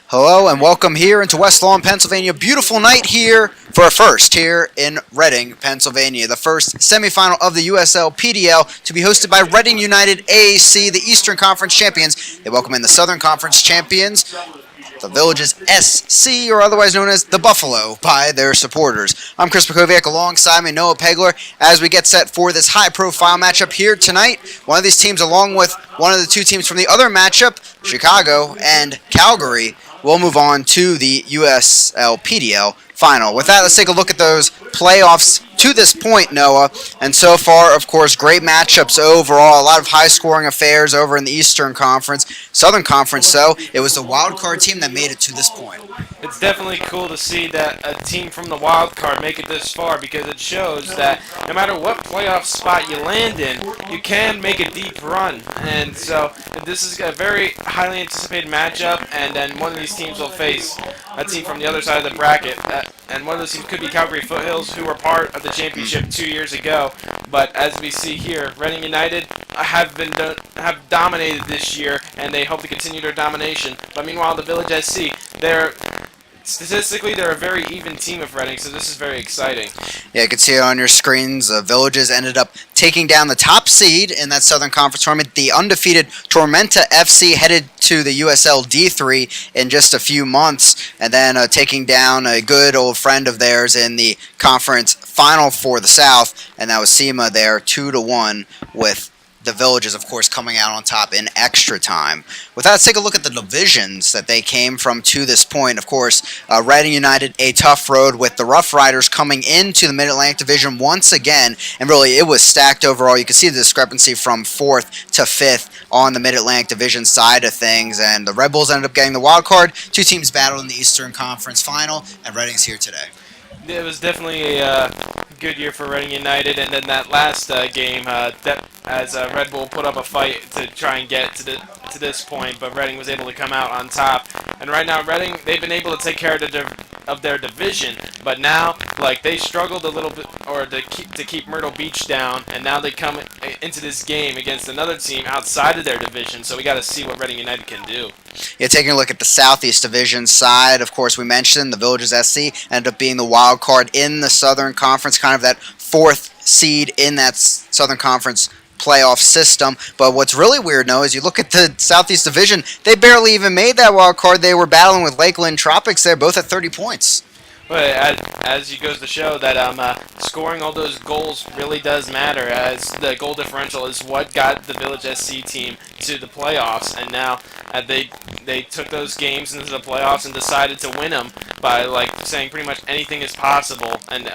Hello and welcome here into West Lawn, Pennsylvania. Beautiful night here for a first here in Reading, Pennsylvania. The first semifinal of the USL PDL to be hosted by Reading United AAC, the Eastern Conference champions. They welcome in the Southern Conference champions, the Villages SC, or otherwise known as the Buffalo by their supporters. I'm Chris Makoviak alongside me, Noah Pegler, as we get set for this high-profile matchup here tonight. One of these teams, along with one of the two teams from the other matchup, Chicago and Calgary, will move on to the USL PDL final. With that, let's take a look at those playoffs to this point, Noah. And so far, of course, great matchups overall. A lot of high-scoring affairs over in the Eastern Conference. Southern Conference, though, it was the wild card team that made it to this point. It's definitely cool to see that a team from the wild card make it this far, because it shows that no matter what playoff spot you land in, you can make a deep run. And so this is a very highly anticipated matchup, and then one of these teams will face a team from the other side of the bracket. And one of those teams could be Calgary Foothills, who were part of the championship 2 years ago. But as we see here, Reading United have dominated this year, and they hope to continue their domination. But meanwhile, the Village SC, statistically, they're a very even team of Reading, so this is very exciting. Yeah, you can see it on your screens. The Villages ended up taking down the top seed in that Southern Conference tournament. The undefeated Tormenta FC headed to the USL D3 in just a few months, and then taking down a good old friend of theirs in the conference final for the South, and that was SEMA there, 2-1, with the Villages, of course, coming out on top in extra time. With that, let's take a look at the divisions that they came from to this point. Of course, Reading United, a tough road with the Rough Riders coming into the Mid-Atlantic Division once again, and really it was stacked overall. You can see the discrepancy from 4th to 5th on the Mid-Atlantic Division side of things, and the Red Bulls ended up getting the wild card. Two teams battled in the Eastern Conference final, and Reading's here today. It was definitely a good year for Reading United, and then that last game, as Red Bull put up a fight to try and get to this point, but Reading was able to come out on top. And right now, Reading, they've been able to take care of their division, but now, like, they struggled a little bit, or to keep Myrtle Beach down, and now they come into this game against another team outside of their division. So we got to see what Reading United can do. Yeah, taking a look at the Southeast Division side, of course, we mentioned the Villages SC ended up being the wild card in the Southern Conference, kind of that 4th seed in that Southern Conference playoff system. But what's really weird, now, is you look at the Southeast Division, they barely even made that wild card. They were battling with Lakeland Tropics there, both at 30 points. But as it goes to show that scoring all those goals really does matter, as the goal differential is what got the Village SC team to the playoffs, and now they took those games into the playoffs and decided to win them by saying pretty much anything is possible, and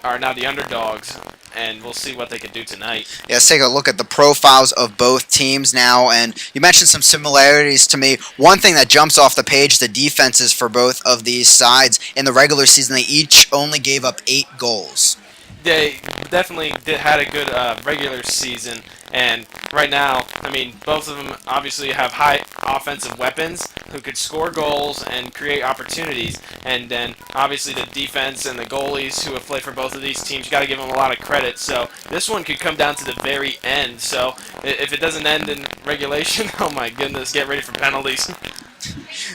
are now the underdogs. And we'll see what they can do tonight. Yeah, let's take a look at the profiles of both teams now. And you mentioned some similarities to me. One thing that jumps off the page, the defenses for both of these sides. In the regular season, they each only gave up 8 goals. They definitely had a good regular season. And right now, I mean, both of them obviously have high offensive weapons who could score goals and create opportunities. And then, obviously, the defense and the goalies who have played for both of these teams, you got to give them a lot of credit. So this one could come down to the very end. So if it doesn't end in regulation, oh my goodness, get ready for penalties.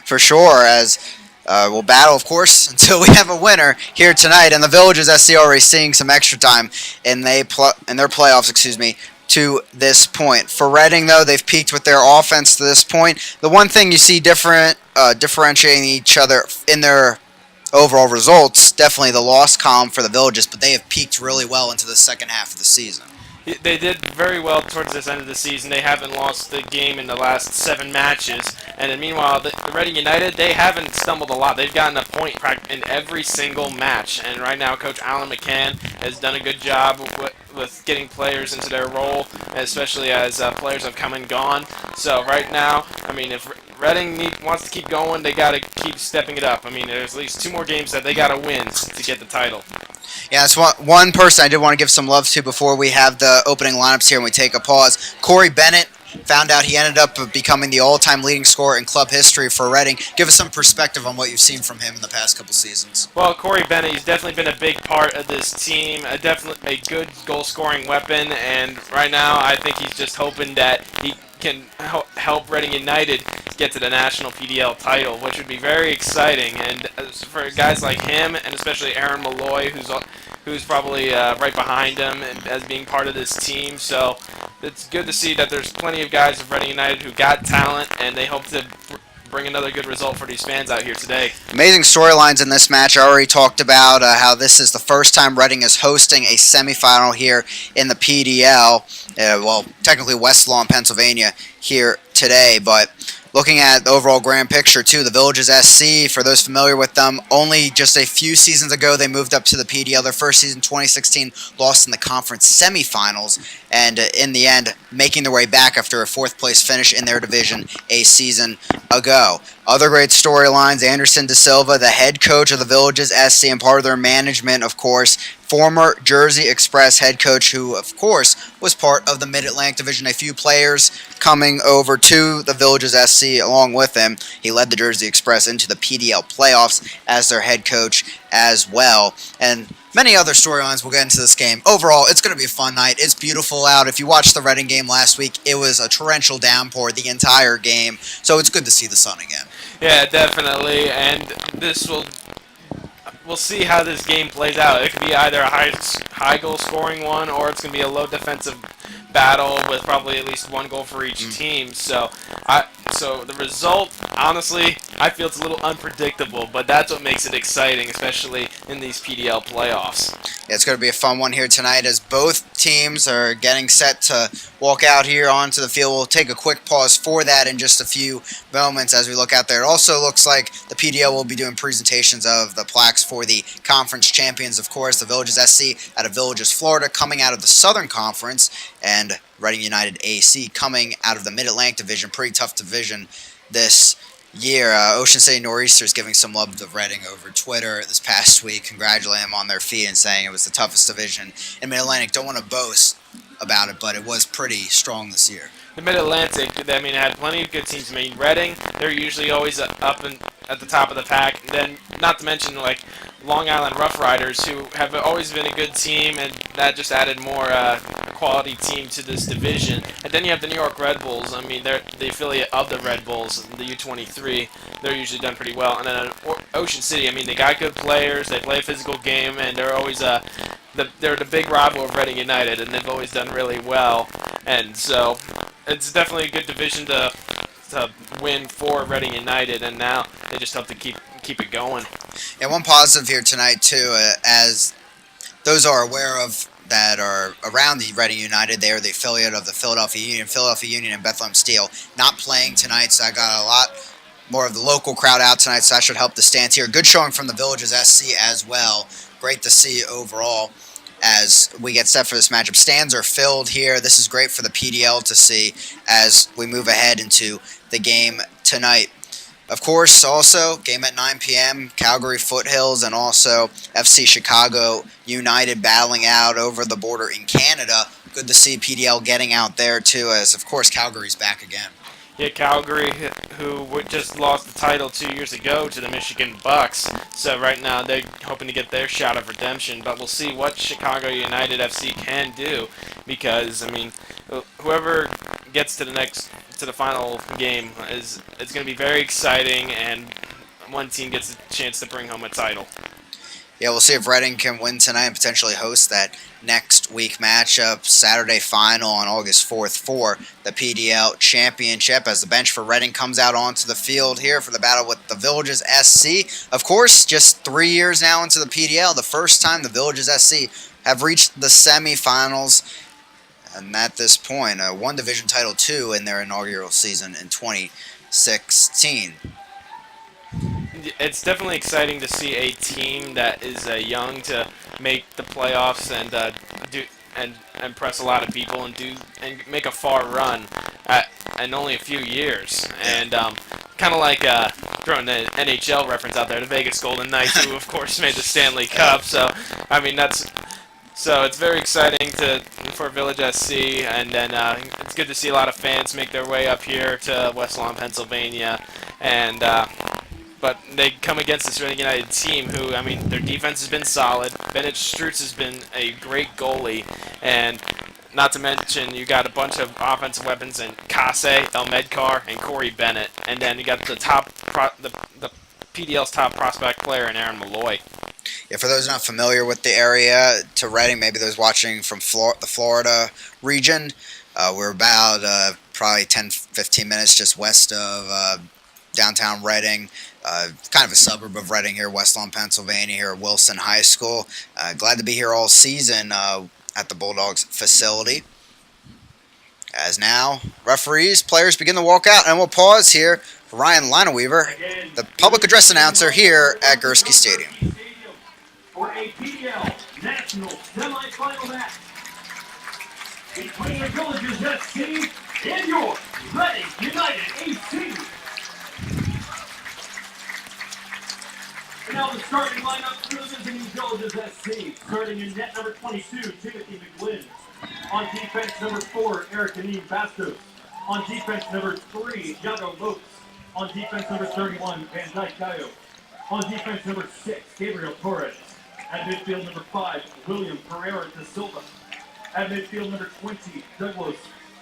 For sure, as we'll battle, of course, until we have a winner here tonight. And the Villages SC already seeing some extra time in their playoffs, to this point. For Reading, though, they've peaked with their offense to this point. The one thing you see differentiating each other in their overall results, definitely the loss column for the Villages, but they have peaked really well into the second half of the season. They did very well towards this end of the season. They haven't lost the game in the last 7 matches. And then meanwhile, the Reading United, they haven't stumbled a lot. They've gotten a point in every single match. And right now, Coach Alan McCann has done a good job with getting players into their role, especially as players have come and gone. So right now, I mean, if Reading wants to keep going, they got to keep stepping it up. I mean, there's at least 2 more games that they got to win to get the title. Yeah, that's one person I did want to give some love to before we have the opening lineups here and we take a pause. Corey Bennett found out he ended up becoming the all-time leading scorer in club history for Reading. Give us some perspective on what you've seen from him in the past couple seasons. Well, Corey Bennett, he's definitely been a big part of this team, definitely a good goal-scoring weapon, and right now I think he's just hoping that he can help Reading United get to the national PDL title, which would be very exciting. And for guys like him, and especially Aaron Malloy, who's probably right behind him and as being part of this team. So it's good to see that there's plenty of guys of Reading United who got talent, and they hope to bring another good result for these fans out here today. Amazing storylines in this match. I already talked about how this is the first time Reading is hosting a semifinal here in the PDL. Well, technically West Lawn, Pennsylvania here today, but looking at the overall grand picture too, the Villages SC, for those familiar with them, only just a few seasons ago they moved up to the PDL. Their first season, 2016, lost in the conference semifinals, and in the end, making their way back after a fourth place finish in their division a season ago. Other great storylines, Anderson De Silva, the head coach of the Villages SC and part of their management, of course, former Jersey Express head coach who, of course, was part of the Mid-Atlantic Division. A few players coming over to the Villages SC along with him. He led the Jersey Express into the PDL playoffs as their head coach as well. And many other storylines we'll get into this game. Overall, it's going to be a fun night. It's beautiful out. If you watched the Reading game last week, it was a torrential downpour the entire game. So it's good to see the sun again. Yeah, definitely. And we'll see how this game plays out. It could be either a high goal scoring one, or it's going to be a low defensive battle with probably at least one goal for each team. So the result, honestly, I feel it's a little unpredictable, but that's what makes it exciting, especially in these PDL playoffs. Yeah, it's going to be a fun one here tonight as both teams are getting set to walk out here onto the field. We'll take a quick pause for that in just a few moments as we look out there. It also looks like the PDL will be doing presentations of the plaques for the conference champions, of course, the Villages SC out of Villages, Florida, coming out of the Southern Conference, and Reading United AC coming out of the Mid-Atlantic Division. Pretty tough division this year. Ocean City Nor'easters giving some love to Reading over Twitter this past week, congratulating them on their feat and saying it was the toughest division in Mid-Atlantic. Don't want to boast about it, but it was pretty strong this year. The Mid-Atlantic, I mean, had plenty of good teams. I mean, Reading, they're usually always up and at the top of the pack. Then, not to mention, like, Long Island Rough Riders, who have always been a good team, and that just added more quality team to this division. And then you have the New York Red Bulls. I mean, they're the affiliate of the Red Bulls, the U23. They're usually done pretty well. And then Ocean City, I mean, they got good players. They play a physical game, and they're always they're the big rival of Reading United, and they've always done really well. And so it's definitely a good division to win for Reading United, and now they just have to keep it going. Yeah, one positive here tonight too, as those are aware of that are around the Reading United, they are the affiliate of the Philadelphia Union. Philadelphia Union and Bethlehem Steel not playing tonight, so I got a lot more of the local crowd out tonight, so that should help the stands here. Good showing from the Villages SC as well. Great to see overall as we get set for this matchup. Stands are filled here. This is great for the PDL to see as we move ahead into the game tonight. Of course, also, game at 9 p.m., Calgary Foothills and also FC Chicago United battling out over the border in Canada. Good to see PDL getting out there, too, as, of course, Calgary's back again. Yeah, Calgary, who just lost the title 2 years ago to the Michigan Bucks. So right now they're hoping to get their shot of redemption. But we'll see what Chicago United FC can do, because I mean, whoever gets to the final game it's going to be very exciting, and one team gets a chance to bring home a title. Yeah, we'll see if Reading can win tonight and potentially host that next week matchup, Saturday final on August 4th for the PDL Championship, as the bench for Reading comes out onto the field here for the battle with the Villages SC. Of course, just 3 years now into the PDL, the first time the Villages SC have reached the semifinals, and at this point, one division title too in their inaugural season in 2016. It's definitely exciting to see a team that is young to make the playoffs and impress a lot of people and make a far run in only a few years. And kind of like throwing the NHL reference out there, the Vegas Golden Knights, who of course made the Stanley Cup. So I mean so it's very exciting for Village SC, and then it's good to see a lot of fans make their way up here to West Lawn, Pennsylvania, and. But they come against this Reading United team who, I mean, their defense has been solid. Bennett Strutz has been a great goalie, and Not to mention, you got a bunch of offensive weapons in Kase, El Medkar, and Corey Bennett. And then you got the PDL's top prospect player in Aaron Malloy. Yeah, for those not familiar with the area to Reading, maybe those watching from the Florida region, we're about probably 10-15 minutes just west of downtown Reading, kind of a suburb of Reading here, West Lawn, Pennsylvania, here at Wilson High School. Glad to be here all season at the Bulldogs facility. As now, referees, players begin to walk out, and we'll pause here for Ryan Lineweaver, the public address announcer here at Gursky Stadium. For a PDL National Semi-Final match between the Villages SC and your Reading United AC. And now the starting lineup for the visiting Villages SC. Starting in net number 22, Timothy McGlynn. On defense, number 4, Eric Anine Bastos. On defense, number 3, Yago Lopes. On defense, number 31, Van Dyke Gallo. On defense, number 6, Gabriel Torres. At midfield, number 5, William Pereira da Silva. At midfield, number 20, Douglas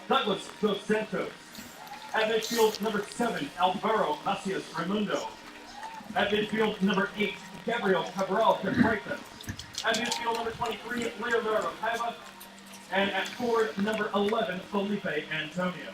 Dos Santos. At midfield, number 7, Alvaro Macias Raimundo. At midfield, number 8, Gabriel Cabral Freitas. At midfield, number 23, Leonardo Paiva. And at forward, number 11, Felipe Antonio.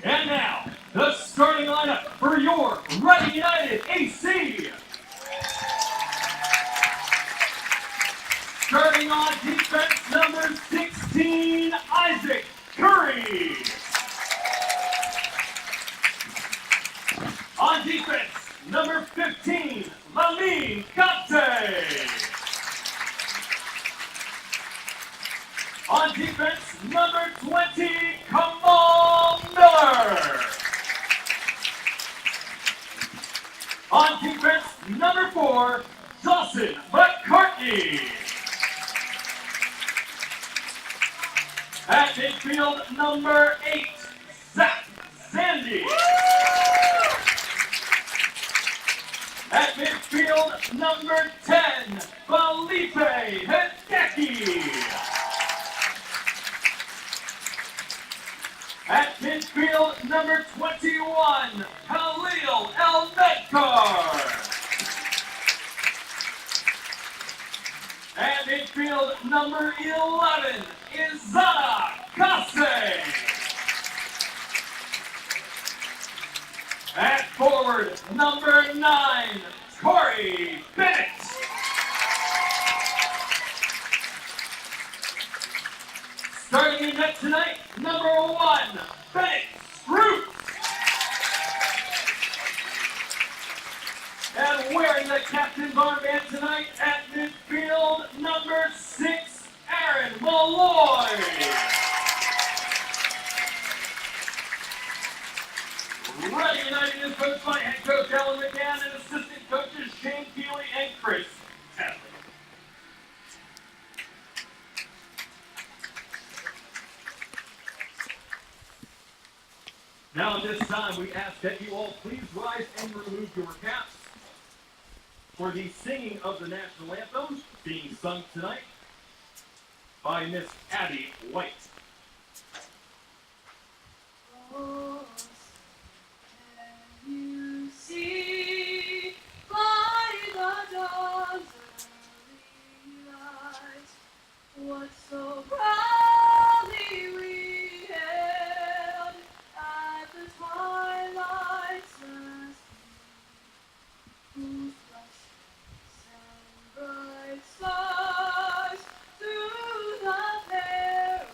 And now, the starting lineup for your Reading United AC. Starting on defense, number 16, Isaac Curry. On defense, number 15, Lamin Kante. On defense, number 20, Kamal Miller. On defense, number 4, Dawson McCartney. At midfield, number 8, Zach Zandy. At midfield, number 10, Felipe Hideki. At midfield, number 21, Khalil El Medkar. At midfield, number 11, Izana Kase. At forward, number 9, Corey Bennett. Starting in net tonight, number 1, Bennett Root. And wearing the captain's armband tonight at midfield, number 6, Aaron Malloy. Reading United is coached by head coach Alan McGann and assistant coaches Shane Keeley and Chris Tadley. Now at this time, we ask that you all please rise and remove your caps for the singing of the national anthem being sung tonight by Miss Abby White. Oh, can you see by the dawn's early light what so proudly we hailed at the twilight's last gleam, whose flashes and bright stars through the perilous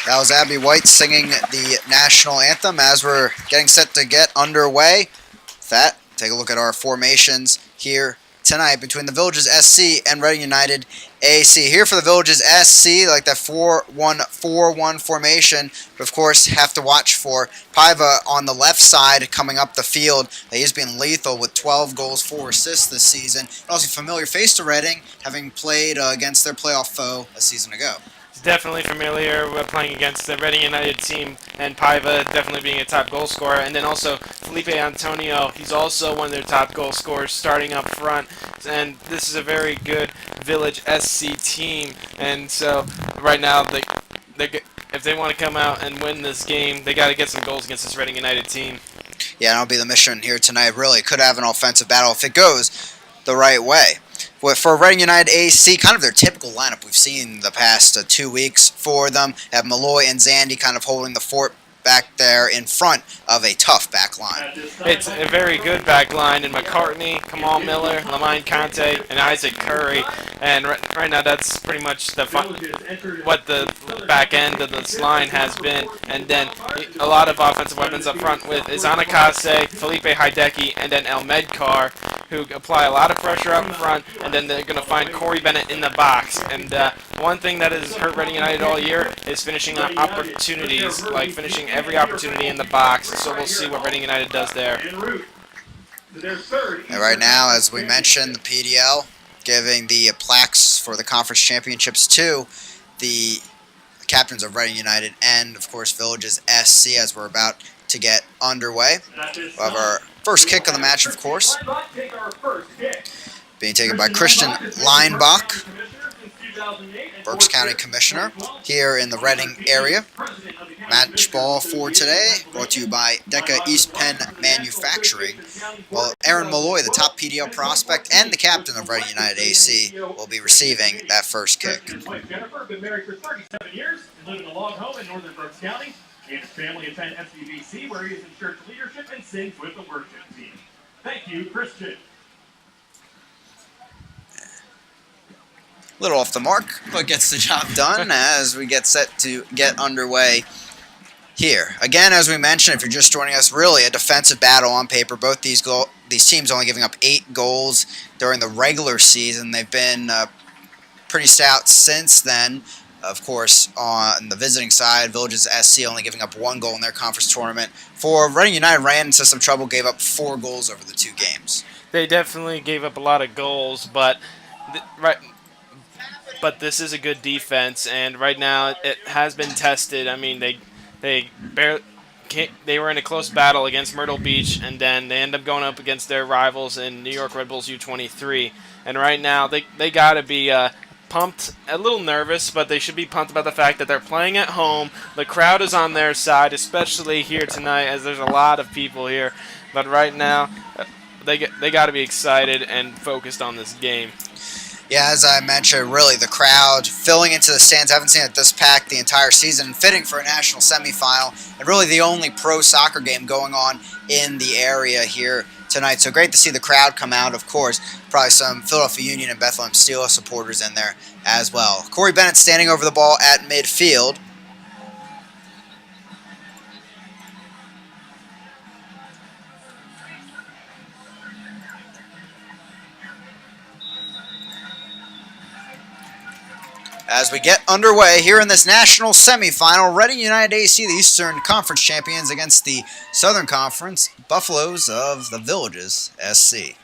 That was Abby White singing the national anthem as we're getting set to get underway. With that, take a look at our formations here tonight between the Villages SC and Reading United AC. Here for the Villages SC, like that 4-1-4-1 formation. But of course, have to watch for Paiva on the left side coming up the field. He's been lethal with 12 goals, 4 assists this season. Also a familiar face to Reading, having played against their playoff foe a season ago. Definitely familiar with playing against the Reading United team, and Paiva definitely being a top goal scorer. And then also Felipe Antonio, he's also one of their top goal scorers starting up front. And this is a very good Village SC team. And so right now, if they want to come out and win this game, they got to get some goals against this Reading United team. Yeah, that'll be the mission here tonight. Really could have an offensive battle if it goes the right way. For Reading United AC, kind of their typical lineup we've seen the past 2 weeks for them. Have Malloy and Zandy kind of holding the fort back there in front of a tough back line. It's a very good back line, and McCartney, Kamal Miller, Lamine Conte, and Isaac Curry. And right now that's pretty much what the back end of this line has been. And then a lot of offensive weapons up front with Izanakase, Felipe Hideki, and then El Medkar, who apply a lot of pressure up front, and then they're going to find Corey Bennett in the box. And one thing that has hurt Reading United all year is finishing opportunities, like finishing every opportunity in the box. So we'll see what Reading United does there. And right now, as we mentioned, the PDL giving the plaques for the conference championships to the captains of Reading United and, of course, Villages SC as we're about to get underway. We'll have our first kick of the match, of course, being taken by Christian Leinbach, Berks County Commissioner, here in the Reading area. Match ball for today, brought to you by Deca East Penn Manufacturing. Well, Aaron Malloy, the top PDL prospect and the captain of Reading United AC, will be receiving that first kick. His wife Jennifer, been married for 37 years and live in a log home in northern Berks County. And his family attend FCBC, where he is in church leadership and sings with the worship team. Thank you, Christian. A little off the mark, but gets the job done as we get set to get underway here. Again, as we mentioned, if you're just joining us, really a defensive battle on paper. Both these teams only giving up 8 goals during the regular season. They've been pretty stout since then. Of course, on the visiting side, Villages SC only giving up 1 goal in their conference tournament. For Reading United, ran into some trouble, gave up 4 goals over the 2 games. They definitely gave up a lot of goals, but this is a good defense, and right now it has been tested. I mean, they were in a close battle against Myrtle Beach, and then they end up going up against their rivals in New York Red Bulls U23. And right now they got to be pumped, a little nervous, but they should be pumped about the fact that they're playing at home. The crowd is on their side, especially here tonight, as there's a lot of people here. But right now, they got to be excited and focused on this game. Yeah, as I mentioned, really the crowd filling into the stands. I haven't seen it this packed the entire season, fitting for a national semifinal, and really the only pro soccer game going on in the area here tonight. So great to see the crowd come out, of course. Probably some Philadelphia Union and Bethlehem Steel supporters in there as well. Corey Bennett standing over the ball at midfield. As we get underway here in this national semifinal, Reading United AC, the Eastern Conference champions, against the Southern Conference Buffaloes of the Villages SC.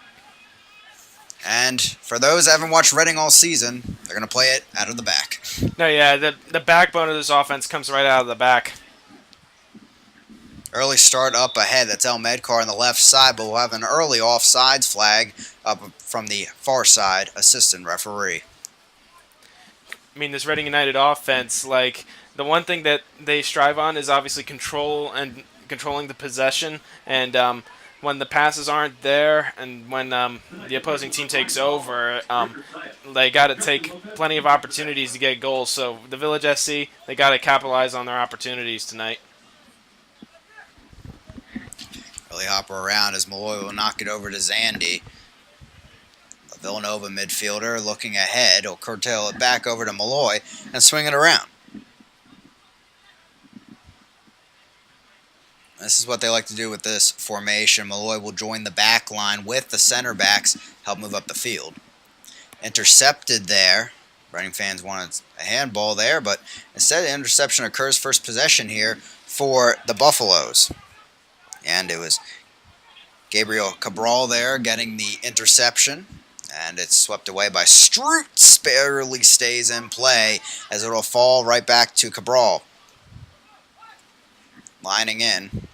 And for those that haven't watched Reading all season, they're going to play it out of the back. No, yeah, the backbone of this offense comes right out of the back. Early start up ahead. That's El Medkar on the left side, but we'll have an early offsides flag up from the far side assistant referee. I mean, this Reading United offense, like, the one thing that they strive on is obviously control and controlling the possession. And when the passes aren't there and when the opposing team takes over, they got to take plenty of opportunities to get goals. So the Village SC, they got to capitalize on their opportunities tonight. Really hop around as Malloy will knock it over to Zandy. Villanova midfielder looking ahead. He'll curtail it back over to Malloy and swing it around. This is what they like to do with this formation. Malloy will join the back line with the center backs, help move up the field. Intercepted there. Reading fans wanted a handball there, but instead the interception occurs first possession here for the Buffaloes. And it was Gabriel Cabral there getting the interception. And it's swept away by Strutz. Barely stays in play as it will fall right back to Cabral. Lining in.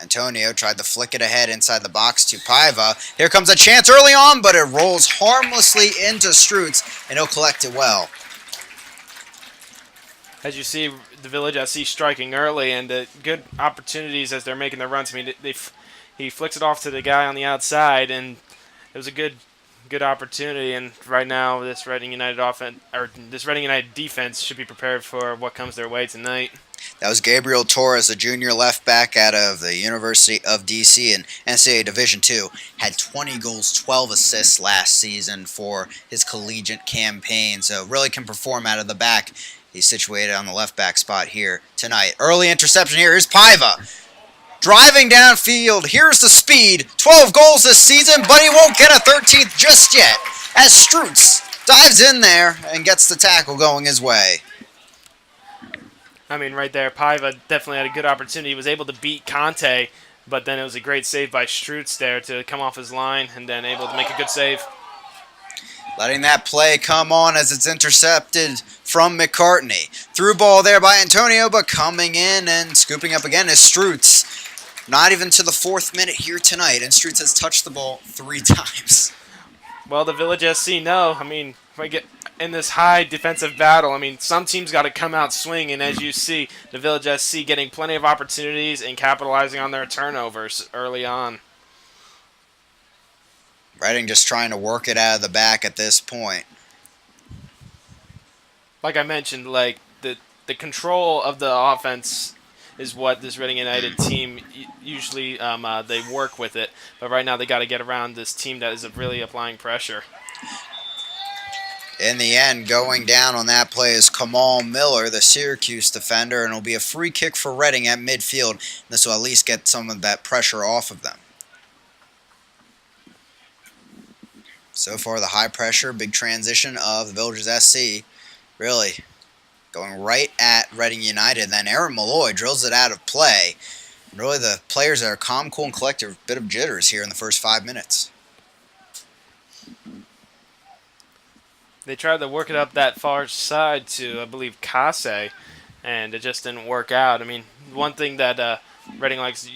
Antonio tried to flick it ahead inside the box to Paiva. Here comes a chance early on, but it rolls harmlessly into Strutz, and he'll collect it well. As you see, the Village SC striking early, and good opportunities as they're making their runs. I mean, he flicks it off to the guy on the outside, and it was a good opportunity. And right now, this Reading United offense, or this Reading United defense, should be prepared for what comes their way tonight. That was Gabriel Torres, a junior left back out of the University of DC in NCAA Division II. Had 20 goals, 12 assists last season for his collegiate campaign, so really can perform out of the back. He's situated on the left back spot here tonight. Early interception here. Here's Paiva. Driving downfield. Here's the speed. 12 goals this season, but he won't get a 13th just yet as Strutz dives in there and gets the tackle going his way. I mean, right there, Paiva definitely had a good opportunity. He was able to beat Conte, but then it was a great save by Strutz there to come off his line and then able to make a good save. Letting that play come on as it's intercepted from McCartney. Through ball there by Antonio, but coming in and scooping up again is Strutz. Not even to the 4th minute here tonight, and Strutz has touched the ball 3 times. Well, the Village SC know. I mean, if I get in this high defensive battle, I mean, some teams got to come out swinging. As you see, the Village SC getting plenty of opportunities and capitalizing on their turnovers early on. Reading just trying to work it out of the back at this point. Like I mentioned, like the control of the offense is what this Reading United team usually they work with it. But right now they got to get around this team that is really applying pressure. In the end, going down on that play is Kamal Miller, the Syracuse defender, and it'll be a free kick for Reading at midfield. This will at least get some of that pressure off of them. So far, the high pressure, big transition of the Villagers SC, really going right at Reading United. Then Aaron Malloy drills it out of play. Really, the players that are calm, cool, and collected, a bit of jitters here in the first 5 minutes. They tried to work it up that far side to, I believe, Kase, and it just didn't work out. I mean, one thing that Reading likes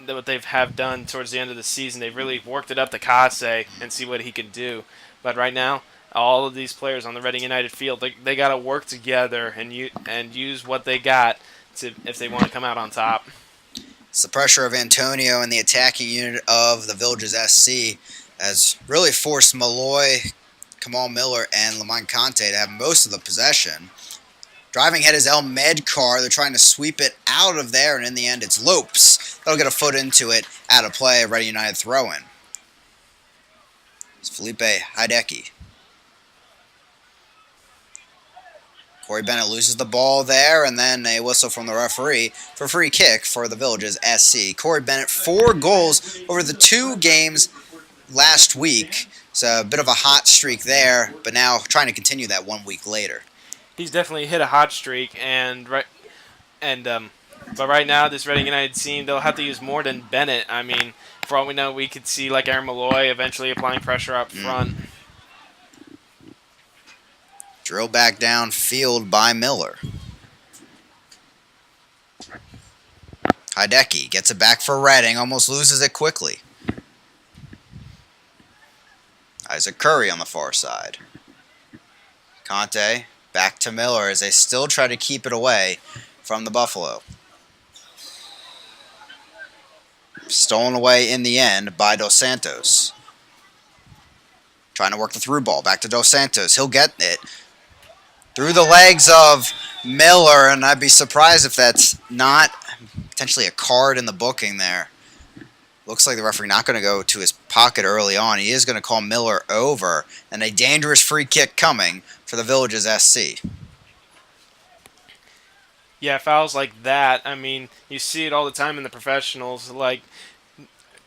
what they have done towards the end of the season, they've really worked it up to Kase and see what he can do. But right now, all of these players on the Reading United field, they got to work together and use what they got to if they want to come out on top. It's the pressure of Antonio and the attacking unit of the Villagers SC has really forced Malloy, Kamal Miller, and Lamont Conte to have most of the possession. Driving head is El Medcar. They're trying to sweep it out of there, and in the end, it's Lopes. They'll get a foot into it, out of play, Reading United throw-in. It's Felipe Hideki. Corey Bennett loses the ball there, and then a whistle from the referee for free kick for the Villagers SC. Corey Bennett, 4 goals over the 2 games last week. So a bit of a hot streak there, but now trying to continue that 1 week later. He's definitely hit a hot streak, but right now this Reading United team, they'll have to use more than Bennett. I mean, for all we know, we could see like Aaron Malloy eventually applying pressure up front. Drill back downfield by Miller. Hideki gets it back for Reading, almost loses it quickly. Isaac Curry on the far side. Conte back to Miller as they still try to keep it away from the Buffalo. Stolen away in the end by Dos Santos. Trying to work the through ball back to Dos Santos. He'll get it through the legs of Miller, and I'd be surprised if that's not potentially a card in the booking there. Looks like the referee not going to go to his pocket early on. He is going to call Miller over, and a dangerous free kick coming for the Villagers SC. Yeah, fouls like that. I mean, you see it all the time in the professionals. Like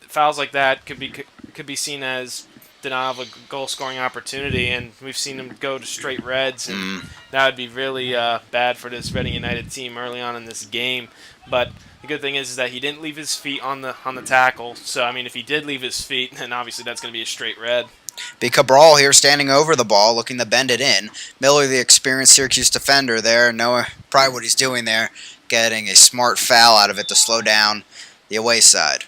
fouls like that could be seen as denial of a goal scoring opportunity, and we've seen them go to straight reds, and that would be really bad for this Reading United team early on in this game. But the good thing is that he didn't leave his feet on the tackle. So I mean, if he did leave his feet, then obviously that's going to be a straight red. Be Cabral here standing over the ball, looking to bend it in. Miller, the experienced Syracuse defender there, knowing probably what he's doing there, getting a smart foul out of it to slow down the away side.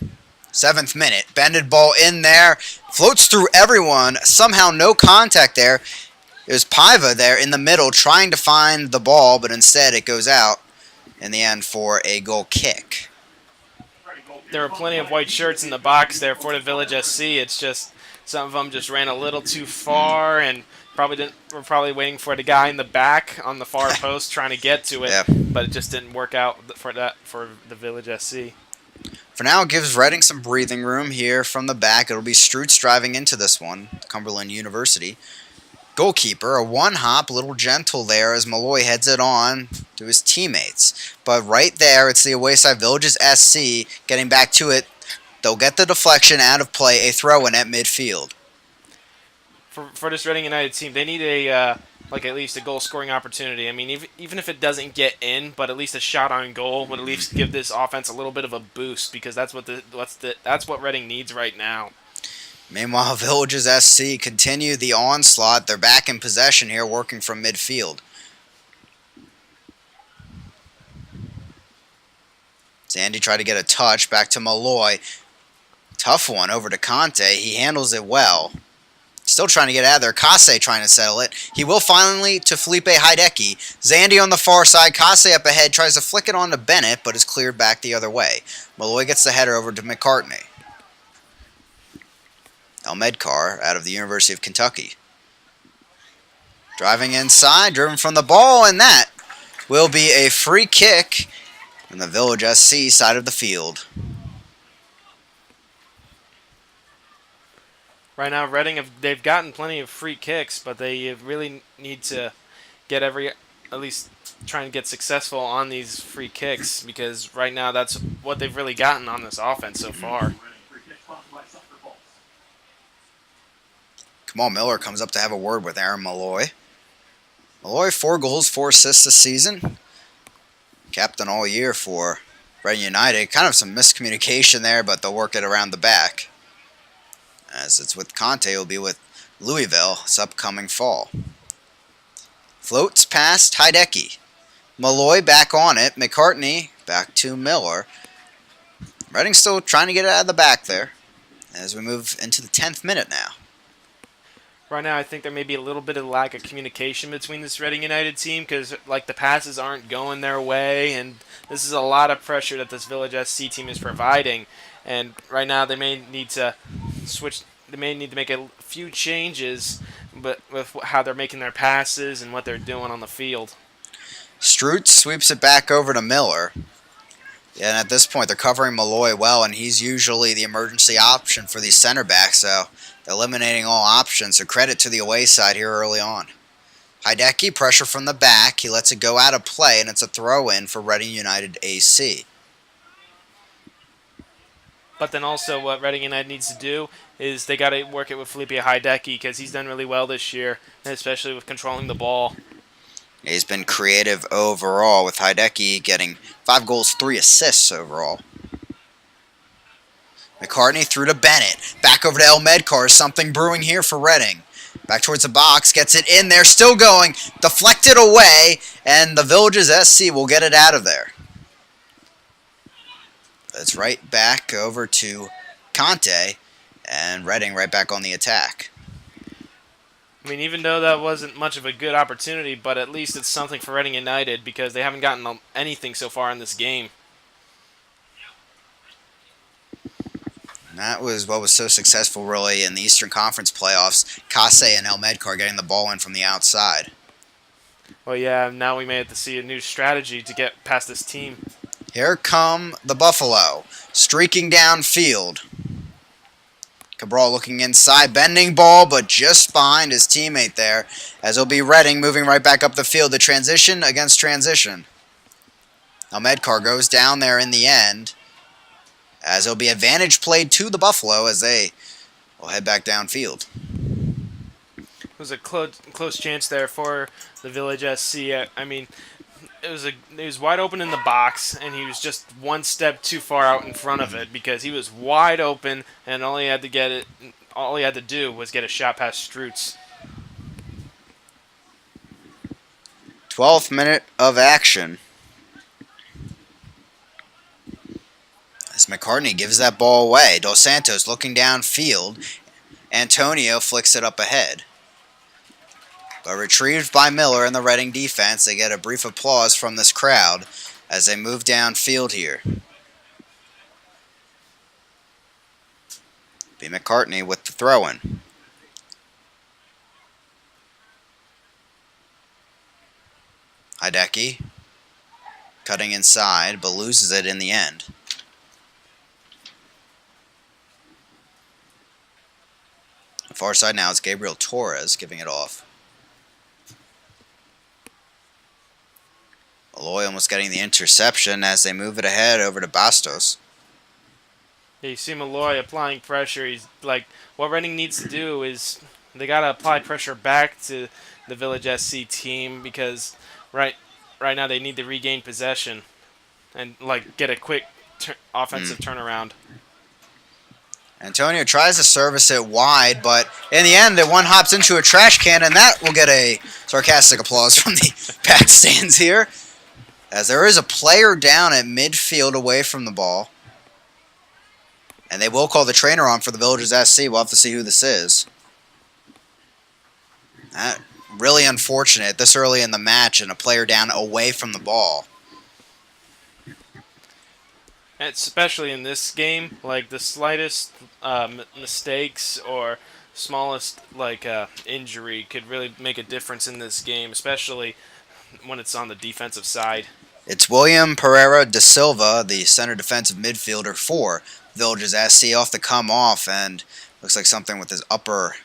7th minute, bended ball in there, floats through everyone, somehow no contact there. It was Paiva there in the middle trying to find the ball, but instead it goes out in the end for a goal kick. There were plenty of white shirts in the box there for the Village SC. It's just some of them just ran a little too far and were probably waiting for the guy in the back on the far post trying to get to it, Yeah. but it just didn't work out for the Village SC. For now, it gives Reading some breathing room here from the back. It'll be Strutz driving into this one, Cumberland University. Goalkeeper, a one-hop, a little gentle there as Malloy heads it on to his teammates. But right there, it's the away side Villages SC getting back to it. They'll get the deflection out of play, a throw-in at midfield. For this Reading United team, they need at least a goal scoring opportunity. I mean, even if it doesn't get in, but at least a shot on goal would at least give this offense a little bit of a boost, because that's what Reading needs right now. Meanwhile, Villages SC continue the onslaught. They're back in possession here, working from midfield. Zandy tried to get a touch, back to Malloy. Tough one over to Conte. He handles it well. Still trying to get out of there. Kase trying to settle it. He will finally to Felipe Hideki. Zandy on the far side. Kase up ahead. Tries to flick it on to Bennett, but is cleared back the other way. Malloy gets the header over to McCartney. Elmedkar out of the University of Kentucky. Driving inside. Driven from the ball. And that will be a free kick on the Village SC side of the field. Right now, Reading they've gotten plenty of free kicks, but they really need to get at least trying to get successful on these free kicks, because right now that's what they've really gotten on this offense so far. Kamal Miller comes up to have a word with Aaron Malloy. Malloy, 4 goals, 4 assists this season. Captain all year for Reading United. Kind of some miscommunication there, but they'll work it around the back. As it's with Conte, it'll be with Louisville this upcoming fall. Floats past Hideki. Malloy back on it. McCartney back to Miller. Reading still trying to get it out of the back there as we move into the 10th minute now. Right now, I think there may be a little bit of lack of communication between this Reading United team, because the passes aren't going their way, and this is a lot of pressure that this Village SC team is providing. And right now, they may need to switch. They may need to make a few changes, but with how they're making their passes and what they're doing on the field. Strutz sweeps it back over to Miller. Yeah, and at this point, they're covering Malloy well, and he's usually the emergency option for these center backs, so they're eliminating all options. So credit to the away side here early on. Hideki, pressure from the back. He lets it go out of play, and it's a throw-in for Reading United AC. But then also what Reading United needs to do is they got to work it with Felipe Hideki, because he's done really well this year, especially with controlling the ball. He's been creative overall, with Hideki getting 5 goals, 3 assists overall. McCartney through to Bennett. Back over to Elmedkar. Something brewing here for Reading. Back towards the box. Gets it in there. Still going. Deflected away. And the Villages SC will get it out of there. It's right back over to Conte. And Reading right back on the attack. I mean, even though that wasn't much of a good opportunity, but at least it's something for Reading United, because they haven't gotten anything so far in this game. And that was what was so successful, really, in the Eastern Conference playoffs. Kase and Elmedkar getting the ball in from the outside. Well, yeah, now we may have to see a new strategy to get past this team. Here come the Buffalo, streaking downfield. Cabral looking inside, bending ball, but just behind his teammate there, as it'll be Reading moving right back up the field. The transition against transition. Medcar goes down there in the end, as it'll be advantage played to the Buffalo as they will head back downfield. It was a close chance there for the Village SC. I mean, it was wide open in the box, and he was just one step too far out in front of it because he was wide open, and all he had to do was get a shot past Strutz. 12th minute of action. As McCartney gives that ball away, Dos Santos looking downfield. Antonio flicks it up ahead. But retrieved by Miller and the Reading defense. They get a brief applause from this crowd as they move downfield here. B. McCartney with the throw-in. Hideki cutting inside, but loses it in the end. The far side now is Gabriel Torres giving it off. Malloy almost getting the interception as they move it ahead over to Bastos. Yeah, you see Malloy applying pressure. He's like, what Reading needs to do is they got to apply pressure back to the Village SC team because right now they need to regain possession and like get a quick offensive turnaround. Antonio tries to service it wide, but in the end, one hops into a trash can, and that will get a sarcastic applause from the packed stands here. As there is a player down at midfield away from the ball. And they will call the trainer on for the Villages SC. We'll have to see who this is. That really unfortunate this early in the match and a player down away from the ball. Especially in this game, like the slightest mistakes or smallest injury could really make a difference in this game, especially when it's on the defensive side. It's William Pereira da Silva, the center defensive midfielder for Villages SC, off the come off, and looks like something with his upper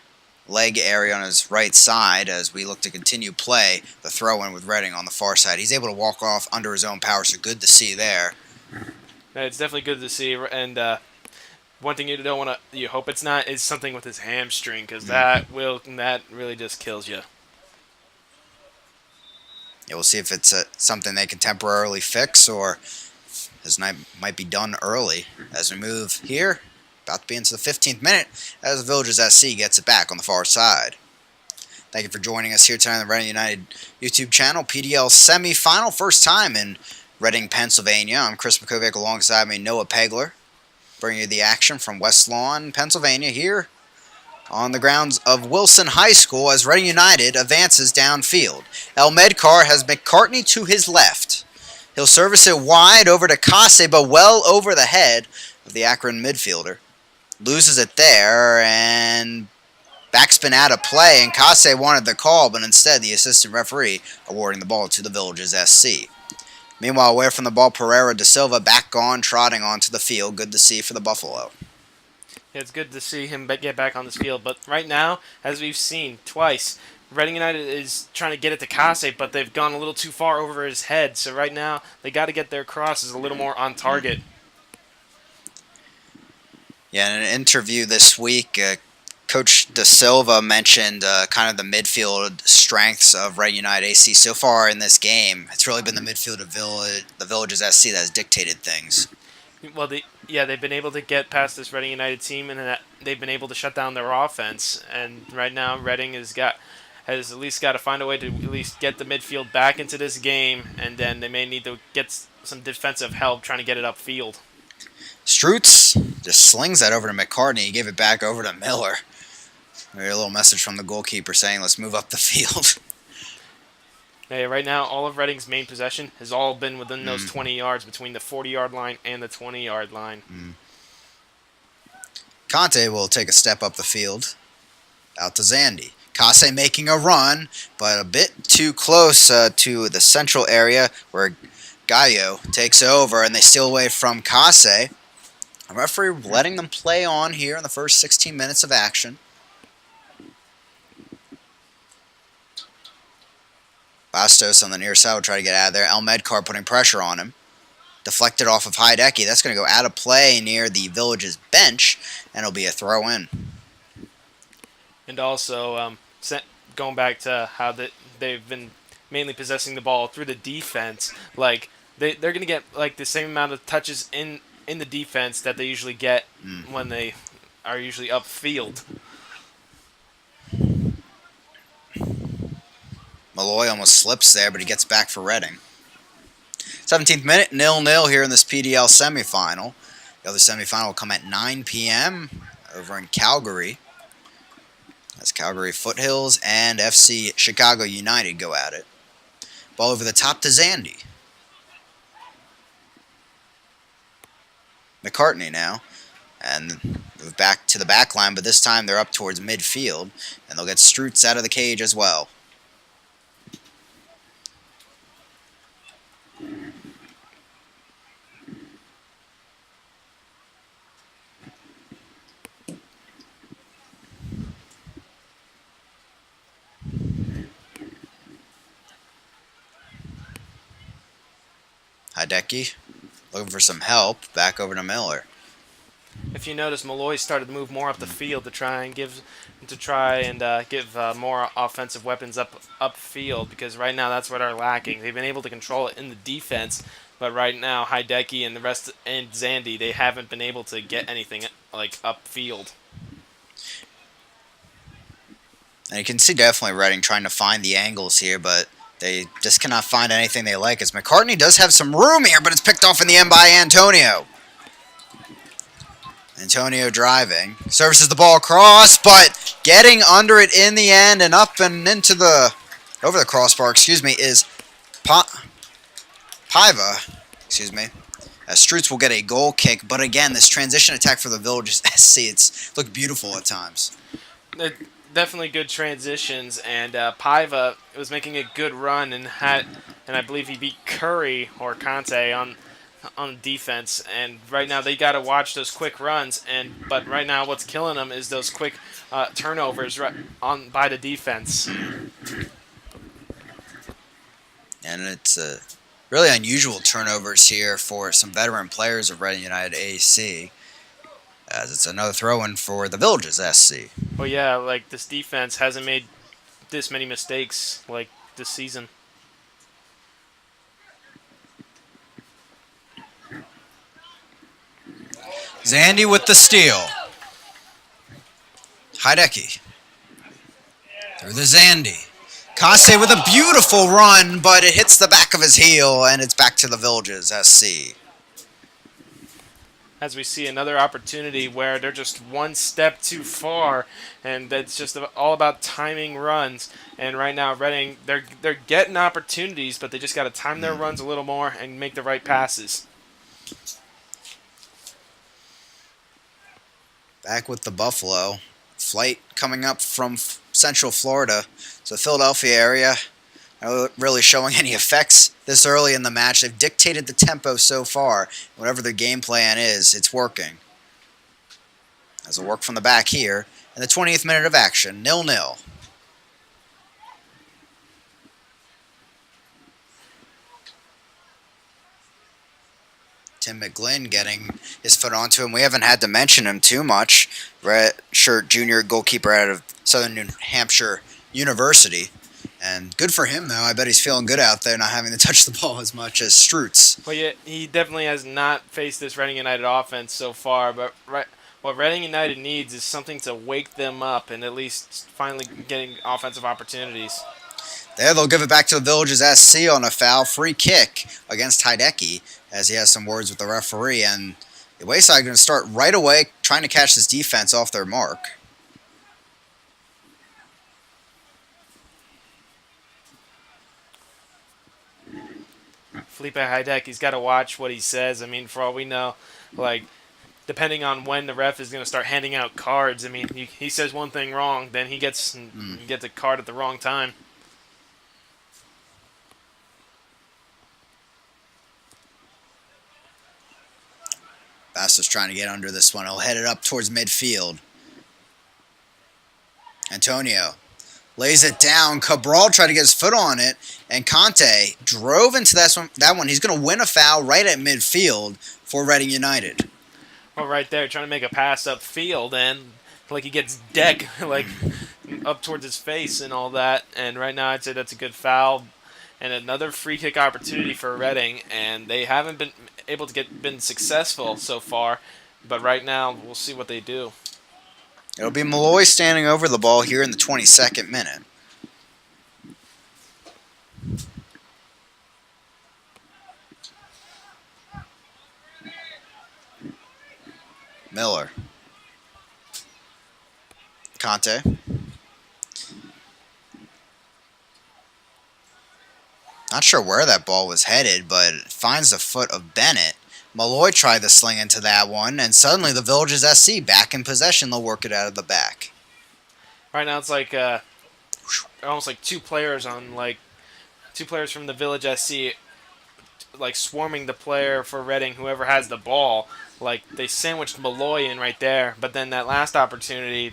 leg area on his right side as we look to continue play the throw-in with Reading on the far side. He's able to walk off under his own power, so good to see there. It's definitely good to see, and one thing you hope it's not is something with his hamstring, because that really just kills you. Yeah, we'll see if it's something they can temporarily fix or this might be done early. As we move here, about to be into the 15th minute, as the Villages SC gets it back on the far side. Thank you for joining us here tonight on the Reading United YouTube channel. PDL semi-final, first time in Reading, Pennsylvania. I'm Chris McKovic, alongside me Noah Pegler, bringing you the action from West Lawn, Pennsylvania, here on the grounds of Wilson High School as Reading United advances downfield. El Medcar has McCartney to his left. He'll service it wide over to Kase, but well over the head of the Akron midfielder. Loses it there, and backspin out of play, and Kase wanted the call, but instead the assistant referee awarding the ball to the Villages SC. Meanwhile, away from the ball, Pereira da Silva back on, trotting onto the field. Good to see for the Buffalo. Yeah, it's good to see him get back on this field, but right now, as we've seen twice, Reading United is trying to get it to Kase, but they've gone a little too far over his head, so right now they got to get their crosses a little more on target. Yeah, in an interview this week, Coach Da Silva mentioned kind of the midfield strengths of Reading United AC. So far in this game, it's really been the midfield of the Villages SC that has dictated things. Well, they've been able to get past this Reading United team, and they've been able to shut down their offense. And right now, Reading has at least got to find a way to at least get the midfield back into this game, and then they may need to get some defensive help trying to get it upfield. Strutz just slings that over to McCartney. He gave it back over to Miller. A little message from the goalkeeper saying, let's move up the field. Hey, right now, all of Reading's main possession has all been within those 20 yards, between the 40-yard line and the 20-yard line. Conte will take a step up the field, out to Zandi. Kase making a run, but a bit too close to the central area where Gallo takes over, and they steal away from Kase. A referee letting them play on here in the first 16 minutes of action. Bastos on the near side will try to get out of there. El Medcar putting pressure on him. deflected off of Hideki. That's going to go out of play near the Village's bench, and it'll be a throw in. And also, going back to how they've been mainly possessing the ball through the defense, like they're going to get like the same amount of touches in the defense that they usually get when they are usually upfield. Malloy almost slips there, but he gets back for Reading. 17th minute, 0-0 here in this PDL semifinal. The other semifinal will come at 9 p.m. over in Calgary. That's Calgary Foothills and FC Chicago United go at it. Ball over the top to Zandy. McCartney now. And move back to the back line, but this time they're up towards midfield. And they'll get Strutz out of the cage as well. Hideki looking for some help. Back over to Miller. If you notice, Malloy started to move more up the field to try and give more offensive weapons upfield, because right now that's what they're lacking. They've been able to control it in the defense, but right now Hideki and the rest and Zandy, they haven't been able to get anything like upfield. And you can see definitely Reading trying to find the angles here, but they just cannot find anything they like. As McCartney does have some room here, but it's picked off in the end by Antonio. Antonio driving. Services the ball across, but getting under it in the end and up and into the... over the crossbar, is Paiva. As Strutz will get a goal kick, but again, this transition attack for the Villages SC, it's looked beautiful at times. Definitely good transitions, and Paiva was making a good run and I believe he beat Curry or Conte on defense. And right now they got to watch those quick runs. But right now what's killing them is those quick turnovers by the defense. And it's really unusual turnovers here for some veteran players of Reading United AC. As it's another throw-in for the Villages SC. Well, yeah, like this defense hasn't made this many mistakes like this season. Zandy with the steal. Hideki. Through the Zandy. Kase with a beautiful run, but it hits the back of his heel, and it's back to the Villages SC. As we see another opportunity where they're just one step too far, and that's just all about timing runs. And right now, Reading, they're getting opportunities, but they just got to time their runs a little more and make the right passes. Back with the Buffalo. Flight coming up from Central Florida, so the Philadelphia area. Not really showing any effects this early in the match. They've dictated the tempo so far. Whatever their game plan is, it's working. As a work from the back here in the 20th minute of action, 0-0. Tim McGlynn getting his foot onto him. We haven't had to mention him too much. Redshirt junior goalkeeper out of Southern New Hampshire University. And good for him, though. I bet he's feeling good out there, not having to touch the ball as much as Strutz. Well, yeah, he definitely has not faced this Reading United offense so far, but what Reading United needs is something to wake them up and at least finally getting offensive opportunities. There, they'll give it back to the Villages SC on a foul. Free kick against Hideki, as he has some words with the referee. And the Wayside going to start right away trying to catch this defense off their mark. Felipe Hideki's got to watch what he says. I mean, for all we know, like, depending on when the ref is going to start handing out cards, I mean, he says one thing wrong, then he gets a card at the wrong time. Bastos trying to get under this one. He'll head it up towards midfield. Antonio lays it down. Cabral tried to get his foot on it, and Conte drove into that one. He's going to win a foul right at midfield for Reading United. Well, right there, trying to make a pass upfield, and like he gets deck like up towards his face and all that. And right now, I'd say that's a good foul and another free kick opportunity for Reading. And they haven't been able to been successful so far, but right now we'll see what they do. It'll be Malloy standing over the ball here in the 22nd minute. Miller. Conte. Not sure where that ball was headed, but it finds the foot of Bennett. Malloy tried to sling into that one, and suddenly the Villages SC back in possession. They'll work it out of the back. Right now it's like almost like two players from the Village SC like swarming the player for Reading, whoever has the ball. Like they sandwiched Malloy in right there, but then that last opportunity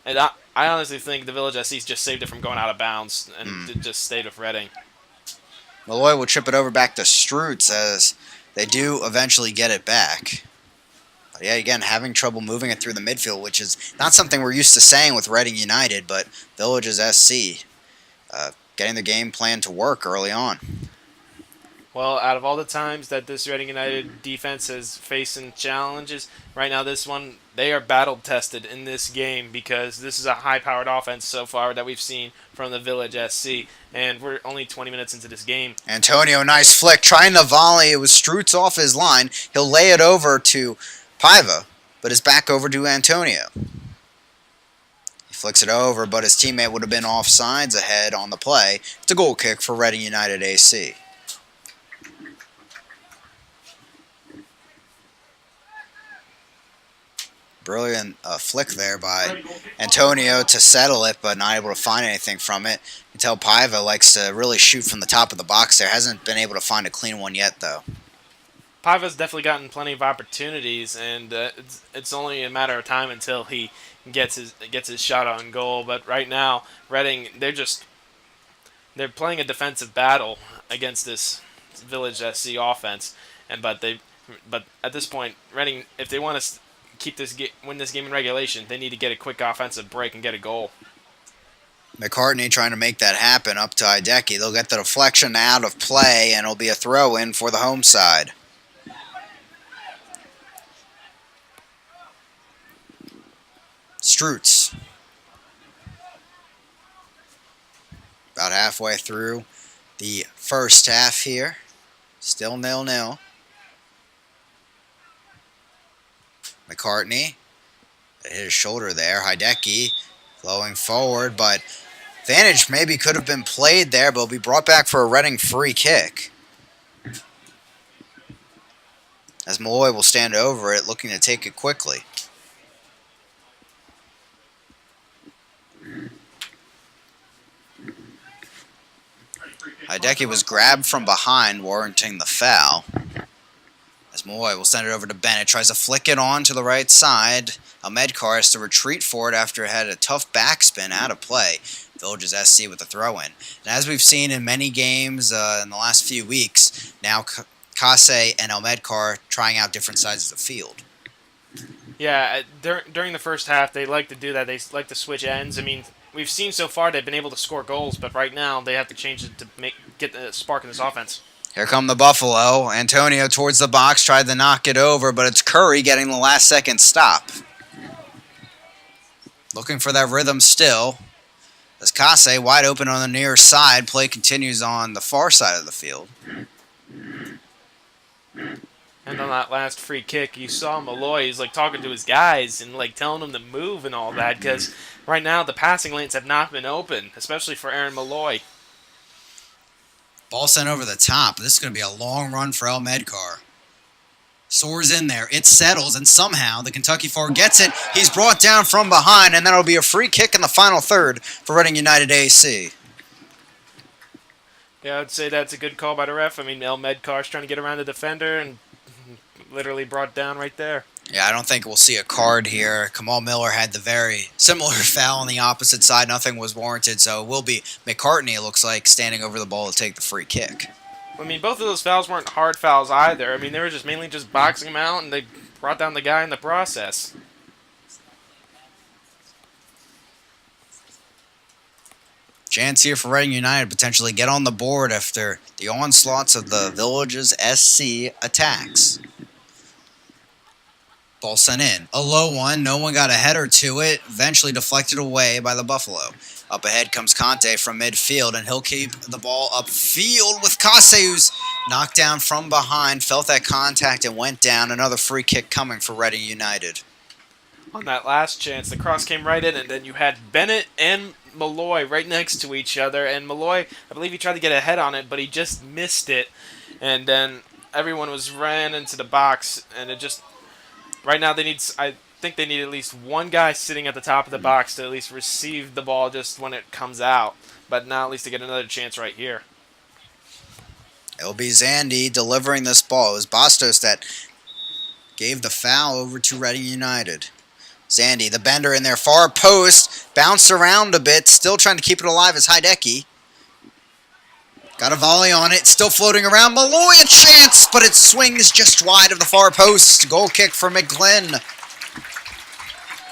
I honestly think the Village SC just saved it from going out of bounds and it just stayed with Reading. Malloy will chip it over back to Strutz as they do eventually get it back. But yeah, again, having trouble moving it through the midfield, which is not something we're used to saying with Reading United, but Villages SC getting the game plan to work early on. Well, out of all the times that this Reading United defense has faced some challenges, right now this one, they are battle-tested in this game because this is a high-powered offense so far that we've seen from the Village SC, and we're only 20 minutes into this game. Antonio, nice flick, trying to volley. It was Strutz off his line. He'll lay it over to Paiva, but it's back over to Antonio. He flicks it over, but his teammate would have been offsides ahead on the play. It's a goal kick for Reading United AC. Brilliant flick there by Antonio to settle it, but not able to find anything from it. You can tell Paiva likes to really shoot from the top of the box there. Hasn't been able to find a clean one yet, though. Paiva's definitely gotten plenty of opportunities, and it's only a matter of time until he gets his shot on goal. But right now, Reading, they're playing a defensive battle against this Village SC offense, but at this point, Reading, if they want to win this game in regulation, they need to get a quick offensive break and get a goal. McCartney trying to make that happen up to Hideki. They'll get the deflection out of play, and it'll be a throw-in for the home side. Strutz. About halfway through the first half here. Still 0-0. McCartney hit his shoulder there. Hideki flowing forward, but advantage maybe could have been played there, but will be brought back for a Reading free kick. As Malloy will stand over it, looking to take it quickly. Hideki was grabbed from behind, warranting the foul. As Malloy will send it over to Bennett, tries to flick it on to the right side. Ahmedkar has to retreat for it after it had a tough backspin out of play. Villages SC with the throw-in. And as we've seen in many games in the last few weeks, now Kase and Ahmedkar trying out different sides of the field. Yeah, during the first half, they like to do that. They like to switch ends. I mean, we've seen so far they've been able to score goals, but right now they have to change it to get the spark in this offense. Here come the Buffalo. Antonio towards the box, tried to knock it over, but it's Curry getting the last-second stop. Looking for that rhythm still. As Kase wide open on the near side, play continues on the far side of the field. And on that last free kick, you saw Malloy, he's like talking to his guys and like telling them to move and all that, because right now the passing lanes have not been open, especially for Aaron Malloy. Ball sent over the top. This is going to be a long run for Ahmedkar. Soars in there. It settles, and somehow the Kentucky forward gets it. He's brought down from behind, and then it'll be a free kick in the final third for Reading United AC. Yeah, I'd say that's a good call by the ref. I mean, Ahmedkar's trying to get around the defender and literally brought down right there. Yeah, I don't think we'll see a card here. Kamal Miller had the very similar foul on the opposite side. Nothing was warranted, so it will be McCartney, it looks like, standing over the ball to take the free kick. I mean, both of those fouls weren't hard fouls either. I mean, they were just mainly just boxing him out, and they brought down the guy in the process. Chance here for Reading United potentially get on the board after the onslaughts of the Villages SC attacks. Ball sent in. A low one. No one got a header to it. Eventually deflected away by the Buffalo. Up ahead comes Conte from midfield, and he'll keep the ball upfield with Kase, who's knocked down from behind, felt that contact and went down. Another free kick coming for Reading United. On that last chance, the cross came right in, and then you had Bennett and Malloy right next to each other. And Malloy, I believe he tried to get a head on it, but he just missed it. And then everyone was ran into the box, and it just... Right now, I think they need at least one guy sitting at the top of the box to at least receive the ball just when it comes out. But now at least to get another chance right here. It'll be Zandy delivering this ball. It was Bastos that gave the foul over to Reading United. Zandy, the bender in their far post, bounced around a bit, still trying to keep it alive as Hideki. Got a volley on it, still floating around. Malloy, a chance, but it swings just wide of the far post. Goal kick for McGlynn.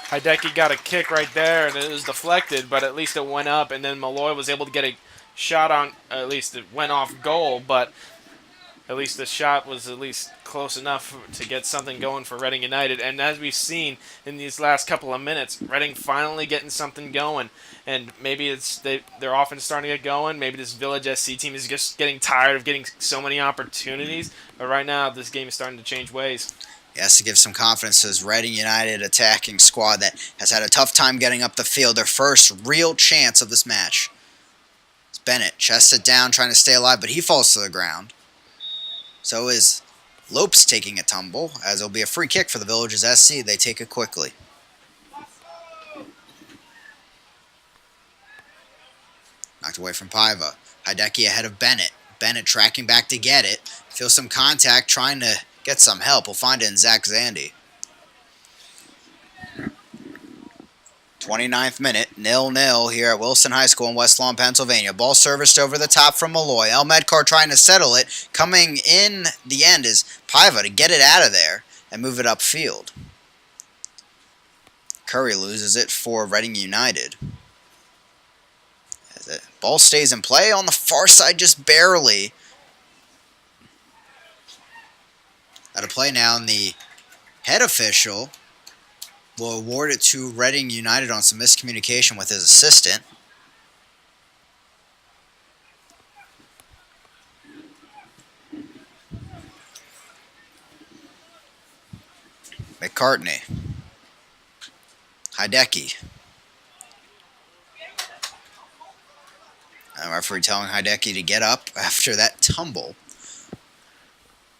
Hideki got a kick right there, and it was deflected, but at least it went up, and then Malloy was able to get a shot on, at least it went off goal, but at least the shot was at least close enough to get something going for Reading United. And as we've seen in these last couple of minutes, Reading finally getting something going. And maybe it's their offense starting to get going. Maybe this Village SC team is just getting tired of getting so many opportunities. But right now, this game is starting to change ways. He has to give some confidence to his Reading United attacking squad that has had a tough time getting up the field. Their first real chance of this match. It's Bennett, chests it down, trying to stay alive, but he falls to the ground. So is Lopes taking a tumble, as it'll be a free kick for the Villages SC. They take it quickly. Knocked away from Paiva. Hideki ahead of Bennett. Bennett tracking back to get it. Feels some contact, trying to get some help. We'll find it in Zach Zandy. 29th minute, 0-0 here at Wilson High School in West Lawn, Pennsylvania. Ball serviced over the top from Malloy. El Medcar trying to settle it. Coming in the end is Paiva to get it out of there and move it upfield. Curry loses it for Reading United. As it, ball stays in play on the far side just barely. Out of play now, and the head official will award it to Reading United on some miscommunication with his assistant. McCartney. Hideki. And referee telling Hideki to get up after that tumble.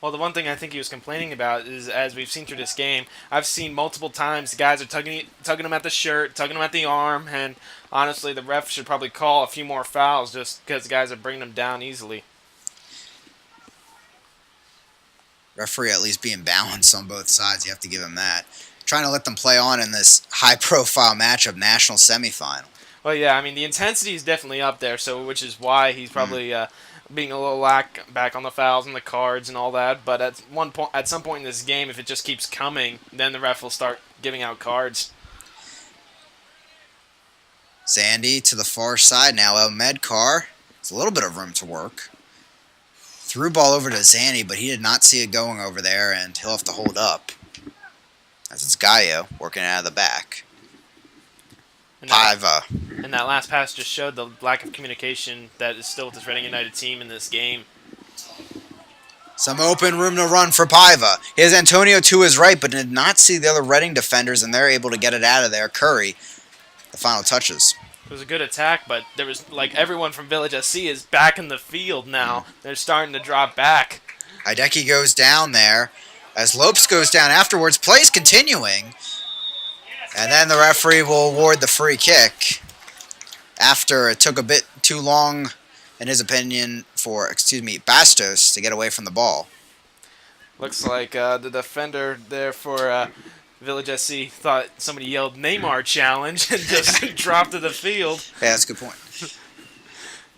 Well, the one thing I think he was complaining about is, as we've seen through this game, I've seen multiple times the guys are tugging him at the shirt, tugging him at the arm, and honestly, the ref should probably call a few more fouls just because the guys are bringing him down easily. Referee at least being balanced on both sides, you have to give him that. Trying to let them play on in this high-profile matchup, national semifinal. Well, yeah, I mean, the intensity is definitely up there, so which is why he's probably being a little back on the fouls and the cards and all that. But at some point in this game, if it just keeps coming, then the ref will start giving out cards. Zandy to the far side now. El Medcar. It's a little bit of room to work. Threw ball over to Zandy, but he did not see it going over there, and he'll have to hold up. As it's Gallo working out of the back. Paiva. And that last pass just showed the lack of communication that is still with this Reading United team in this game. Some open room to run for Paiva. He has Antonio to his right, but did not see the other Reading defenders, and they're able to get it out of there. Curry, the final touches. It was a good attack, but there was, like, everyone from Village SC is back in the field now. They're starting to drop back. Hideki goes down there. As Lopes goes down afterwards, play's continuing. And then the referee will award the free kick after it took a bit too long, in his opinion, for, Bastos to get away from the ball. Looks like the defender there for Village SC thought somebody yelled Neymar challenge and just dropped to the field. Yeah, that's a good point.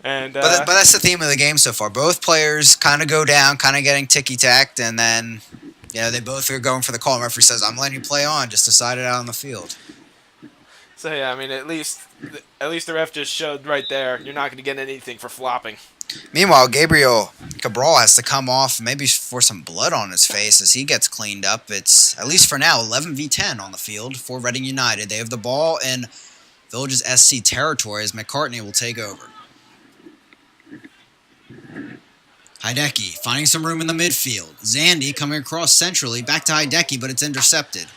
And But that's the theme of the game so far. Both players kind of go down, kind of getting ticky-tacked, and then they both are going for the call. And referee says, "I'm letting you play on. Just decide it out on the field." so yeah, I mean at least the ref just showed right there you're not going to get anything for flopping. Meanwhile, Gabriel Cabral has to come off, maybe for some blood on his face as he gets cleaned up. It's, at least for now, 11v10 on the field for Reading United. They have the ball in Village's SC territory as McCartney will take over. Hideki finding some room in the midfield. Zandy coming across centrally, back to Hideki, but it's intercepted.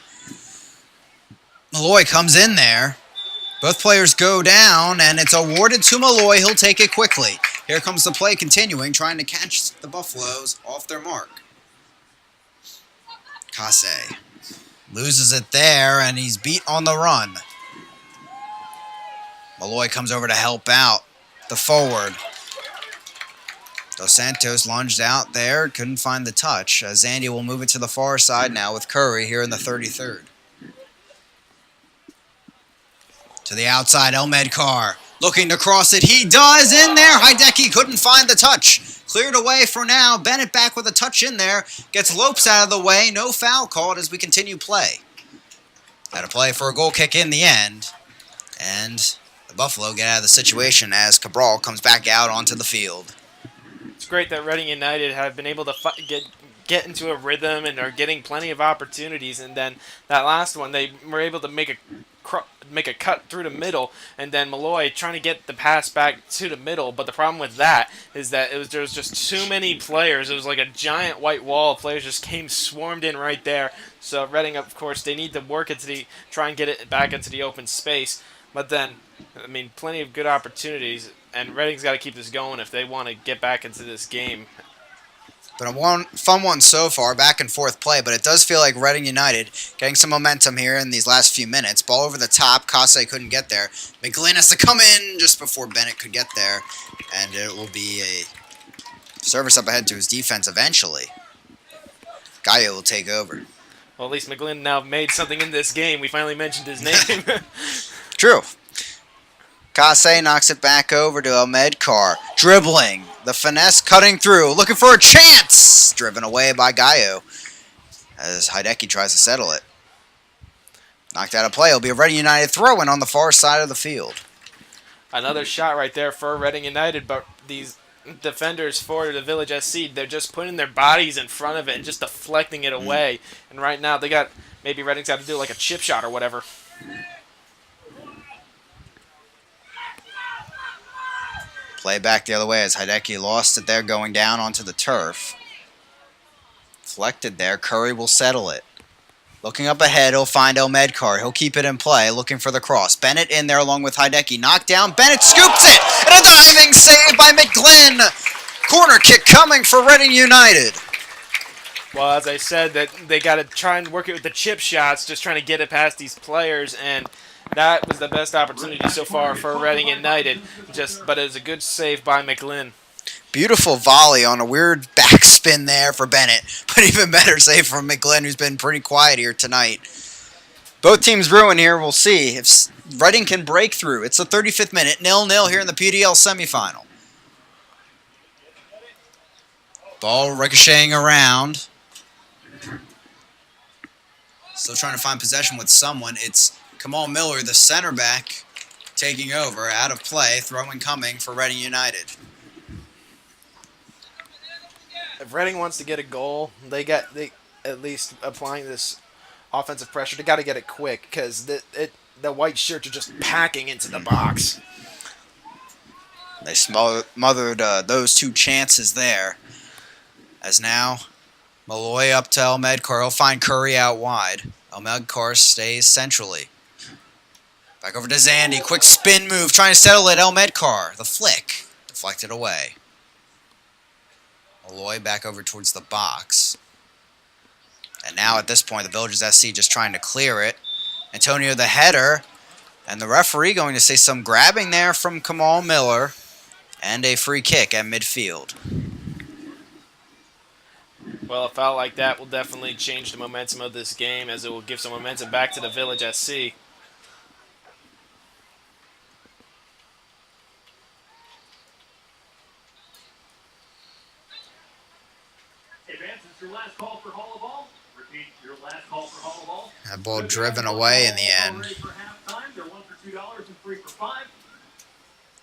Malloy comes in there. Both players go down, and it's awarded to Malloy. He'll take it quickly. Here comes the play continuing, trying to catch the Buffaloes off their mark. Kase loses it there, and he's beat on the run. Malloy comes over to help out the forward. Dos Santos lunged out there, couldn't find the touch. Zandy will move it to the far side now with Curry here in the 33rd. To the outside, Elmed Carr looking to cross it. He does in there. Hideki couldn't find the touch. Cleared away for now. Bennett back with a touch in there. Gets Lopes out of the way. No foul called as we continue play. Had a play for a goal kick in the end. And the Buffalo get out of the situation as Cabral comes back out onto the field. It's great that Reading United have been able to get into a rhythm and are getting plenty of opportunities. And then that last one, they were able to make a cut through the middle, and then Malloy trying to get the pass back to the middle. But the problem with that is that there was just too many players. It was like a giant white wall of players just swarmed in right there. So Reading, of course, they need to work try and get it back into the open space. But then, I mean, plenty of good opportunities, and Reading's got to keep this going if they want to get back into this game. But a fun one so far, back and forth play, but it does feel like Reading United getting some momentum here in these last few minutes. Ball over the top, Kase couldn't get there. McGlynn has to come in just before Bennett could get there, and it will be a service up ahead to his defense eventually. Gaia will take over. Well, at least McGlynn now made something in this game. We finally mentioned his name. True. Kase knocks it back over to Ahmed Carr. Dribbling. The finesse cutting through. Looking for a chance. Driven away by Gaio as Hideki tries to settle it. Knocked out of play. It'll be a Reading United throw-in on the far side of the field. Another shot right there for Reading United, but these defenders for the Village SC, they're just putting their bodies in front of it and just deflecting it away. And right now, maybe Reading's got to do like a chip shot or whatever. Play back the other way as Hideki lost it there going down onto the turf. Deflected there. Curry will settle it. Looking up ahead, he'll find Elmed Carr. He'll keep it in play, looking for the cross. Bennett in there along with Hideki. Knocked down. Bennett scoops it! And a diving save by McGlynn! Corner kick coming for Reading United. Well, as I said, that they got to try and work it with the chip shots, just trying to get it past these players, and that was the best opportunity so far for Reading United. But it was a good save by McGlynn. Beautiful volley on a weird backspin there for Bennett. But even better save from McGlynn, who's been pretty quiet here tonight. Both teams brewing here. We'll see if Reading can break through. It's the 35th minute. 0-0 here in the PDL semifinal. Ball ricocheting around. Still trying to find possession with someone. It's Kamal Miller, the center back, taking over. Out of play. Throwing coming for Reading United. If Reading wants to get a goal, they at least applying this offensive pressure. They got to get it quick because the white shirts are just packing into the box. They smothered those two chances there. As now, Malloy up to Elmed Carr. He'll find Curry out wide. Elmed Carr stays centrally. Back over to Zandy. Quick spin move. Trying to settle it. Elmed Carr. The flick. Deflected away. Malloy back over towards the box. And now at this point, the Villagers SC just trying to clear it. Antonio the header. And the referee going to say some grabbing there from Kamal Miller. And a free kick at midfield. Well, a foul like that will definitely change the momentum of this game, as it will give some momentum back to the Village SC. Advance is your last call for hollow ball. Repeat, your last call for hollow ball. That ball driven away in the end. Ready for halftime. They're 1 for $2 and 3 for 5.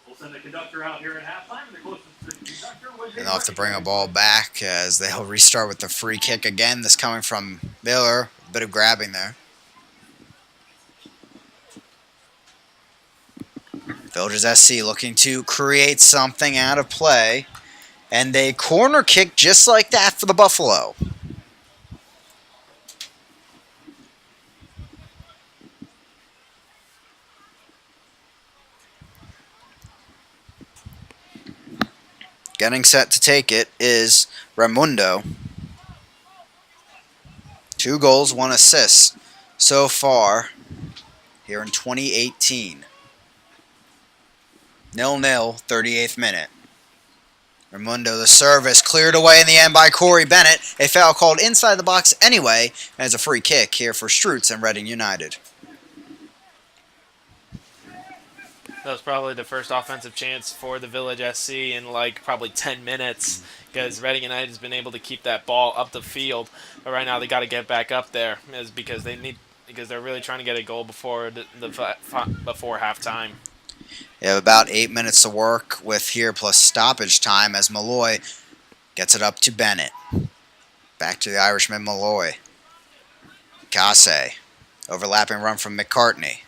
We'll send the conductor out here at halftime, and the closest to the conductor would be. And they'll have to bring a ball back as they'll restart with the free kick again. This coming from Miller. A bit of grabbing there. Villages SC looking to create something out of play. And a corner kick just like that for the Buffalo. Getting set to take it is Raimundo. 2 goals, 1 assist so far here in 2018. 0-0, 38th minute. Raimundo, the service, cleared away in the end by Corey Bennett. A foul called inside the box anyway, and it's a free kick here for Strutz and Reading United. That was probably the first offensive chance for the Village SC in like probably 10 minutes, because Reading United has been able to keep that ball up the field. But right now they got to get back up there, because they're really trying to get a goal before before halftime. They have about 8 minutes to work with here, plus stoppage time as Malloy gets it up to Bennett. Back to the Irishman Malloy. Kasse. Overlapping run from McCartney.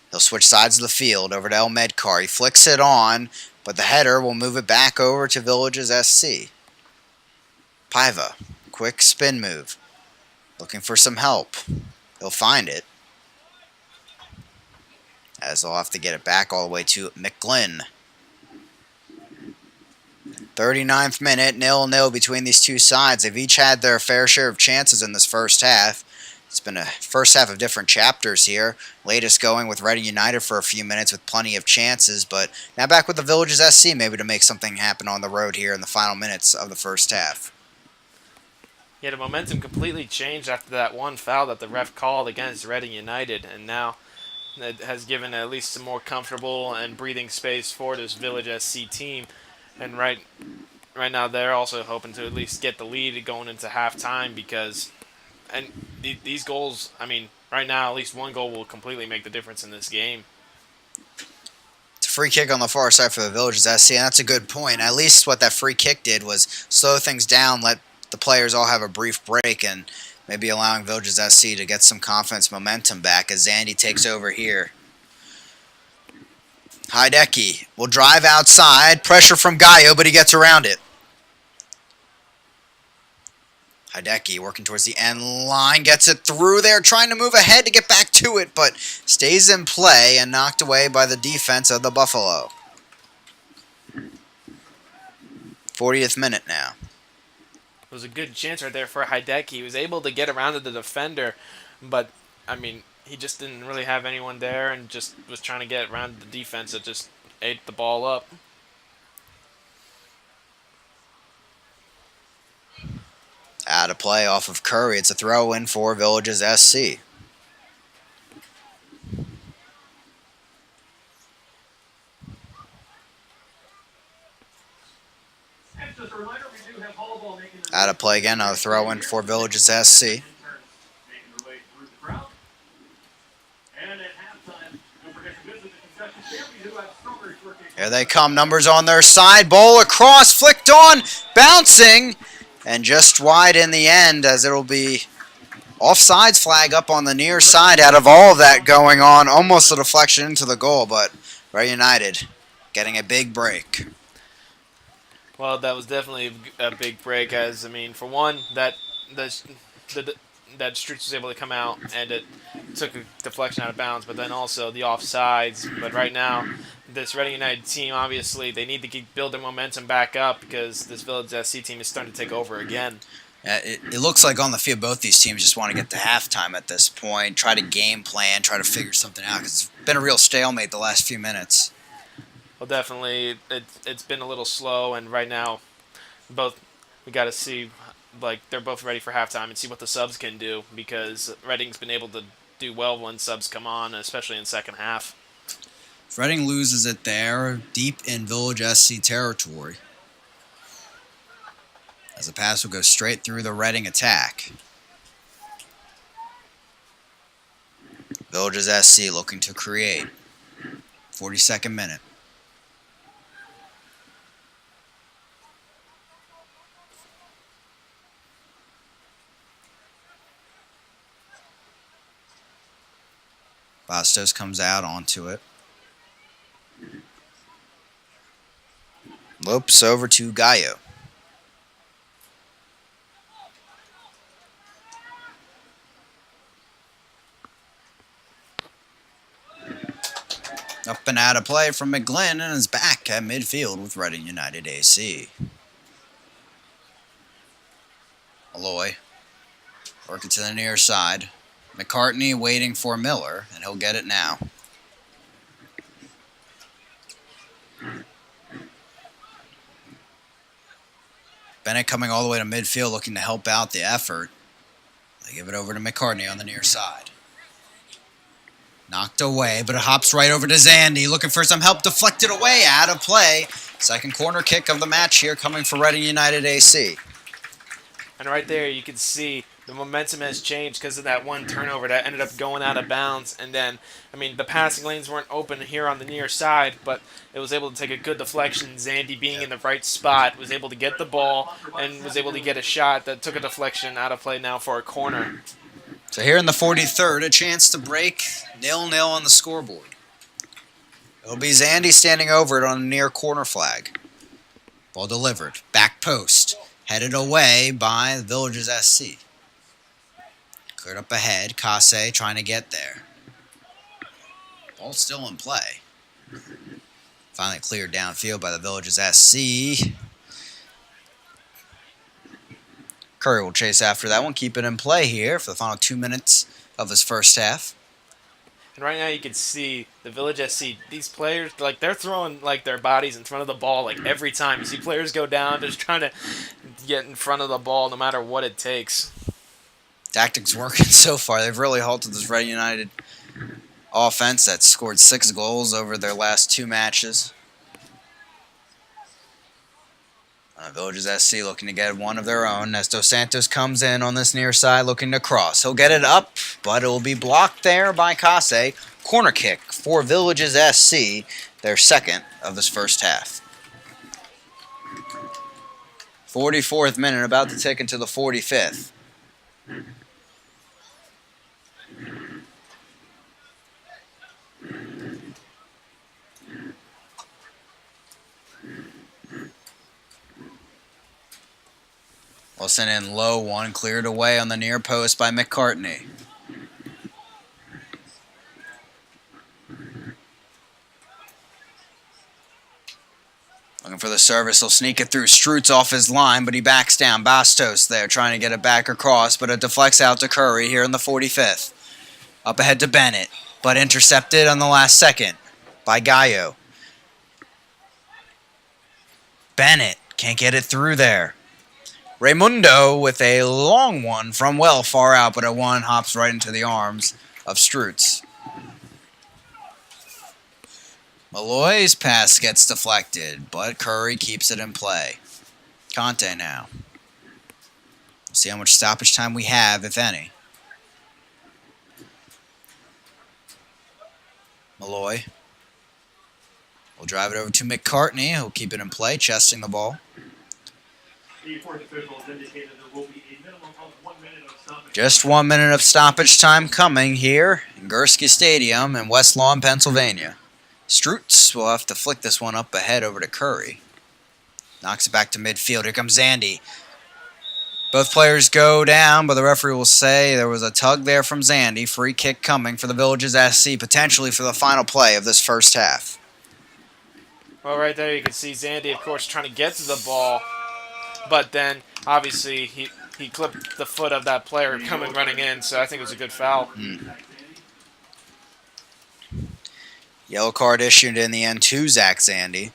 He'll switch sides of the field over to El Medkar. He flicks it on, but the header will move it back over to Villages SC. Paiva. Quick spin move. Looking for some help. He'll find it, as they'll have to get it back all the way to McGlynn. 39th minute, 0-0 between these two sides. They've each had their fair share of chances in this first half. It's been a first half of different chapters here. Latest going with Reading United for a few minutes with plenty of chances, but now back with the Villages SC maybe to make something happen on the road here in the final minutes of the first half. Yeah, the momentum completely changed after that one foul that the ref called against Reading United, and now it has given at least some more comfortable and breathing space for this Village SC team. And right now they're also hoping to at least get the lead going into halftime, because these goals, I mean, right now at least one goal will completely make the difference in this game. It's a free kick on the far side for the Villages SC, and that's a good point. At least what that free kick did was slow things down, let the players all have a brief break, and maybe allowing Villages SC to get some confidence, momentum back as Zandy takes over here. Hideki will drive outside. Pressure from Gallo, but he gets around it. Hideki working towards the end line. Gets it through there, trying to move ahead to get back to it, but stays in play and knocked away by the defense of the Buffalo. 40th minute now. It was a good chance right there for Hideki. He was able to get around to the defender, but, I mean, he just didn't really have anyone there and just was trying to get around the defense that just ate the ball up. Out of play off of Curry. It's a throw-in for Villages SC. And just a reminder, we do have volleyball making their Out of play again. Another throw-in for Villages SC. making their way through the crowd. And at halftime, don't forget to visit the concession stand. We do have strawberry shortcake. Here they come. Numbers on their side. Ball across. Flicked on. Bouncing. And just wide in the end, as it will be offsides flag up on the near side out of all of that going on. Almost a deflection into the goal, but Reading United getting a big break. Well, that was definitely a big break, as, I mean, for one, that Strutz was able to come out and it took a deflection out of bounds, but then also the offsides. But right now, this Reading United team, obviously, they need to build their momentum back up, because this Village SC team is starting to take over again. It looks like on the field both these teams just want to get to halftime at this point, try to game plan, try to figure something out, because it's been a real stalemate the last few minutes. Well, definitely, it's been a little slow, and right now, we got to see like they're both ready for halftime and see what the subs can do, because Reading's been able to do well when subs come on, especially in second half. If Reading loses it there, deep in Village SC territory, as the pass will go straight through the Reading attack. Villages SC looking to create. 42nd minute. Bastos comes out onto it. Lopes over to Gallo. Up and out of play from McGlynn and is back at midfield with Reading United AC. Malloy working to the near side. McCartney waiting for Miller, and he'll get it now. Bennett coming all the way to midfield looking to help out the effort. They give it over to McCartney on the near side. Knocked away, but it hops right over to Zandy, looking for some help, deflected away, out of play. Second corner kick of the match here coming for Reading United AC. And right there you can see the momentum has changed because of that one turnover that ended up going out of bounds. And then, I mean, the passing lanes weren't open here on the near side, but it was able to take a good deflection. Zandy being in the right spot was able to get the ball and was able to get a shot that took a deflection out of play now for a corner. So here in the 43rd, a chance to break 0-0 on the scoreboard. It'll be Zandy standing over it on a near corner flag. Ball delivered. Back post. Headed away by the Villages SC. Cleared up ahead. Kase trying to get there. Ball still in play. Finally cleared downfield by the Villages SC. Curry will chase after that one. Keep it in play here for the final 2 minutes of this first half. And right now you can see the Village SC, these players, like, they're throwing, like, their bodies in front of the ball, like, every time. You see players go down just trying to get in front of the ball no matter what it takes. Tactics working so far. They've really halted this Reading United offense that's scored 6 goals over their last 2 matches. Villages SC looking to get one of their own. As Dos Santos comes in on this near side looking to cross. He'll get it up, but it will be blocked there by Kase. Corner kick for Villages SC, their second of this first half. 44th minute, about to tick into the 45th. Wilson in low one, cleared away on the near post by McCartney. Looking for the service, he'll sneak it through. Strutz off his line, but he backs down. Bastos there trying to get it back across, but it deflects out to Curry here in the 45th. Up ahead to Bennett, but intercepted on the last second by Gallo. Bennett can't get it through there. Raimundo with a long one from well far out, but a one hops right into the arms of Strutz. Malloy's pass gets deflected, but Curry keeps it in play. Conte now. See how much stoppage time we have, if any. Malloy will drive it over to McCartney, who'll keep it in play, chesting the ball. The fourth officials indicated there will be a minimum of 1 minute of stoppage. Just 1 minute of stoppage time coming here in Gursky Stadium in West Lawn, Pennsylvania. Strutz will have to flick this one up ahead over to Curry. Knocks it back to midfield. Here comes Zandy. Both players go down, but the referee will say there was a tug there from Zandy. Free kick coming for the Villages SC, potentially for the final play of this first half. Well, right there you can see Zandy, of course, trying to get to the ball. But then, obviously, he clipped the foot of that player coming running in, so I think it was a good foul. Yellow card issued in the end to Zach Zandy.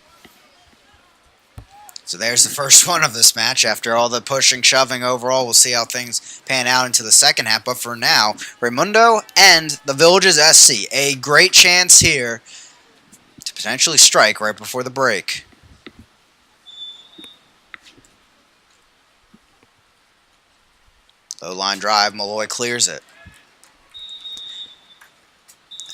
So there's the first one of this match. After all the pushing, shoving overall, we'll see how things pan out into the second half. But for now, Raimundo and the Villages SC, a great chance here to potentially strike right before the break. Low line drive, Malloy clears it.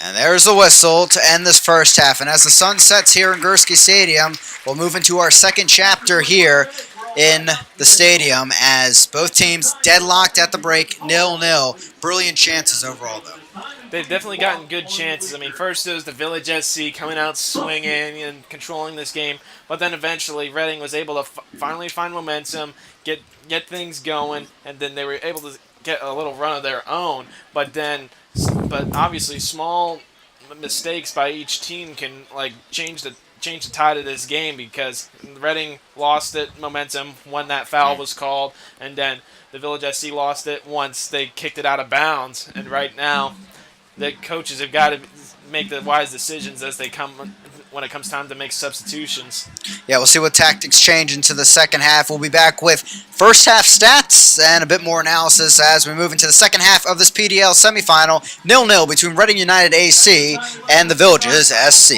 And there's the whistle to end this first half. And as the sun sets here in Gursky Stadium, we'll move into our second chapter here in the stadium as both teams deadlocked at the break, 0-0. Brilliant chances overall, though. They've definitely gotten good chances. I mean, first it was the Village SC coming out swinging and controlling this game, but then eventually Reading was able to finally find momentum, get things going, and then they were able to get a little run of their own. But obviously small mistakes by each team can like change the tide of this game, because Reading lost it momentum when that foul was called, and then the Village SC lost it once they kicked it out of bounds. And right now, the coaches have got to make the wise decisions as they come when it comes time to make substitutions. Yeah, we'll see what tactics change into the second half. We'll be back with first half stats and a bit more analysis as we move into the second half of this PDL semifinal. 0-0 between Reading United AC and the Villages SC.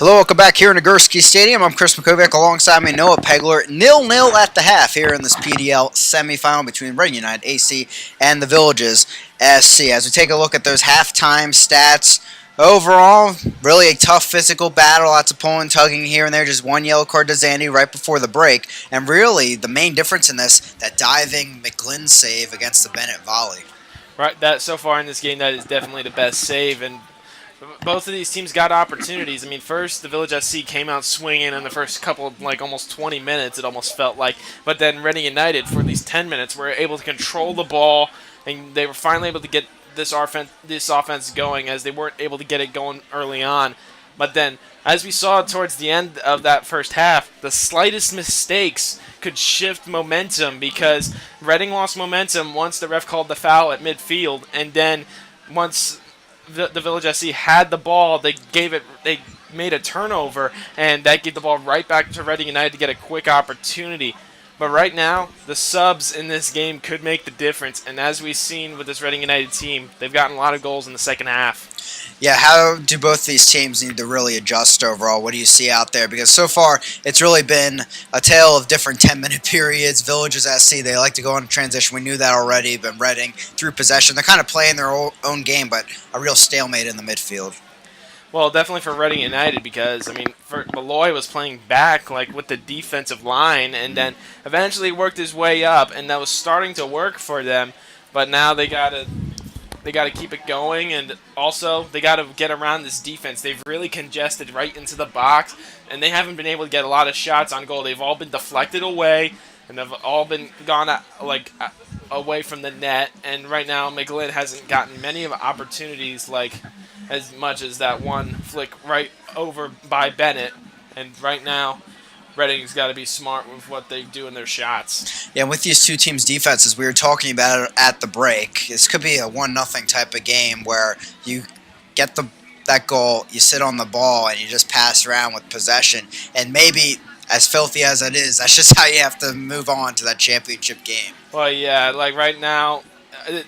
Hello, welcome back here in Nagurski Stadium. I'm Chris McKovic alongside me, Noah Pegler. 0-0 at the half here in this PDL semifinal between Reading United AC and the Villages SC. As we take a look at those halftime stats, overall, really a tough physical battle. Lots of pulling, tugging here and there. Just one yellow card to Zandy right before the break. And really, the main difference in this, that diving McGlynn save against the Bennett volley. Right, that so far in this game, that is definitely the best save, and both of these teams got opportunities. I mean, first, the Village SC came out swinging in the first couple of, almost 20 minutes, it almost felt like. But then Reading United, for these 10 minutes, were able to control the ball, and they were finally able to get this offense going, as they weren't able to get it going early on. But then, as we saw towards the end of that first half, the slightest mistakes could shift momentum, because Reading lost momentum once the ref called the foul at midfield, and then once the Village SC had the ball, they made a turnover, and that gave the ball right back to Reading United to get a quick opportunity. But right now, the subs in this game could make the difference, and as we've seen with this Reading United team, they've gotten a lot of goals in the second half. Yeah, how do both these teams need to really adjust overall? What do you see out there? Because so far, it's really been a tale of different 10-minute periods. Villages SC, they like to go on transition. We knew that already, but Reading, through possession, they're kind of playing their own game, but a real stalemate in the midfield. Well, definitely for Reading United, because, I mean, Malloy was playing back, with the defensive line, and then eventually worked his way up, and that was starting to work for them, but now they got to keep it going, and also they got to get around this defense. They've really congested right into the box, and they haven't been able to get a lot of shots on goal. They've all been deflected away, and they've all been gone away from the net. And right now, McGlynn hasn't gotten many of opportunities, as much as that one flick right over by Bennett. And right now, Reading's got to be smart with what they do in their shots. Yeah, with these two teams' defenses, we were talking about it at the break. This could be a 1-0 type of game where you get that goal, you sit on the ball, and you just pass around with possession. And maybe, as filthy as it is, that's just how you have to move on to that championship game. Well, yeah, right now,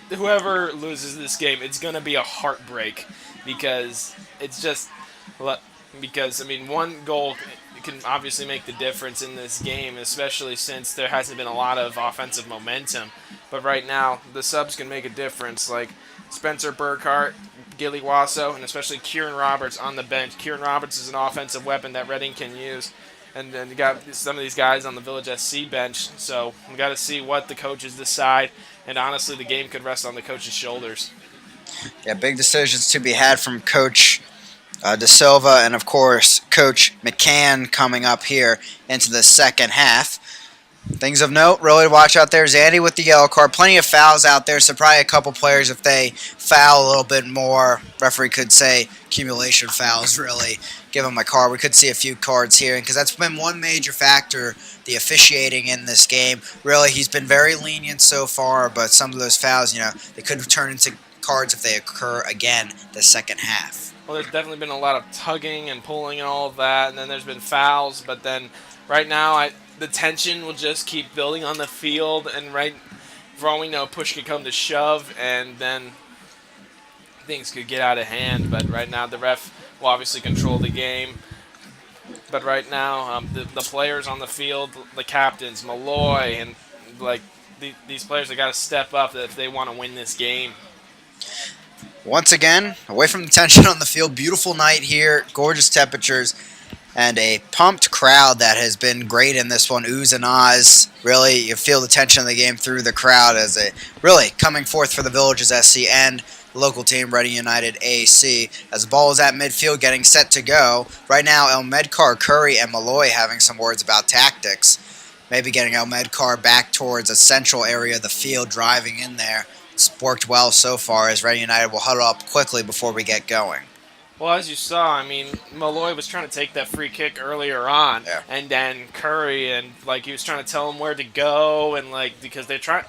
whoever loses this game, it's going to be a heartbreak, because one goal can obviously make the difference in this game, especially since there hasn't been a lot of offensive momentum. But right now, the subs can make a difference, like Spencer Burkhart, Gilly Wasso, and especially Kieran Roberts on the bench. Kieran Roberts is an offensive weapon that Reading can use. And then you got some of these guys on the Village SC bench, so we got to see what the coaches decide. And honestly, the game could rest on the coach's shoulders. Yeah, big decisions to be had from Coach De Silva and, of course, Coach McCann coming up here into the second half. Things of note, really to watch out there. Zandy with the yellow card. Plenty of fouls out there, so probably a couple players, if they foul a little bit more, referee could say accumulation fouls, really. Give them a card. We could see a few cards here, because that's been one major factor, the officiating in this game. Really, he's been very lenient so far, but some of those fouls, they could turn into cards if they occur again the second half. Well, there's definitely been a lot of tugging and pulling and all of that, and then there's been fouls, but then right now the tension will just keep building on the field, and for all we know, push could come to shove, and then things could get out of hand. But right now, the ref will obviously control the game. But right now, the players on the field, the captains, Malloy, and these players have got to step up if they want to win this game. Once again, away from the tension on the field, beautiful night here, gorgeous temperatures, and a pumped crowd that has been great in this one. Oohs and ahs. Really, you feel the tension of the game through the crowd as it really coming forth for the Villages SC and the local team, Reading United AC. As the ball is at midfield, getting set to go. Right now, El Medkar, Curry, and Malloy having some words about tactics. Maybe getting El Medkar back towards a central area of the field, driving in there. It's worked well so far, as Reading United will huddle up quickly before we get going. Well, as you saw, Malloy was trying to take that free kick earlier on, yeah. And then Curry, and he was trying to tell him where to go, and because they're trying.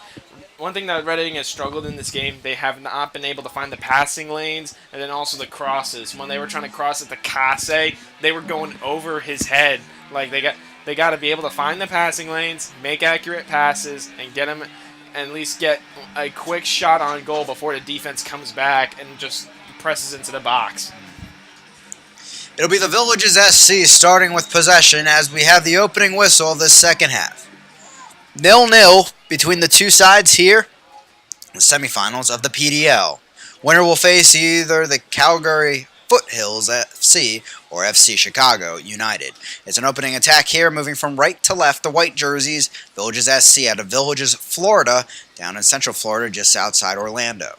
One thing that Reading has struggled in this game, they have not been able to find the passing lanes, and then also the crosses. When they were trying to cross at the Kase, they were going over his head. They got to be able to find the passing lanes, make accurate passes, and get him. At least get a quick shot on goal before the defense comes back and just presses into the box. It'll be the Villages SC starting with possession as we have the opening whistle of this second half. 0-0 between the two sides here in the semifinals of the PDL. Winner will face either the Calgary Foothills FC or FC Chicago United. It's an opening attack here, moving from right to left. The white jerseys, Villages SC out of Villages, Florida, down in Central Florida, just outside Orlando.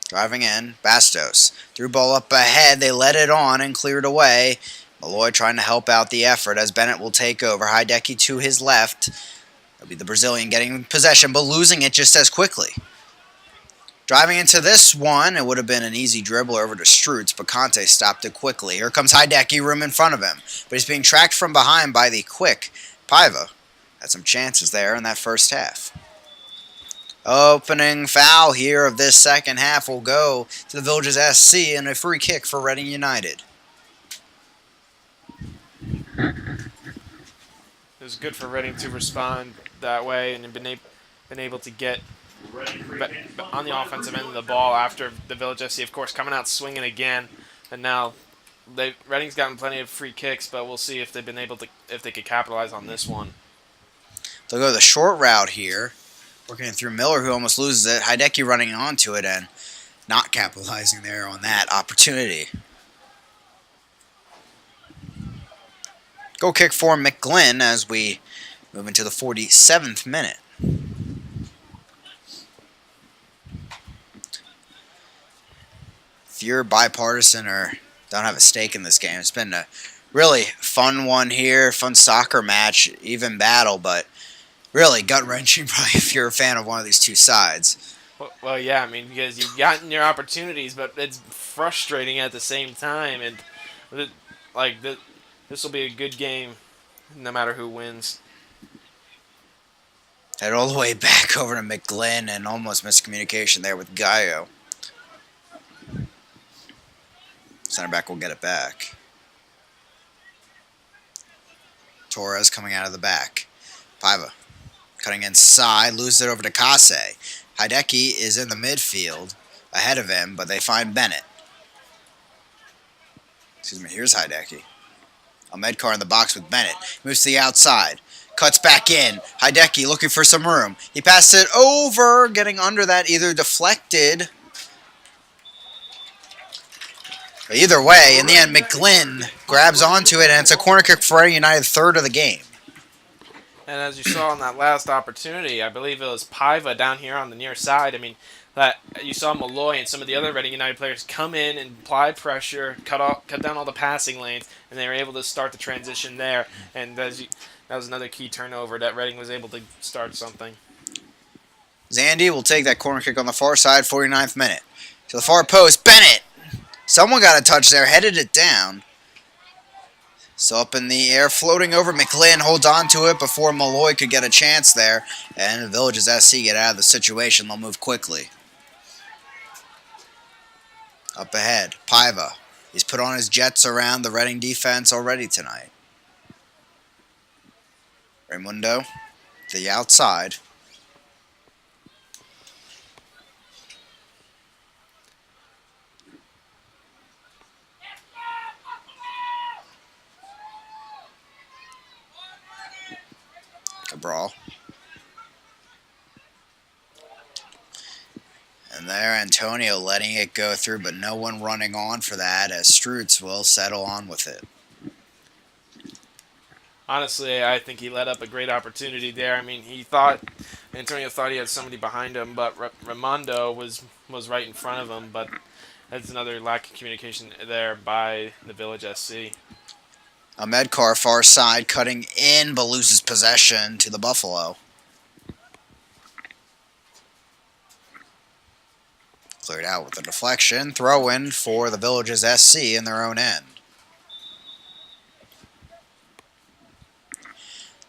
Driving in, Bastos. Through ball up ahead, they let it on and cleared away. Malloy trying to help out the effort as Bennett will take over. Hideki to his left. It'll be the Brazilian getting possession, but losing it just as quickly. Driving into this one, it would have been an easy dribble over to Strutz, but Conte stopped it quickly. Here comes Hideki, room in front of him, but he's being tracked from behind by the quick Paiva. Had some chances there in that first half. Opening foul here of this second half will go to the Villages SC and a free kick for Reading United. It was good for Reading to respond that way and been able to get on the offensive end of the ball after the Village SC, of course, coming out swinging again. And now Reading's gotten plenty of free kicks, but we'll see if they've been able to, if they could capitalize on this one. They'll go the short route here. Working it through Miller, who almost loses it. Hideki running onto it and not capitalizing there on that opportunity. Goal kick for McGlynn as we move into the 47th minute. If you're bipartisan or don't have a stake in this game, it's been a really fun one here, fun soccer match, even battle, but really gut-wrenching probably if you're a fan of one of these two sides. Well, yeah, I mean, because you've gotten your opportunities, but it's frustrating at the same time. And this will be a good game, no matter who wins. Head all the way back over to McGlynn and almost miscommunication there with Gallo. Center back will get it back. Torres coming out of the back. Paiva cutting inside, loses it over to Kase. Hideki is in the midfield ahead of him, but they find Bennett. Excuse me, here's Hideki. Ahmedkar in the box with Bennett. Moves to the outside. Cuts back in. Hideki looking for some room. He passed it over, getting under that, either deflected. But either way, in the end, McGlynn grabs onto it, and it's a corner kick for Reading United, third of the game. And as you saw in that last opportunity, I believe it was Paiva down here on the near side. I mean, that you saw Malloy and some of the other Reading United players come in and apply pressure, cut down all the passing lanes, and they were able to start the transition there. And that was another key turnover that Reading was able to start something. Zandy will take that corner kick on the far side, 49th minute. To the far post, Bennett! Someone got a touch there, headed it down. So up in the air, floating over. McGlynn holds on to it before Malloy could get a chance there. And the Villages SC get out of the situation. They'll move quickly. Up ahead, Paiva. He's put on his jets around the Reading defense already tonight. Raimundo to the outside. Cabral. And there, Antonio letting it go through, but no one running on for that as Strutz will settle on with it. Honestly, I think he let up a great opportunity there. I mean, Antonio thought he had somebody behind him, but Raimondo was right in front of him. But that's another lack of communication there by the Village SC. Ahmedkar far side cutting in, but loses possession to the Buffalo. Cleared out with a deflection. Throw in for the Villages SC in their own end.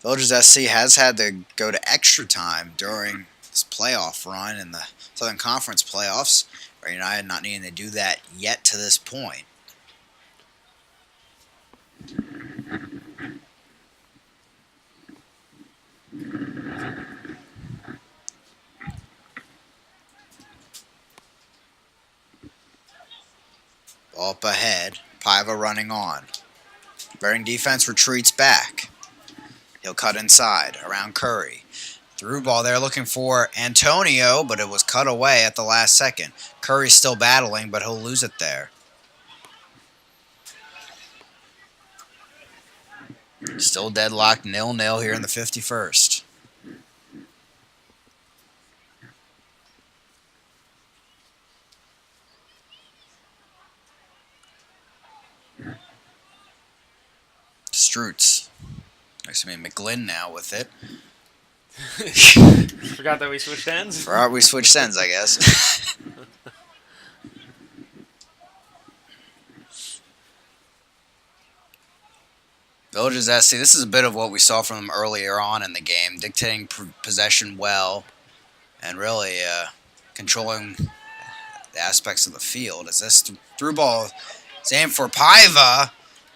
Villages SC has had to go to extra time during this playoff run in the Southern Conference playoffs. Reading United not needing to do that yet to this point. Up ahead, Paiva running on. Reading defense retreats back. He'll cut inside, around Curry. Through ball there looking for Antonio, but it was cut away at the last second. Curry's still battling, but he'll lose it there. Still deadlocked 0-0 here in the 51st. Strutz. Excuse me, McGlynn now with it. Forgot that we switched ends. We switched ends, I guess. Villages SC, this is a bit of what we saw from them earlier on in the game, dictating possession well and really controlling the aspects of the field. As this through ball is aimed for Paiva,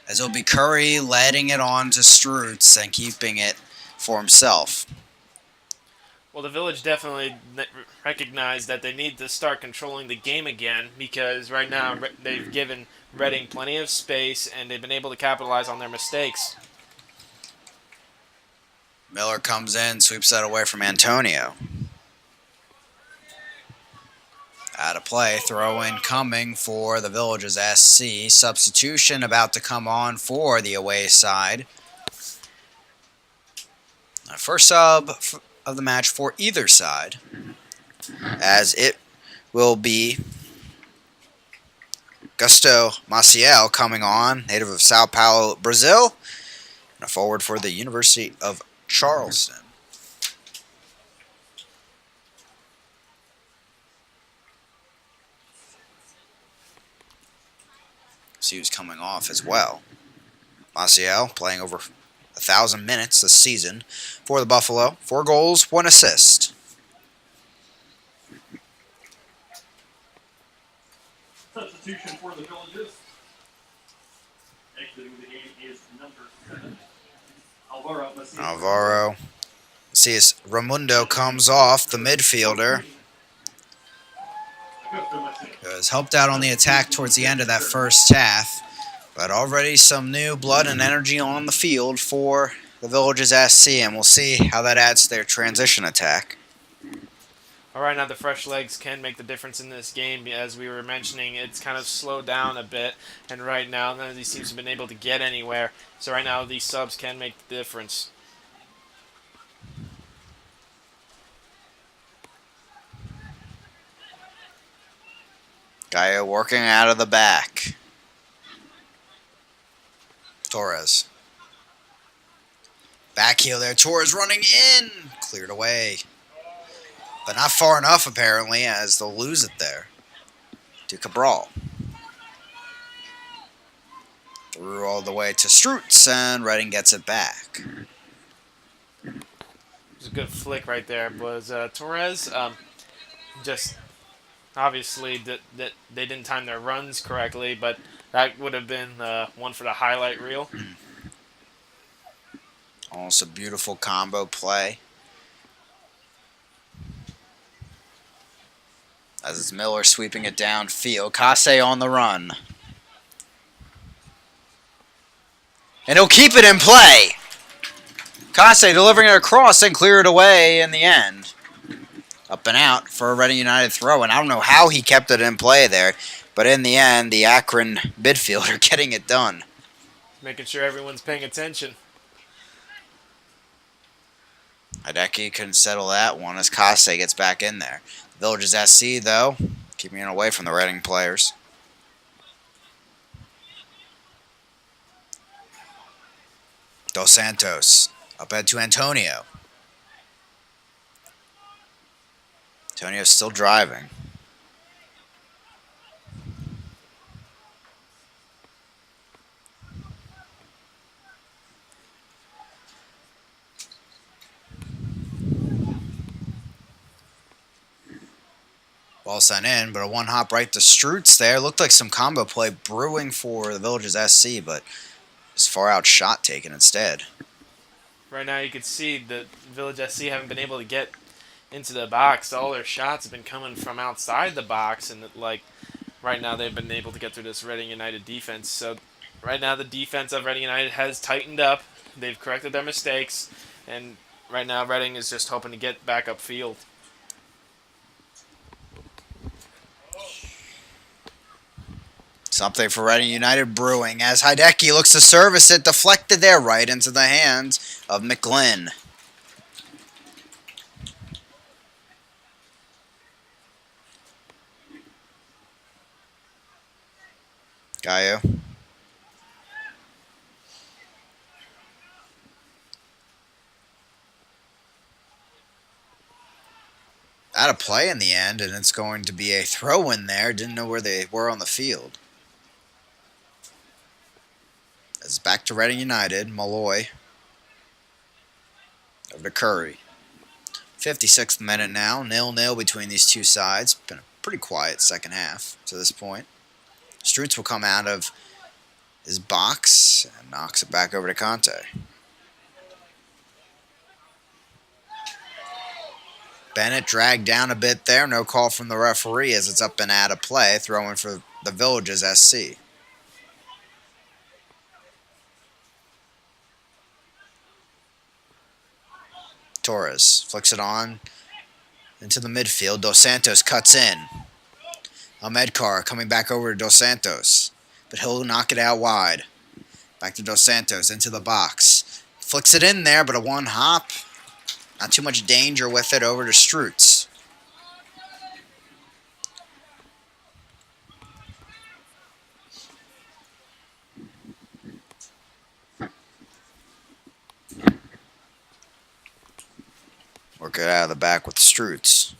as it'll be Curry letting it on to Strutz and keeping it for himself. Well, the Village definitely recognized that they need to start controlling the game again, because right now they've given Reading plenty of space and they've been able to capitalize on their mistakes. Miller comes in, sweeps that away from Antonio. Out of play, throw in coming for the Villages SC. Substitution about to come on for the away side. First sub of the match for either side, as it will be Gusto Maciel coming on, native of Sao Paulo, Brazil, and a forward for the University of Charleston. See who's coming off as well. Maciel playing over 1,000 minutes this season for the Buffalo. 4 goals, 1 assist. Substitution for the Villages. Exiting the game is number 7. Alvaro. See as Raimundo comes off, the midfielder, who has helped out on the attack towards the end of that first half. But already some new blood and energy on the field for the Villages SC, and we'll see how that adds to their transition attack. All right, now the fresh legs can make the difference in this game. As we were mentioning, it's kind of slowed down a bit, and right now none of these teams have been able to get anywhere. So right now these subs can make the difference. Gaia working out of the back. Torres. Back heel there. Torres running in. Cleared away. But not far enough, apparently, as they'll lose it there to Cabral. Through all the way to Strutz, and Reading gets it back. It was a good flick right there. Was Torres just obviously that they didn't time their runs correctly, but that would have been one for the highlight reel. Almost a beautiful combo play. As it's Miller sweeping it downfield. Kase on the run. And he'll keep it in play. Kase delivering it across and clear it away in the end. Up and out for a Reading United throw. And I don't know how he kept it in play there. But in the end, the Akron midfielder getting it done. Making sure everyone's paying attention. Hideki couldn't settle that one as Kase gets back in there. Villages SC, though, keeping it away from the Reading players. Dos Santos up ahead to Antonio. Antonio's still driving. Ball sent in, but a one hop right to Strutz there. Looked like some combo play brewing for the Villages SC, but just far out shot taken instead. Right now you can see the Village SC haven't been able to get into the box. All their shots have been coming from outside the box, and like right now they've been able to get through this Reading United defense. So right now the defense of Reading United has tightened up. They've corrected their mistakes, and right now Reading is just hoping to get back upfield. Something for Reading United brewing as Hideki looks to service it, deflected there right into the hands of McGlynn. Gaio. Out of play in the end, and it's going to be a throw in there. Didn't know where they were on the field. It's back to Reading United. Malloy. Over to Curry. 56th minute now. 0-0 between these two sides. Been a pretty quiet second half to this point. Strutz will come out of his box and knocks it back over to Conte. Bennett dragged down a bit there. No call from the referee as it's up and out of play. Throwing for the Villages SC. Torres flicks it on into the midfield. Dos Santos cuts in. Ahmedkar coming back over to Dos Santos. But he'll knock it out wide. Back to Dos Santos into the box. Flicks it in there, but a one hop. Not too much danger with it. Over to Strutz. Work it out of the back with Strutz.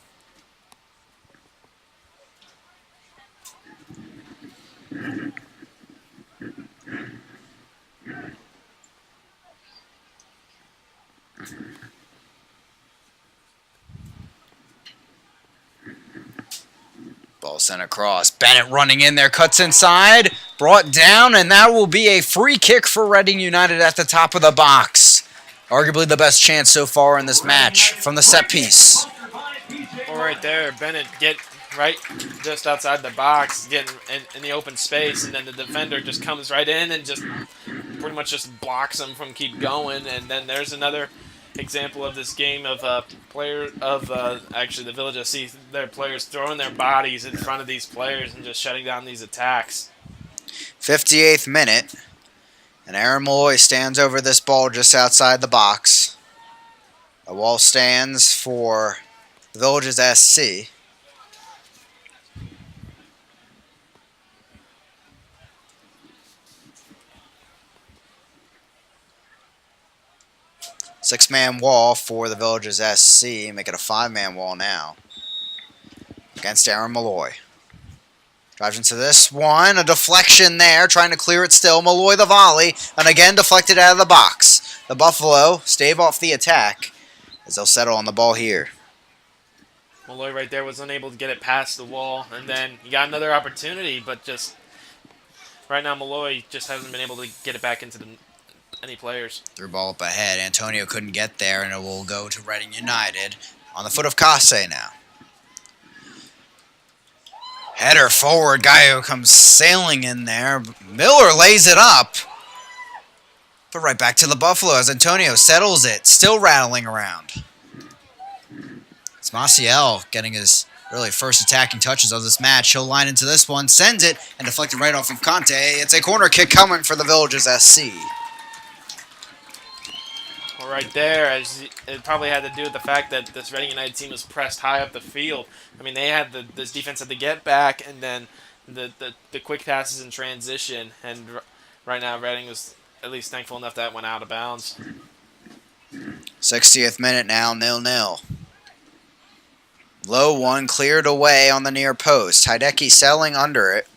Ball sent across. Bennett running in there, cuts inside, brought down, and that will be a free kick for Reading United at the top of the box. Arguably the best chance so far in this match from the set piece. Well, right there, Bennett get right just outside the box, getting in the open space, and then the defender just comes right in and just pretty much just blocks him from keep going. And then there's another example of this game of actually the Village SC, their players throwing their bodies in front of these players and just shutting down these attacks. 58th minute, and Aaron Malloy stands over this ball just outside the box. A wall stands for the Villages SC. Six-man wall for the Villages SC. Make it a five-man wall now. Against Aaron Malloy. Drives into this one. A deflection there. Trying to clear it still. Malloy the volley. And again deflected out of the box. The Buffalo stave off the attack as they'll settle on the ball here. Malloy right there was unable to get it past the wall. And then he got another opportunity, but just right now Malloy just hasn't been able to get it back into any players. Through ball up ahead. Antonio couldn't get there, and it will go to Reading United on the foot of Kase now. Header forward. Gaio comes sailing in there. Miller lays it up. But right back to the Buffalo as Antonio settles it. Still rattling around. It's Maciel getting his really first attacking touches of this match. He'll line into this one. Sends it and deflected right off of Conte. It's a corner kick coming for the Villages SC. Well, right there, as it probably had to do with the fact that this Reading United team was pressed high up the field. I mean, they had this defense had to get back, and then the quick passes in transition. And right now, Reading was at least thankful enough that went out of bounds. 60th minute now, 0-0. Low one cleared away on the near post. Hideki selling under it.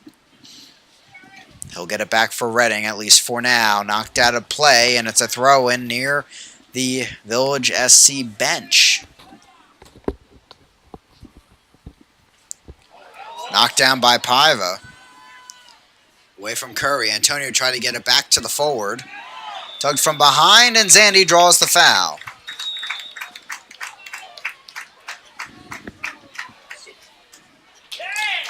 He'll get it back for Reading, at least for now. Knocked out of play, and it's a throw-in near the Village SC bench. Knocked down by Paiva. Away from Curry. Antonio tried to get it back to the forward. Tugged from behind, and Zandy draws the foul.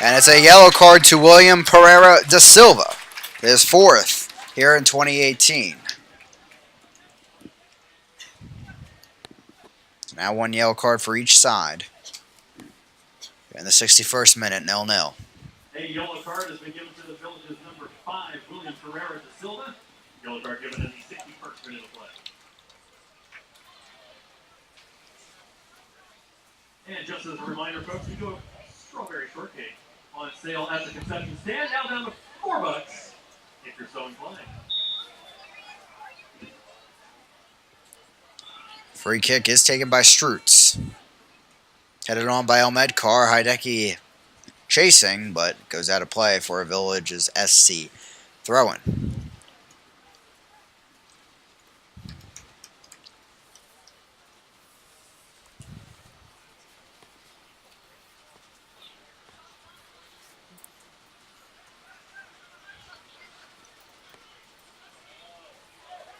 And it's a yellow card to William Pereira da Silva, his 4th here in 2018. Now 1 yellow card for each side. In the 61st minute, 0-0. A yellow card has been given to the Village's number 5, William Pereira da Silva. Yellow card given in the 61st minute of play. And just as a reminder, folks, we do a strawberry shortcake on sale at the concession stand, now down to $4 if you're so inclined. Free kick is taken by Strutz. Headed on by Elmedkar. Hideki chasing, but goes out of play for a Village's SC throw-in.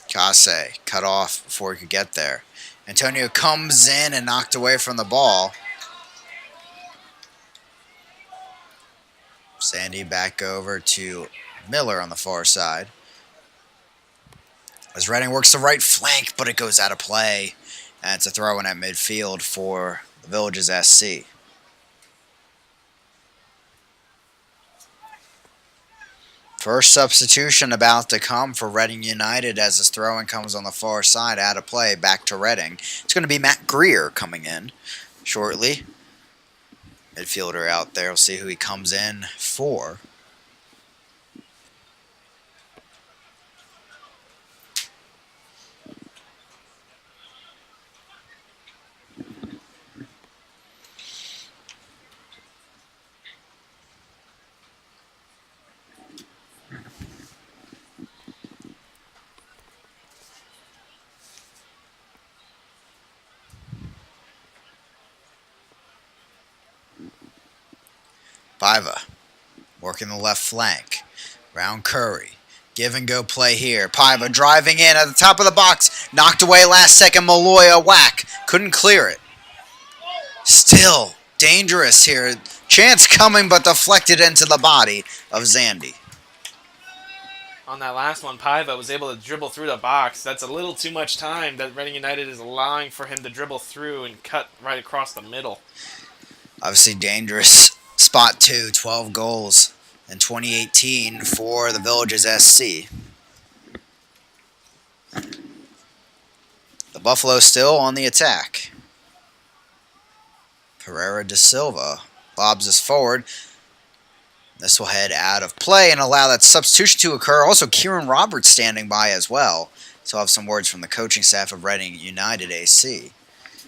Kase cut off before he could get there. Antonio comes in and knocked away from the ball. Sandy back over to Miller on the far side. As Reading works the right flank, but it goes out of play. And it's a throw-in at midfield for the Village's SC. First substitution about to come for Reading United as this throw-in comes on the far side, out of play, back to Reading. It's going to be Matt Greer coming in shortly. Midfielder out there. We'll see who he comes in for. Paiva working the left flank. Round Curry. Give and go play here. Paiva driving in at the top of the box. Knocked away last second. Maloya whack. Couldn't clear it. Still dangerous here. Chance coming, but deflected into the body of Zandy. On that last one, Paiva was able to dribble through the box. That's a little too much time that Reading United is allowing for him to dribble through and cut right across the middle. Obviously dangerous. Spot 2, 12 goals in 2018 for the Village's SC. The Buffalo still on the attack. Pereira da Silva lobs us forward. This will head out of play and allow that substitution to occur. Also, Kieran Roberts standing by as well. So I'll have some words from the coaching staff of Reading United AC.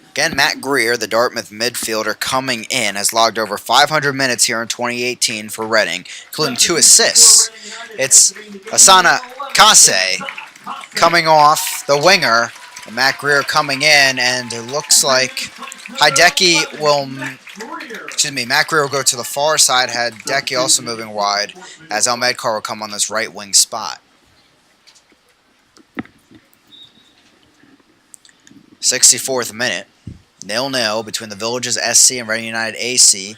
Again, Matt Greer, the Dartmouth midfielder, coming in, has logged over 500 minutes here in 2018 for Reading, including 2 assists. It's Asana Kase coming off the winger, and Matt Greer coming in, and it looks like Hideki will, Matt Greer will go to the far side, Hideki also moving wide, as Elmedkar will come on this right wing spot. 64th minute. 0-0 between the Village's SC and Reading United AC.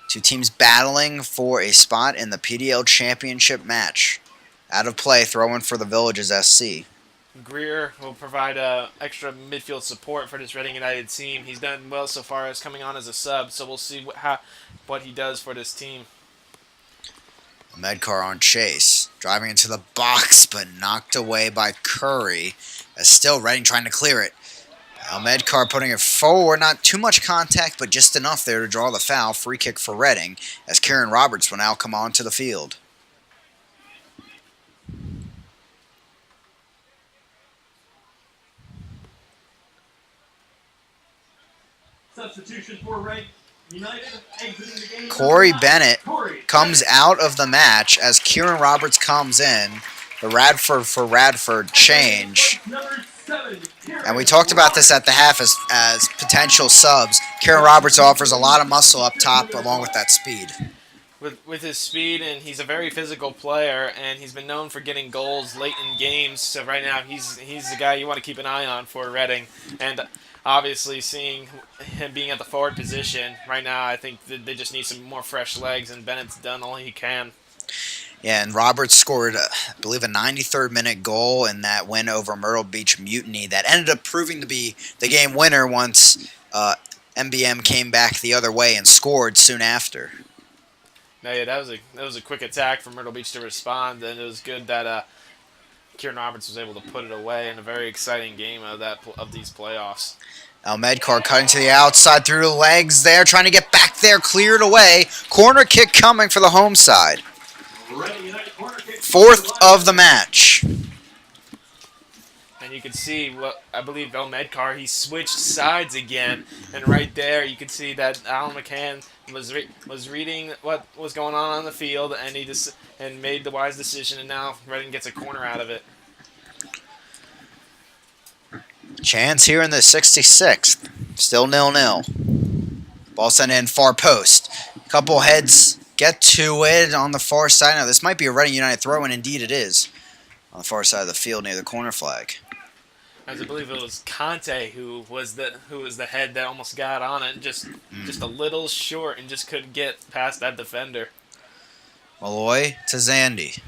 Two teams battling for a spot in the PDL Championship match. Out of play, throw-in for the Village's SC. Greer will provide extra midfield support for this Reading United team. He's done well so far as coming on as a sub, so we'll see what he does for this team. Medcar on chase. Driving into the box, but knocked away by Curry. As still Reading trying to clear it. Medcar putting it forward. Not too much contact, but just enough there to draw the foul. Free kick for Reading, as Kieran Roberts will now come onto the field. Substitution for Reading United, exiting the game. Corey Bennett comes out of the match as Kieran Roberts comes in. The Radford for Radford change. And we talked about this at the half as potential subs. Kieran Roberts offers a lot of muscle up top along with that speed. with his speed, and he's a very physical player, and he's been known for getting goals late in games. So right now he's the guy you want to keep an eye on for Reading, and obviously seeing him being at the forward position right now, I think that they just need some more fresh legs, and Bennett's done all he can. Yeah, and Roberts scored, I believe, a 93rd minute goal in that win over Myrtle Beach Mutiny that ended up proving to be the game winner once MBM came back the other way and scored soon after. No, yeah, that was a quick attack from Myrtle Beach to respond, and it was good that Kieran Roberts was able to put it away in a very exciting game of these playoffs. Medcar cutting to the outside through the legs there, trying to get back there, cleared away. Corner kick coming for the home side. Fourth of the match. And you can see what I believe Medcar, he switched sides again, and right there you can see that Alan McCann was reading what was going on the field, and he just made the wise decision, and now Reading gets a corner out of it. Chance here in the 66th. Still 0-0. Ball sent in far post. Couple heads get to it on the far side. Now this might be a Reading United throw, and indeed it is. On the far side of the field near the corner flag. As I believe it was Conte who was the head that almost got on it, just a little short and just couldn't get past that defender. Malloy to Zandy.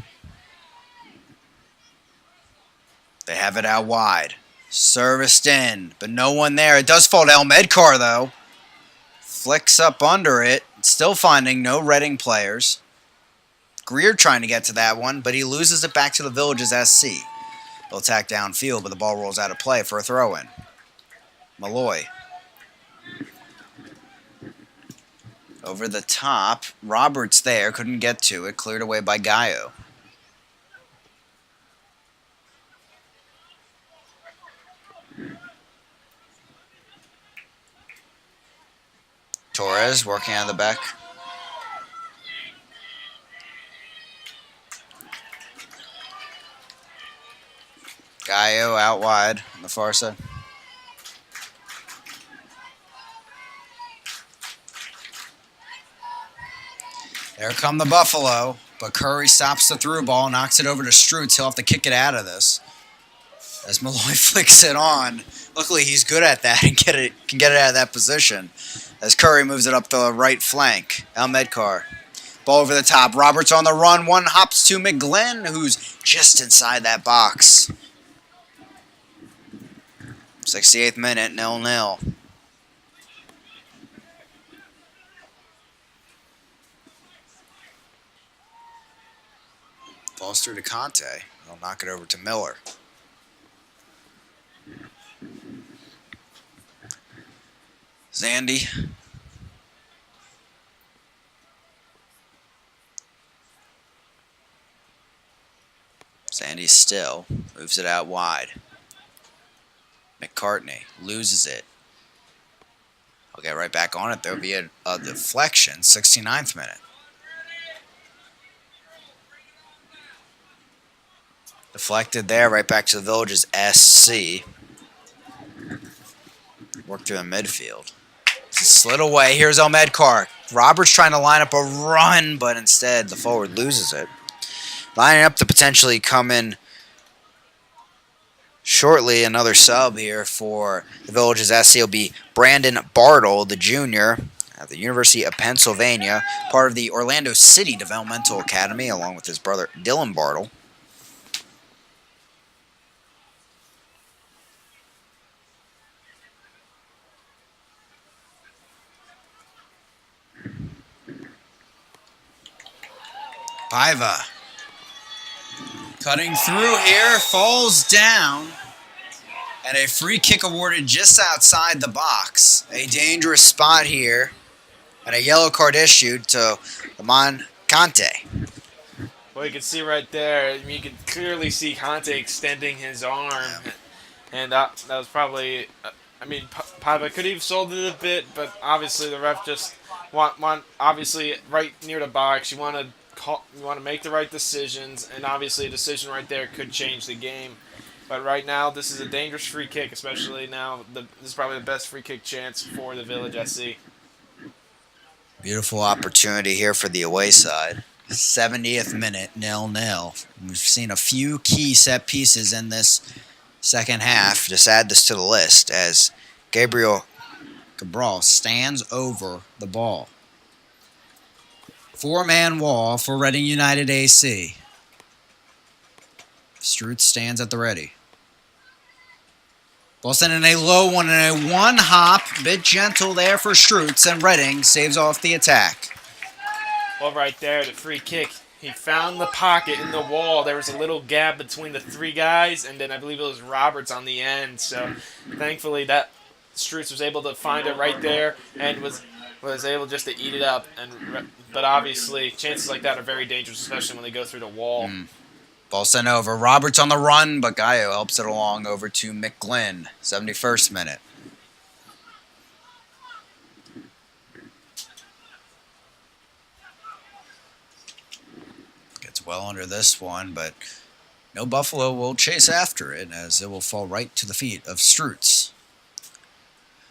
They have it out wide. Serviced in, but no one there. It does fall to Medcar though. Flicks up under it. Still finding no Reading players. Greer trying to get to that one, but he loses it back to the Villages SC. They'll attack downfield, but the ball rolls out of play for a throw-in. Malloy. Over the top. Roberts there. Couldn't get to it. Cleared away by Gallo. Torres working out of the back. Gallo out wide on the far side. There come the Buffalo, but Curry stops the through ball, knocks it over to Strutz. He'll have to kick it out of this. As Malloy flicks it on. Luckily, he's good at that and can get it out of that position. As Curry moves it up the right flank. Medcar. Ball over the top. Roberts on the run. One hops to McGlynn, who's just inside that box. 68th minute, 0-0. Falls through to Conte. He'll knock it over to Miller. Zandy. Zandy still moves it out wide. McCartney loses it. I'll get right back on it. There'll be a deflection, 69th minute. Deflected there, right back to the Villages SC. Work through the midfield. Slid away. Here's Medcar. Roberts trying to line up a run, but instead the forward loses it. Lining up to potentially come in shortly, another sub here for the Villages SC will be Brandon Bartle, the junior at the University of Pennsylvania, part of the Orlando City Developmental Academy, along with his brother Dylan Bartle. Paiva cutting through here, falls down, and a free kick awarded just outside the box. A dangerous spot here, and a yellow card issued to Lamont Conte. Well, you can see right there, you can clearly see Conte extending his arm, and that was probably, Paiva could have sold it a bit, but obviously the ref just want obviously right near the box, you want to make the right decisions, and obviously a decision right there could change the game. But right now, this is a dangerous free kick, especially now. This is probably the best free kick chance for the Village SC. Beautiful opportunity here for the away side. 70th minute, 0-0. We've seen a few key set pieces in this second half. Just add this to the list as Gabriel Cabral stands over the ball. Four-man wall for Reading United AC. Strutz stands at the ready. Ball sent in a low one and a one-hop. Bit gentle there for Strutz, and Reading saves off the attack. Well, right there, the free kick. He found the pocket in the wall. There was a little gap between the three guys, and then I believe it was Roberts on the end. So, thankfully, that Strutz was able to find it right there and was able just to eat it up. But obviously, chances like that are very dangerous, especially when they go through the wall. Ball sent over. Roberts on the run, but Gallo helps it along over to McGlynn. 71st minute. Gets well under this one, but no Buffalo will chase after it as it will fall right to the feet of Strutz.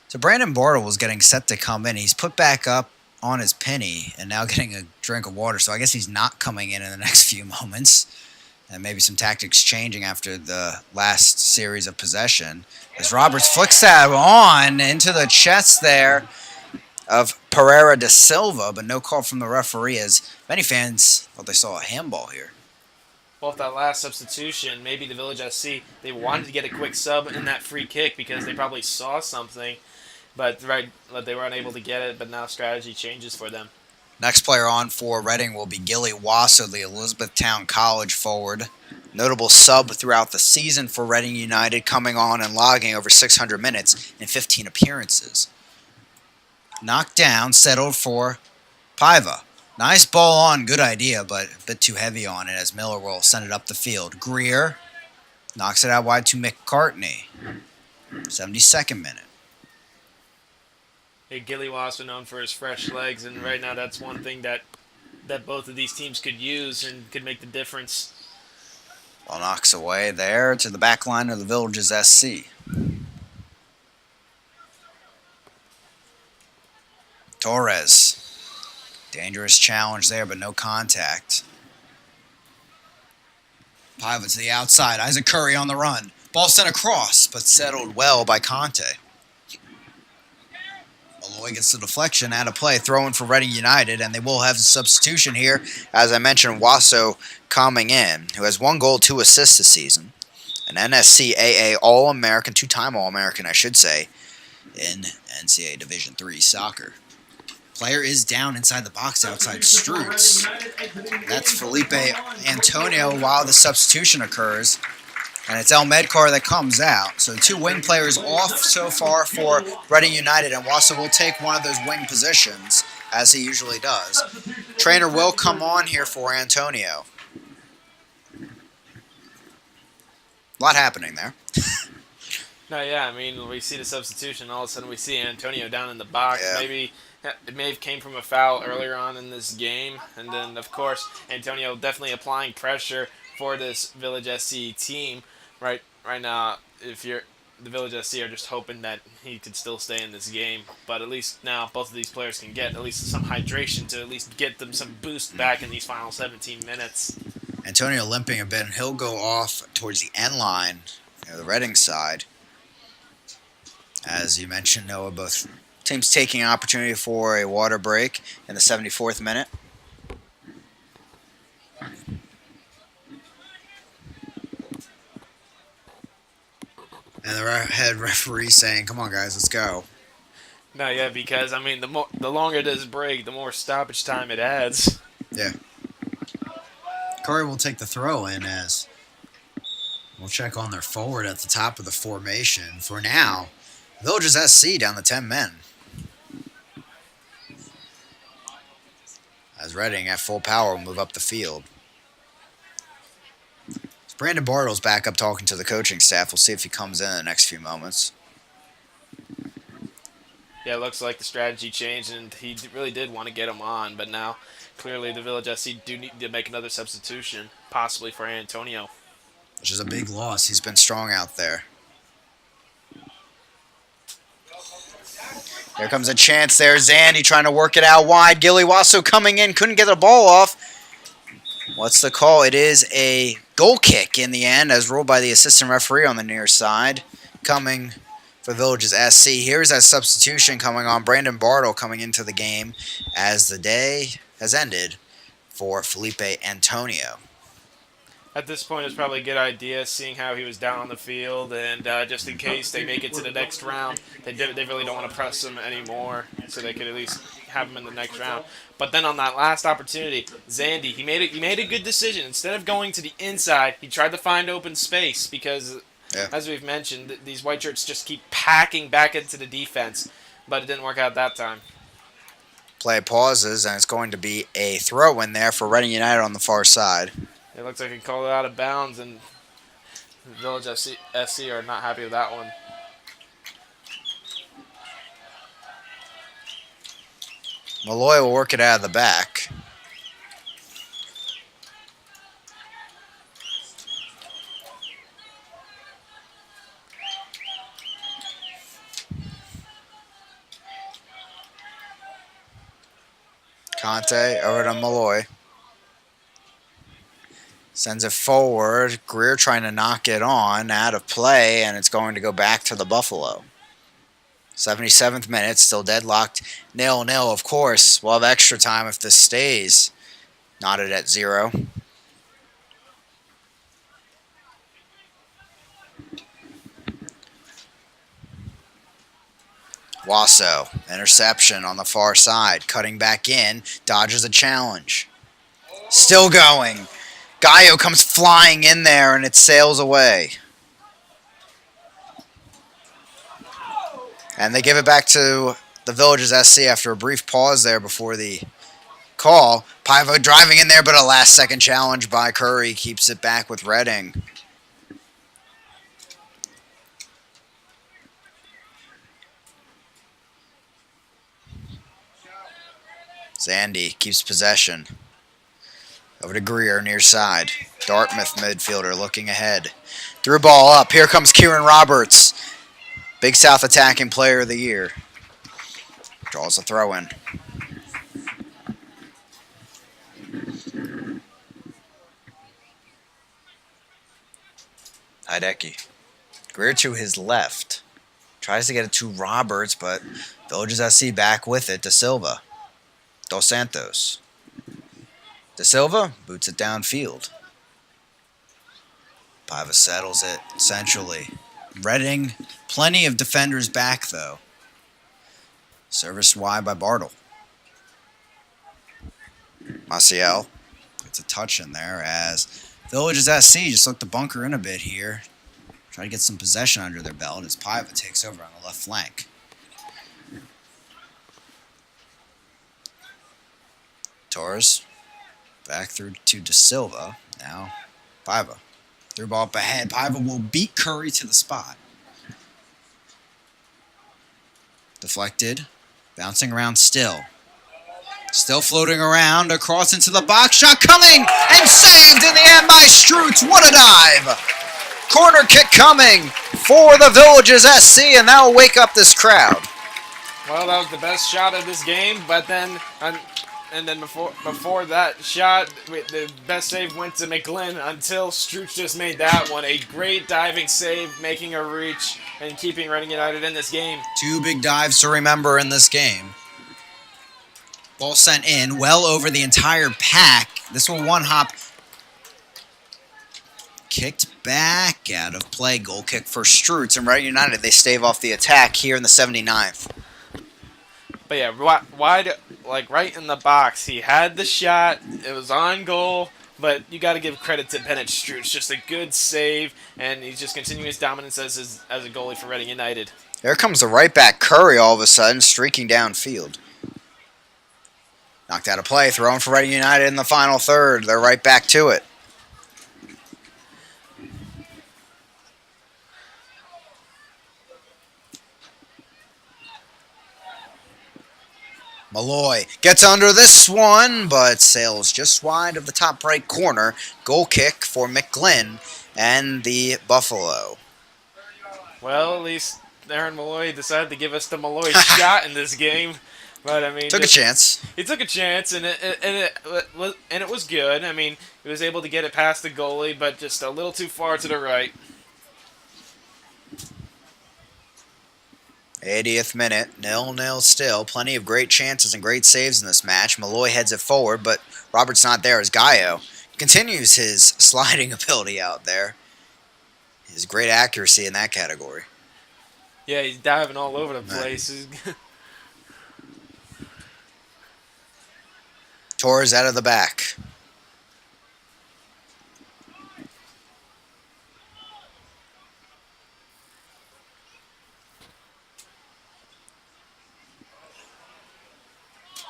So Brandon Bartle was getting set to come in. He's put back up on his penny and now getting a drink of water, so I guess he's not coming in the next few moments. And maybe some tactics changing after the last series of possession. As Roberts flicks that on into the chest there of Pereira da Silva, but no call from the referee as many fans thought they saw a handball here. Well, with that last substitution, maybe the Village SC, they wanted to get a quick sub in that free kick because they probably saw something, but they were unable to get it, but now strategy changes for them. Next player on for Reading will be Gilly Wasser, the Elizabethtown College forward. Notable sub throughout the season for Reading United, coming on and logging over 600 minutes in 15 appearances. Knocked down, settled for Paiva. Nice ball on, good idea, but a bit too heavy on it as Miller will send it up the field. Greer knocks it out wide to McCartney. 72nd minute. Hey, Gilly Wasser known for his fresh legs, and right now that's one thing that both of these teams could use and could make the difference. Ball knocks away there to the back line of the Villages SC. Torres. Dangerous challenge there, but no contact. Paiva to the outside. Isaac Curry on the run. Ball sent across, but settled well by Conte. Malloy gets the deflection out of play, throwing for Reading United, and they will have a substitution here. As I mentioned, Wasso coming in, who has 1 goal, 2 assists this season. An NSCAA All-American, 2-time All-American, I should say, in NCAA Division III soccer. Player is down inside the box outside Strutz. That's Felipe Antonio while the substitution occurs. And it's El Medcar that comes out. So 2 wing players off so far for Reading United, and Wasso will take one of those wing positions, as he usually does. Trainer will come on here for Antonio. A lot happening there. No, yeah, I mean, we see the substitution, all of a sudden we see Antonio down in the box. Yeah. Maybe it may have came from a foul earlier on in this game. And then, of course, Antonio definitely applying pressure for this Village SC team. Right now, if you're the Village SC are just hoping that he could still stay in this game, but at least now both of these players can get at least some hydration to at least get them some boost back in these final 17 minutes. Antonio limping a bit, and he'll go off towards the end line, the Reading side. As you mentioned, Noah, both teams taking an opportunity for a water break in the 74th minute. And the head referee saying, "Come on, guys, let's go." No, yeah, because I mean, the longer this break, the more stoppage time it adds. Yeah. Curry will take the throw in as we'll check on their forward at the top of the formation. For now, Villages SC down to 10 men. As Reading at full power will move up the field. Brandon Bartle's back up talking to the coaching staff. We'll see if he comes in the next few moments. Yeah, it looks like the strategy changed, and he really did want to get him on, but now clearly the Village SC do need to make another substitution, possibly for Antonio. Which is a big loss. He's been strong out there. Here comes a chance there. Zandy trying to work it out wide. Gilly Wasso coming in. Couldn't get the ball off. What's the call? It is a goal kick in the end, as ruled by the assistant referee on the near side. Coming for Villages SC. Here's that substitution coming on. Brandon Bartle coming into the game as the day has ended for Felipe Antonio. At this point, it's probably a good idea, seeing how he was down on the field, and just in case they make it to the next round, they really don't want to press him anymore, so they could at least have him in the next round. But then on that last opportunity, Zandy, he made a good decision. Instead of going to the inside, he tried to find open space because, as we've mentioned, these white shirts just keep packing back into the defense, but it didn't work out that time. Play pauses, and it's going to be a throw in there for Reading United on the far side. It looks like he called it out of bounds, and Village SC are not happy with that one. Malloy will work it out of the back. Conte over to Malloy. Sends it forward. Greer trying to knock it on, out of play, and it's going to go back to the Buffalo. 77th minute, still deadlocked 0-0. Of course, we'll have extra time if this stays knotted at 0. Wasso, interception on the far side, cutting back in, dodges a challenge. Still going. Gallo comes flying in there, and it sails away. And they give it back to the Villages SC after a brief pause there before the call. Paiva driving in there, but a last-second challenge by Curry keeps it back with Reading. Zandy keeps possession. Over to Greer, near side. Dartmouth midfielder looking ahead. Threw ball up. Here comes Kieran Roberts. Big South attacking player of the year. Draws a throw in. Hideki. Greer to his left. Tries to get it to Roberts, but Villages SC back with it. De Silva. Dos Santos. De Silva boots it downfield. Paiva settles it centrally. Reading, plenty of defenders back though. Serviced wide by Bartle. Maciel gets a touch in there as Villages SC just look to bunker in a bit here. Try to get some possession under their belt as Paiva takes over on the left flank. Torres. Back through to De Silva. Now, Paiva. Through ball up ahead. Paiva will beat Curry to the spot. Deflected. Bouncing around still. Still floating around. Across into the box. Shot coming! And saved in the end by Strutz. What a dive! Corner kick coming for the Villages SC, and that will wake up this crowd. Well, that was the best shot of this game, but then... And then before that shot, the best save went to McGlynn until Strutz just made that one. A great diving save, making a reach and keeping Reading United in this game. 2 big dives to remember in this game. Ball sent in well over the entire pack. This will one hop. Kicked back out of play. Goal kick for Strutz. And Reading United, they stave off the attack here in the 79th. But yeah, wide, like right in the box. He had the shot. It was on goal. But you got to give credit to Bennett Strutz. Just a good save, and he's just continuing his dominance as a goalie for Reading United. There comes the right back Curry all of a sudden, streaking downfield. Knocked out of play, thrown for Reading United in the final third. They're right back to it. Malloy gets under this one, but sails just wide of the top right corner. Goal kick for McGlynn and the Buffalo. Well, at least Aaron Malloy decided to give us the Malloy shot in this game. But I mean, Took a chance. he took a chance, and it was good. I mean, he was able to get it past the goalie, but just a little too far to the right. 80th minute, 0-0 still. Plenty of great chances and great saves in this match. Malloy heads it forward, but Robert's not there as Gallo continues his sliding ability out there. His great accuracy in that category. Yeah, he's diving all over the place. Torres out of the back.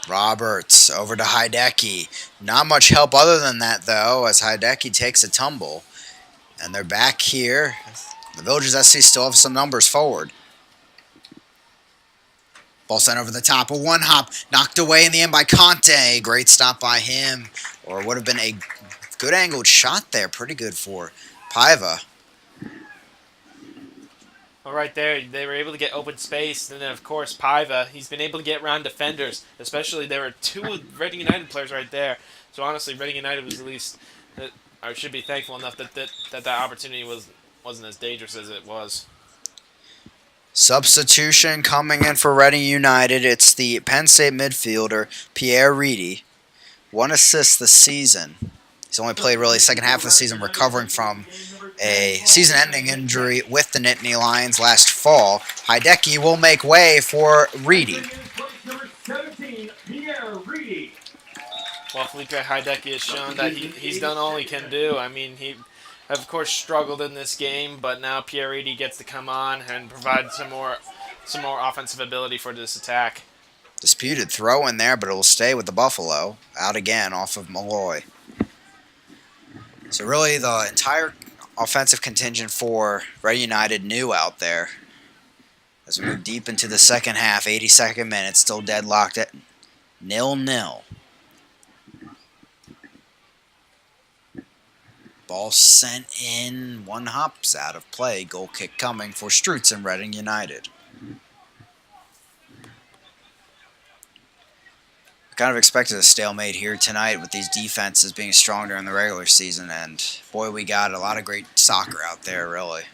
Roberts over to Hideki. Not much help other than that, though, as Hideki takes a tumble. And they're back here. The Villagers SC still have some numbers forward. Ball sent over the top. A one-hop knocked away in the end by Conte. Great stop by him. Or would have been a good angled shot there. Pretty good for Paiva. Well, right there, they were able to get open space. And then, of course, Paiva, he's been able to get around defenders. Especially, there were two Reading United players right there. So, honestly, Reading United was at least... I should be thankful enough that opportunity wasn't as dangerous as it was. Substitution coming in for Reading United. It's the Penn State midfielder, Pierre Reedy. 1 assist this season. He's only played really second half of the season, recovering from a season-ending injury with the Nittany Lions last fall. Hideki will make way for Reedy. Well, Felipe Hideki has shown that he's done all he can do. I mean, he, of course, struggled in this game, but now Pierre Reedy gets to come on and provide some more offensive ability for this attack. Disputed throw in there, but it will stay with the Buffalo. Out again off of Malloy. So really the entire offensive contingent for Reading United new out there. As we move deep into the second half, 82nd minute, still deadlocked at 0-0. Ball sent in, one hops out of play. Goal kick coming for Strutz and Reading United. Kind of expected a stalemate here tonight with these defenses being stronger in the regular season, and boy, we got a lot of great soccer out there, really.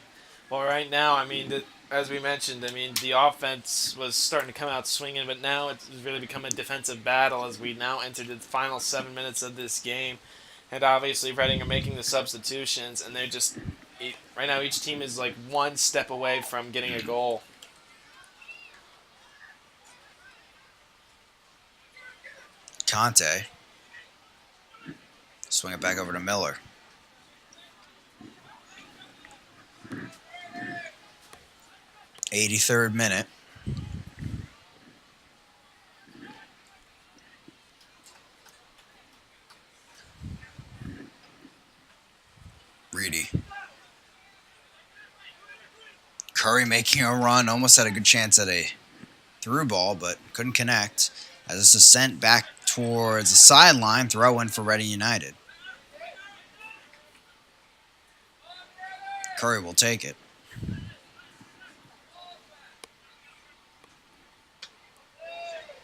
Well, right now, I mean, as we mentioned, I mean, the offense was starting to come out swinging, but now it's really become a defensive battle as we now enter the final 7 minutes of this game. And obviously, Reading are making the substitutions, and they're just, right now, each team is like one step away from getting a goal. Conte. Swing it back over to Miller. '83rd minute. Reedy. Curry making a run. Almost had a good chance at a through ball, but couldn't connect. As this is sent back towards the sideline, throw in for Reading United. Curry will take it.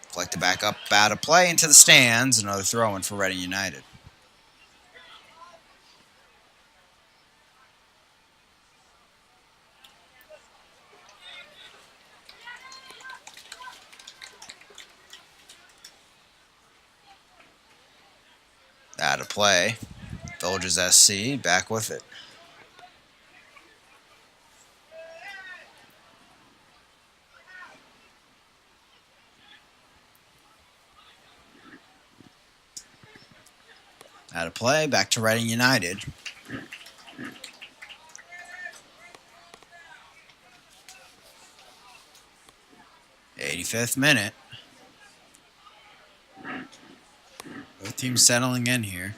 Flick the back up out of play into the stands. Another throw in for Reading United. Out of play. Villagers SC back with it. Out of play, back to Reading United. '85th minute. Both teams settling in here.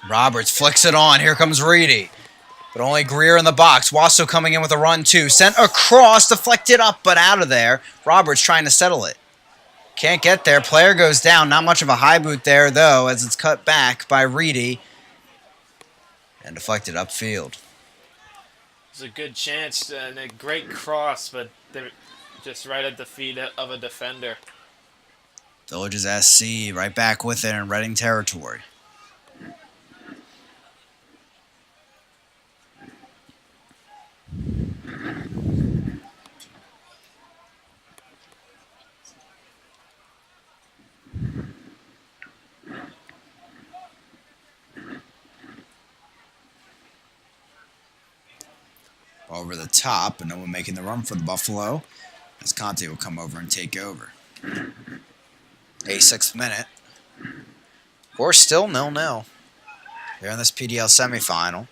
Roberts flicks it on. Here comes Reedy. But only Greer in the box. Wasso coming in with a run too. Sent across, deflected up, but out of there. Roberts trying to settle it. Can't get there. Player goes down. Not much of a high boot there, though, as it's cut back by Reedy and deflected upfield. It's a good chance and a great cross, but they're just right at the feet of a defender. Villages SC right back with it in Reading territory. Over the top, but no one making the run for the Buffalo, as Conte will come over and take over. 86th minute. Of course, still 0-0. Here in this PDL semifinal.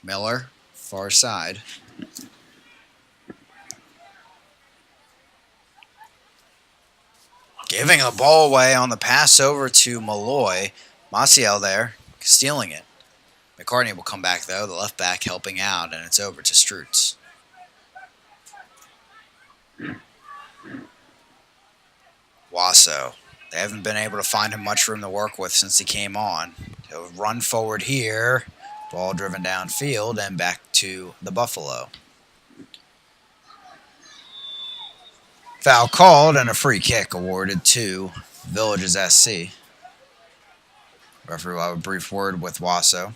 Miller, far side. Giving the ball away on the pass over to Malloy. Maciel there, stealing it. McCartney will come back, though. The left back helping out, and it's over to Strutz. Wasso. They haven't been able to find him much room to work with since he came on. He'll run forward here. Ball driven downfield and back to the Buffalo. Foul called and a free kick awarded to Villages SC. Referee will have a brief word with Wasso.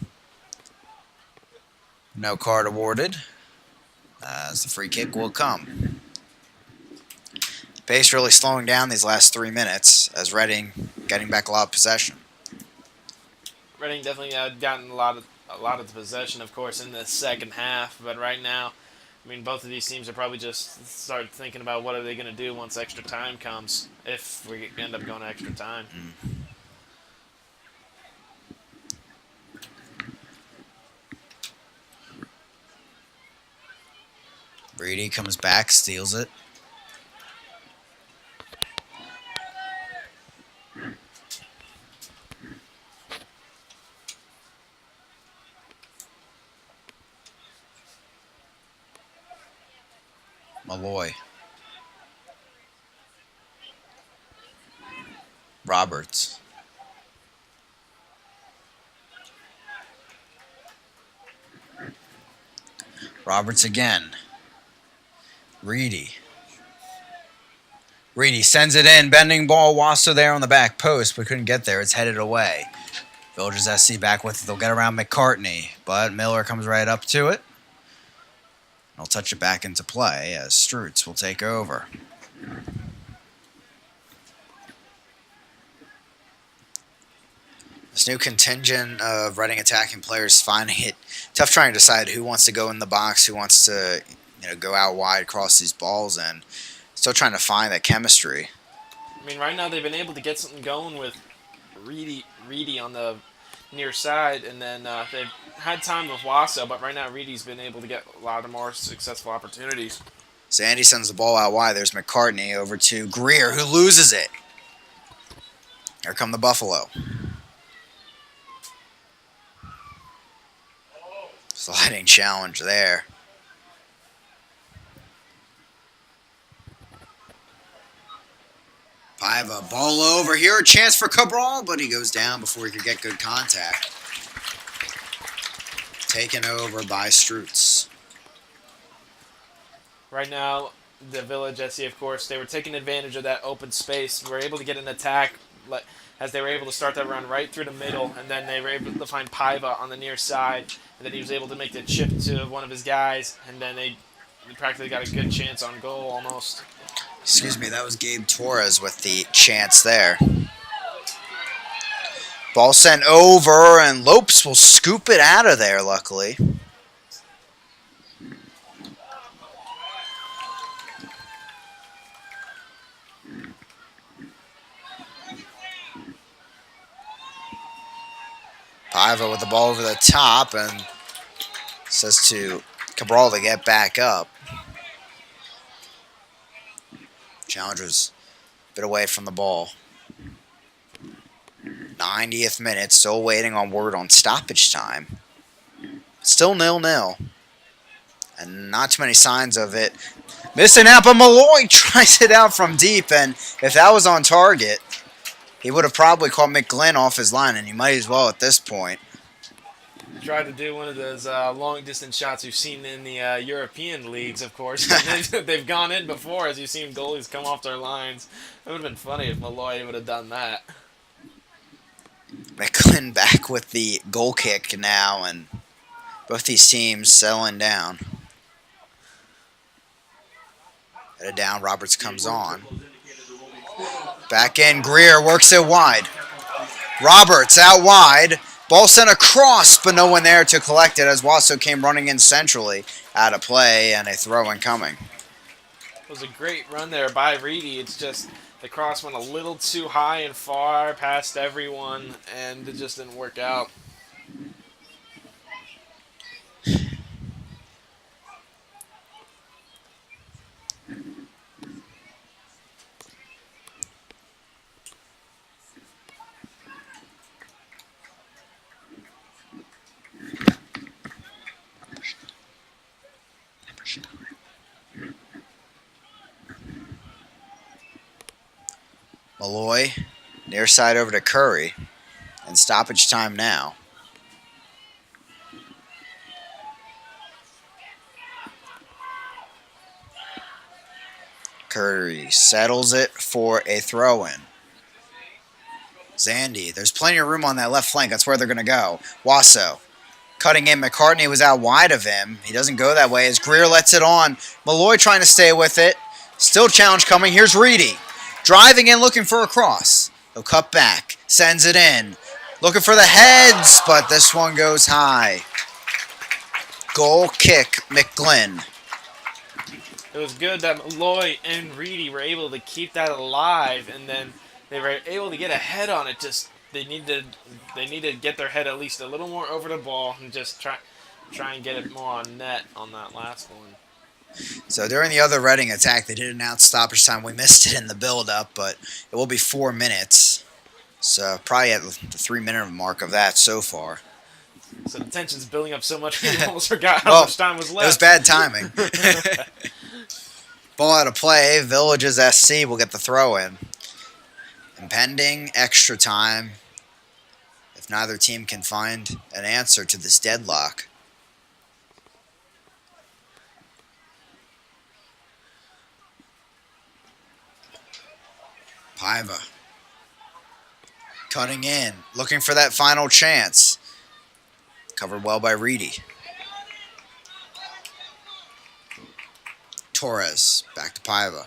No card awarded, as the free kick will come. Pace really slowing down these last 3 minutes as Reading getting back a lot of possession. Reading definitely gotten a lot of the possession, of course, in the second half. But right now, I mean, both of these teams are probably just start thinking about what are they going to do once extra time comes, if we end up going to extra time. Reedy comes back, steals it. Malloy. Roberts. Roberts again. Reedy. Reedy sends it in. Bending ball. Wasso there on the back post, but couldn't get there. It's headed away. Villages SC back with it. They'll get around McCartney, but Miller comes right up to it. I'll touch it back into play as Strutz will take over. This new contingent of Reading attacking players finding it tough trying to decide who wants to go in the box, who wants to go out wide, cross these balls, and still trying to find that chemistry. I mean, right now they've been able to get something going with Reedy on the near side, and then they've had time with Wasso, but right now Reedy's been able to get a lot of more successful opportunities. Sandy sends the ball out wide. There's McCartney over to Greer, who loses it. Here come the Buffalo. Sliding challenge there. Paiva, ball over here. A chance for Cabral, but he goes down before he could get good contact. Taken over by Strutz. Right now, the Village SC, of course, they were taking advantage of that open space. Were able to get an attack as they were able to start that run right through the middle, and then they were able to find Paiva on the near side, and then he was able to make the chip to one of his guys, and then they practically got a good chance on goal almost. Excuse me, that was Gabe Torres with the chance there. Ball sent over, and Lopes will scoop it out of there, luckily. Paiva with the ball over the top, and says to Cabral to get back up. Challengers a bit away from the ball. 90th minute, still waiting on word on stoppage time. Still 0-0. And not too many signs of it. Missing out, but Malloy tries it out from deep, and if that was on target, he would have probably caught McGlynn off his line, and he might as well at this point. Tried to do one of those long-distance shots we've seen in the European leagues, of course. They've gone in before, as you've seen goalies come off their lines. It would have been funny if Malloy would have done that. McGlynn back with the goal kick now, and both these teams settling down. Headed down, Roberts comes on. Back in, Greer works it wide. Roberts out wide. Ball sent across, but no one there to collect it as Wasso came running in centrally. Out of play, and a throw incoming. It was a great run there by Reedy. It's just the cross went a little too high and far past everyone, and it just didn't work out. Malloy, near side over to Curry, and stoppage time now. Curry settles it for a throw-in. Zandy, there's plenty of room on that left flank. That's where they're going to go. Wasso, cutting in. McCartney was out wide of him. He doesn't go that way as Greer lets it on. Malloy trying to stay with it. Still challenge coming. Here's Reedy. Driving in, looking for a cross. He'll cut back. Sends it in. Looking for the heads, but this one goes high. Goal kick, McGlynn. It was good that Malloy and Reedy were able to keep that alive, and then they were able to get a head on it. Just they need to get their head at least a little more over the ball and just try and get it more on net on that last one. So during the other Reading attack, they did announce stoppage time. We missed it in the build-up, but it will be 4 minutes. So probably at the 3-minute mark of that so far. So the tension's building up so much, we almost forgot how much time was left. It was bad timing. Ball out of play. Villages SC will get the throw-in. Impending extra time if neither team can find an answer to this deadlock. Paiva cutting in, looking for that final chance. Covered well by Reedy. Torres back to Paiva.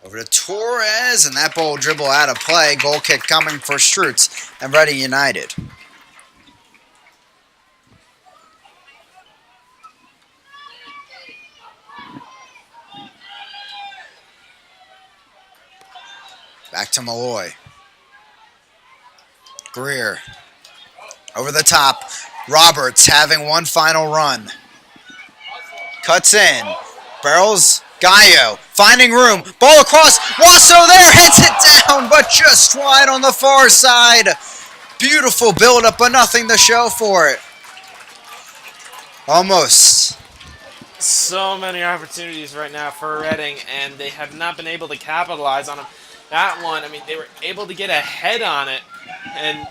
Over to Torres, and that ball dribble out of play. Goal kick coming for Strutz and Reading United. Back to Malloy. Greer. Over the top. Roberts having one final run. Cuts in. Barrels. Gallo. Finding room. Ball across. Wasso there. Hits it down, but just wide on the far side. Beautiful build-up, but nothing to show for it. Almost. So many opportunities right now for Reading, and they have not been able to capitalize on them. That one, I mean, they were able to get a head on it, and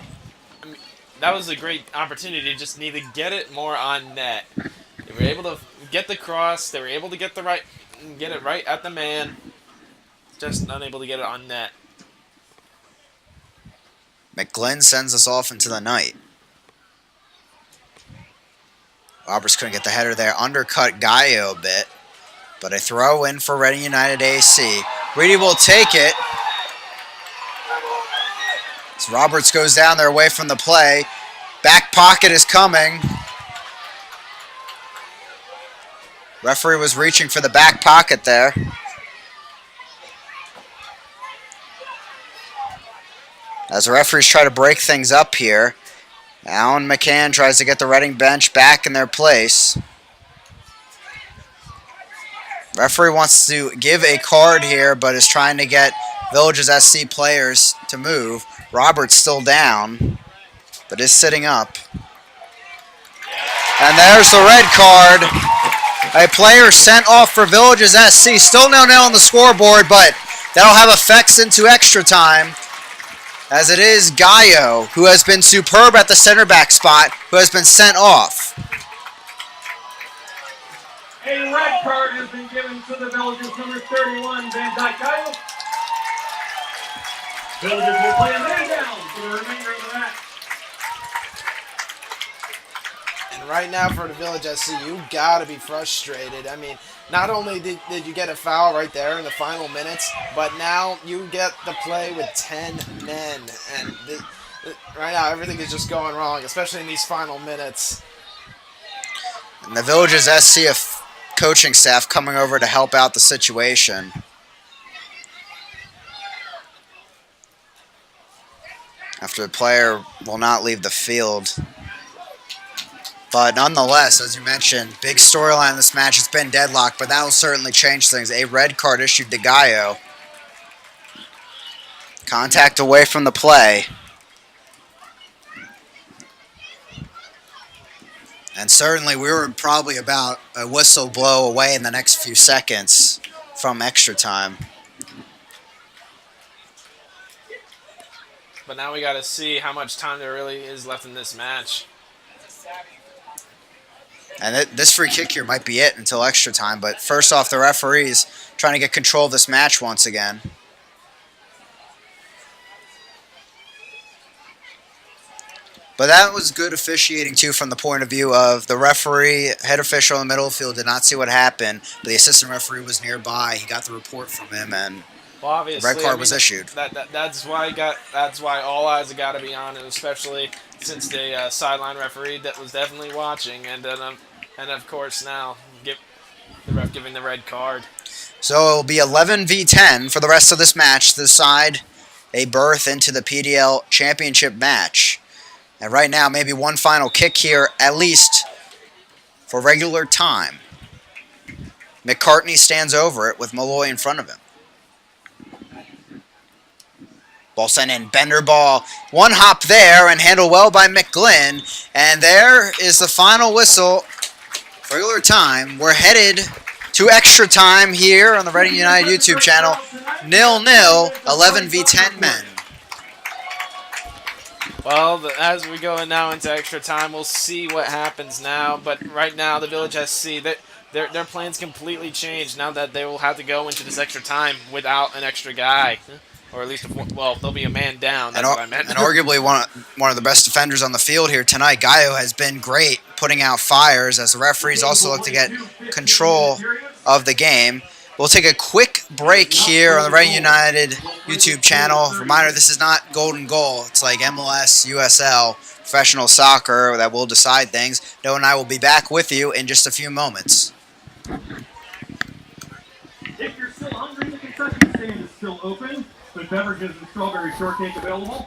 I mean, that was a great opportunity. They just need to get it more on net. They were able to get the cross. They were able to get it right at the man. Just unable to get it on net. McGlynn sends us off into the night. Roberts couldn't get the header there. Undercut Gallo a bit, but a throw in for Reading United AC. Reedy will take it. As Roberts goes down there away from the play. Back pocket is coming. Referee was reaching for the back pocket there. As the referees try to break things up here, Alan McCann tries to get the Reading bench back in their place. Referee wants to give a card here, but is trying to get Villages SC players to move. Roberts still down, but is sitting up. And there's the red card. A player sent off for Villages SC. Still 0-0 on the scoreboard, but that'll have effects into extra time, as it is Gallo, who has been superb at the center back spot, who has been sent off. A red card has been given to the Villages number 31, Van Dyke Gallo. Villages will play a man down for the remainder of the match. And right now for the Village SC, you gotta be frustrated. I mean, not only did you get a foul right there in the final minutes, but now you get the play with 10 men. And right now everything is just going wrong, especially in these final minutes. And the Villages SC coaching staff coming over to help out the situation. After the player will not leave the field. But nonetheless, as you mentioned, big storyline in this match. It's been deadlocked, but that will certainly change things. A red card issued to Gallo. Contact away from the play. And certainly we were probably about a whistle blow away in the next few seconds from extra time. But now we got to see how much time there really is left in this match. And this free kick here might be it until extra time. But first off, the referees trying to get control of this match once again. But that was good officiating, too, from the point of view of the referee, head official in the middle of the field, did not see what happened. But the assistant referee was nearby. He got the report from him, and well, obviously, the red card was issued. That's why all eyes have got to be on it, especially since the sideline referee that was definitely watching, and of course now the ref giving the red card. So it will be 11 v 10 for the rest of this match to decide a berth into the PDL championship match. And right now, maybe one final kick here, at least for regular time. McCartney stands over it with Malloy in front of him. Ball sent in, Bender ball, one hop there, and handled well by McGlynn. And there is the final whistle, regular time. We're headed to extra time here on the Reading United YouTube channel. 0-0, 11 v 10 men. Well, as we go now into extra time, we'll see what happens now. But right now, the Village SC, their plans completely changed now that they will have to go into this extra time without an extra guy. Or at least, there'll be a man down. That's what I meant. And arguably one of the best defenders on the field here tonight. Gallo has been great putting out fires as the referees also look to get control of the game. We'll take a quick break here on the Reading United YouTube channel. Reminder, this is not golden goal. It's like MLS, USL, professional soccer that will decide things. Noah and I will be back with you in just a few moments. If you're still hungry, the concession stand is still open. With beverages and strawberry shortcake available.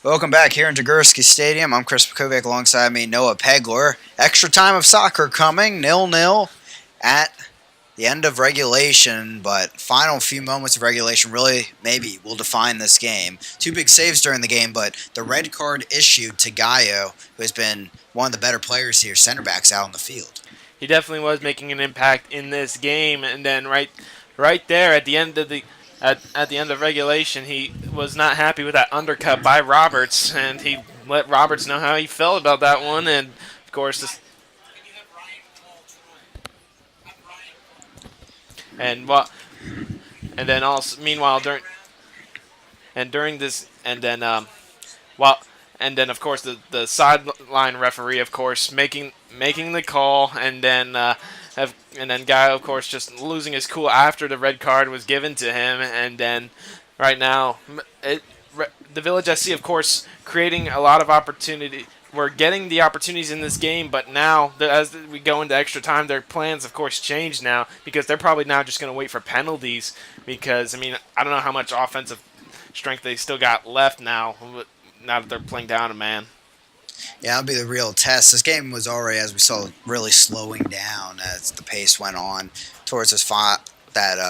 Welcome back here in Gursky Stadium. I'm Chris Pekovic, alongside me Noah Pegler. Extra time of soccer coming, 0-0 at the end of regulation, but final few moments of regulation really maybe will define this game. Two big saves during the game, but the red card issued to Gallo, who has been one of the better players here, center backs out on the field. He definitely was making an impact in this game, and then right there at the end of at the end of regulation, he was not happy with that undercut by Roberts, and he let Roberts know how he felt about that one, and of course this. And what? And then also, meanwhile, during this, and then while, and then of course the sideline referee, of course, making the call, and then and then Guy, of course, just losing his cool after the red card was given to him, and then right now, the Village SC, of course, creating a lot of opportunity. We're getting the opportunities in this game, but now, as we go into extra time, their plans, of course, change now, because they're probably now just going to wait for penalties, because, I mean, I don't know how much offensive strength they still got left now that they're playing down a man. Yeah, that'll be the real test. This game was already, as we saw, really slowing down as the pace went on towards that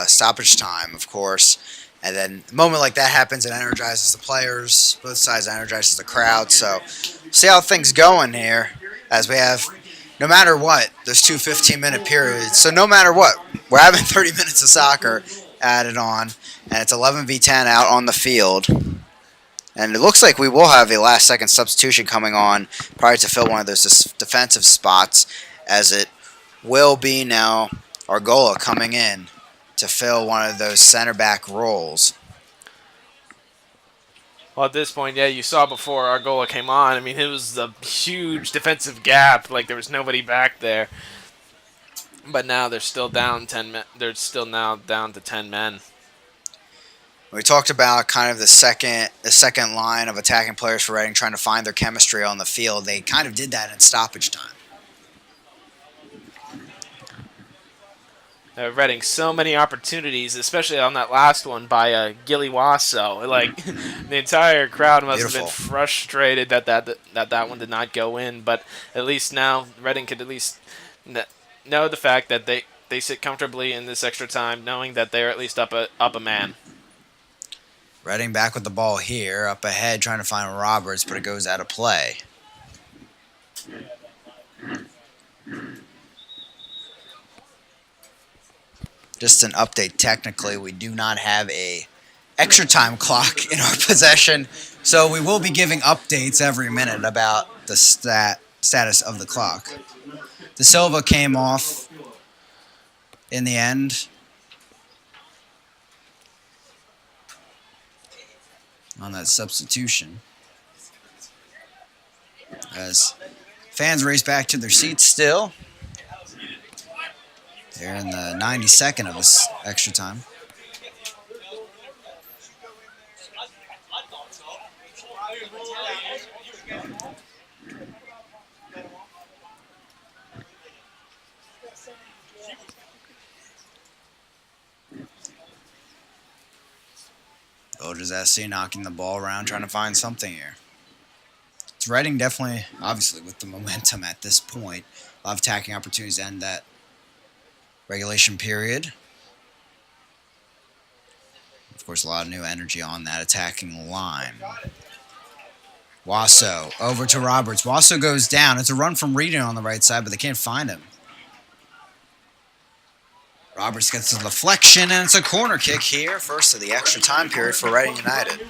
stoppage time, of course. And then a moment like that happens, it energizes the players, both sides energizes the crowd. So see how things going here, as we have, no matter what, there's two 15-minute periods. So no matter what, we're having 30 minutes of soccer added on, and it's 11v10 out on the field. And it looks like we will have a last-second substitution coming on prior to fill one of those defensive spots, as it will be now Argola coming in to fill one of those center-back roles. Well, at this point, yeah, you saw before Argola came on. I mean, it was a huge defensive gap. Like, there was nobody back there. But now they're still down 10 men. They're still now down to 10 men. We talked about kind of the second line of attacking players for Reading trying to find their chemistry on the field. They kind of did that in stoppage time. Reading so many opportunities, especially on that last one by Gilly Wasso. Like, the entire crowd must have been frustrated that one did not go in. But at least now Reading could at least know the fact that they sit comfortably in this extra time, knowing that they're at least up a man. Reading back with the ball here, up ahead, trying to find Roberts, but it goes out of play. Just an update, technically, we do not have a extra time clock in our possession, so we will be giving updates every minute about the status of the clock. De Silva came off in the end. On that substitution, as fans race back to their seats still. They're in the 92nd of this extra time. Village SC knocking the ball around, trying to find something here. It's Reading definitely, obviously, with the momentum at this point. A lot of attacking opportunities to end that regulation period. Of course, a lot of new energy on that attacking line. Wasso over to Roberts. Wasso goes down. It's a run from Reading on the right side, but they can't find him. Roberts gets the deflection, and it's a corner kick here. First of the extra time period for Reading United.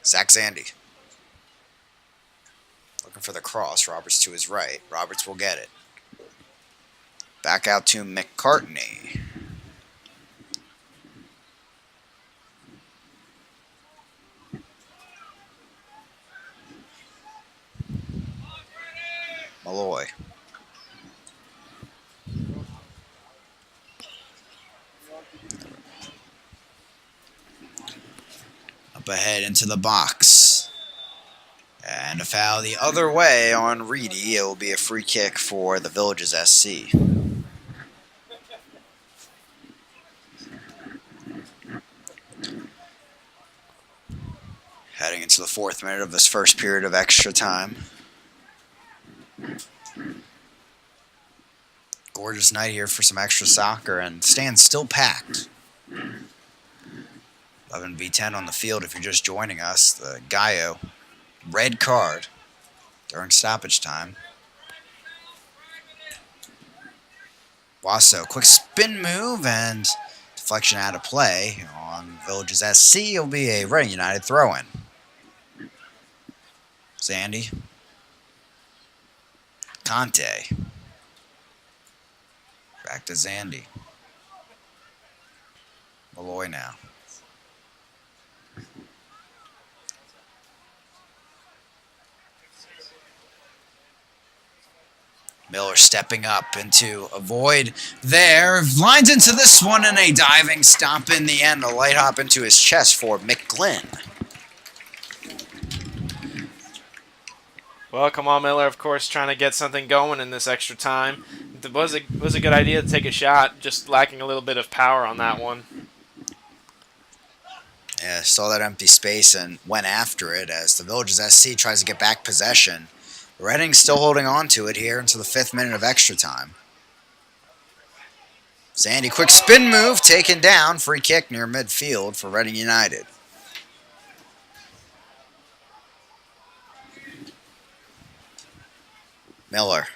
Zach Zandy. Looking for the cross. Roberts to his right. Roberts will get it. Back out to McCartney. Malloy. Up ahead into the box. And a foul the other way on Reedy. It will be a free kick for the Villages SC. Heading into to the 4th minute of this first period of extra time. Gorgeous night here for some extra soccer, and stands still packed. 11v10 on the field if you're just joining us. The Gallo red card during stoppage time. Wasso, quick spin move and deflection out of play on Villages SC. It'll be a Reading United throw-in. Zandy. Conte. Back to Zandy. Malloy now. Miller stepping up into a void there. Lines into this one and a diving stop in the end. A light hop into his chest for McGlynn. Well, come on, Miller, of course, trying to get something going in this extra time. It was a good idea to take a shot, just lacking a little bit of power on that one. Yeah, saw that empty space and went after it as the Villages SC tries to get back possession. Reading still holding on to it here into the 5th minute of extra time. Zandy, quick spin move, taken down. Free kick near midfield for Reading United. Miller.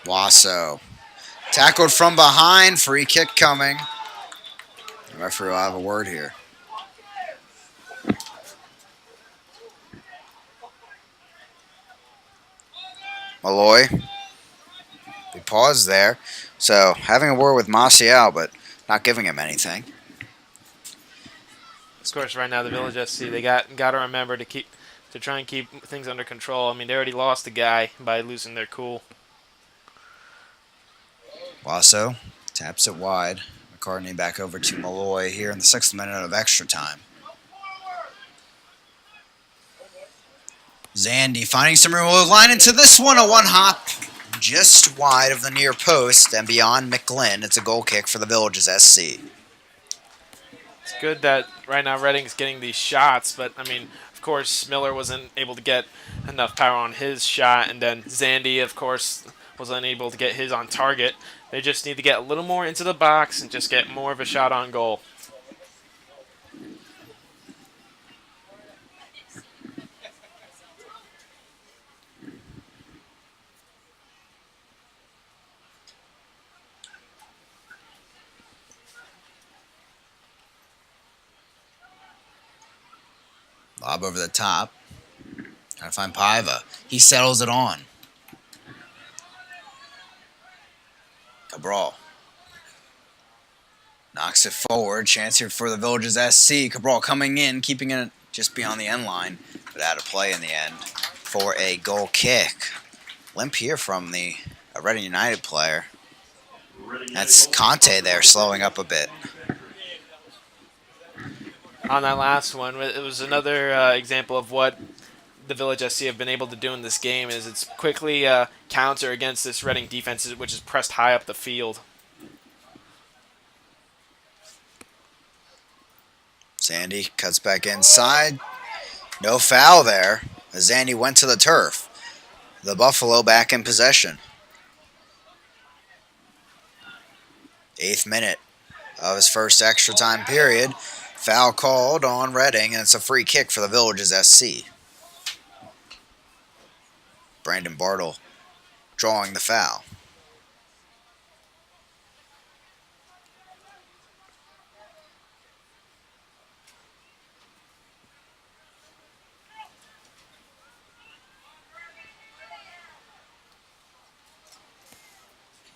Wasso. Tackled from behind, free kick coming. The referee will have a word here. Malloy. We paused there. So having a word with Marcial, but not giving him anything. Of course, right now the Village SC, they got to remember to try and keep things under control. I mean, they already lost a guy by losing their cool. Wasso taps it wide. McCartney back over to Malloy here in the 6th minute of extra time. Zandy finding some room. Will line into this one. A one hop just wide of the near post and beyond McGlynn. It's a goal kick for the Villages SC. It's good that right now Reading's getting these shots, but I mean, of course, Miller wasn't able to get enough power on his shot, and then Zandy, of course, was unable to get his on target. They just need to get a little more into the box and just get more of a shot on goal. Lob over the top. Trying to find Paiva. He settles it on. Cabral. Knocks it forward. Chance here for the Villages SC. Cabral coming in, keeping it just beyond the end line, but out of play in the end for a goal kick. Limp here from the Reading United player. That's Conte there, slowing up a bit. On that last one, it was another example of what the Village SC have been able to do in this game, is it's quickly counter against this Reading defense, which is pressed high up the field. Zandy cuts back inside. No foul there as Zandy went to the turf. The Buffalo back in possession. 8th minute of his first extra time period. Foul called on Reading, and it's a free kick for the Villages SC. Brandon Bartle drawing the foul.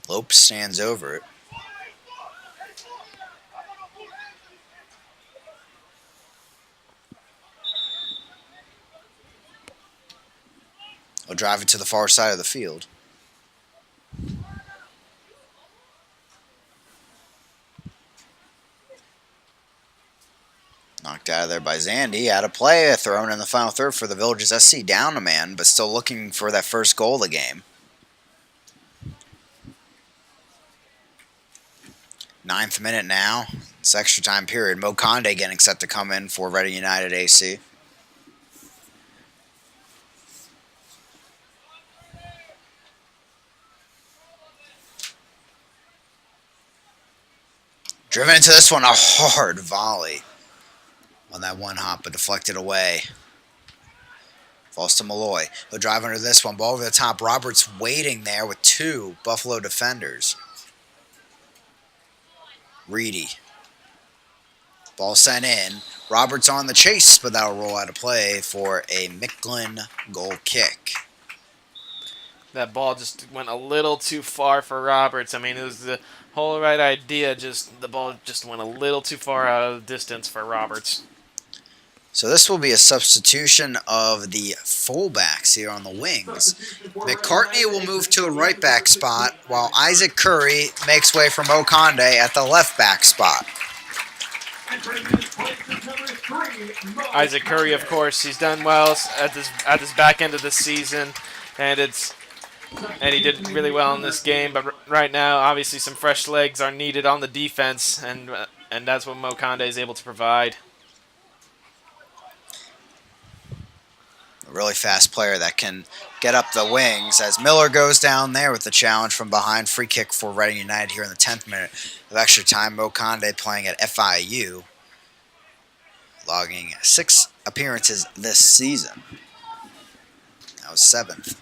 Lopes stands over it. He'll drive it to the far side of the field. Knocked out of there by Zandy. Out of play. Thrown in the final third for the Villages SC. Down a man, but still looking for that first goal of the game. 9th minute now. It's extra time period. Mo Conde getting set to come in for Reading United AC. Driven into this one, a hard volley on that one hop, but deflected away. Falls to Malloy. He'll drive under this one. Ball over the top. Roberts waiting there with 2 Buffalo defenders. Reedy. Ball sent in. Roberts on the chase, but that'll roll out of play for a Micklin goal kick. That ball just went a little too far for Roberts. I mean, it was the whole right idea. Just the ball just went a little too far out of the distance for Roberts. So this will be a substitution of the fullbacks here on the wings. McCartney will move to a right back spot, while Isaac Curry makes way for Mo Conde at the left back spot. Isaac Curry, of course, he's done well at this back end of the season, and he did really well in this game. But right now, obviously, some fresh legs are needed on the defense, and that's what Mo Conde is able to provide. A really fast player that can get up the wings as Miller goes down there with the challenge from behind. Free kick for Reading United here in the 10th minute of extra time. Mo Conde playing at FIU, logging 6 appearances this season. That was 7th.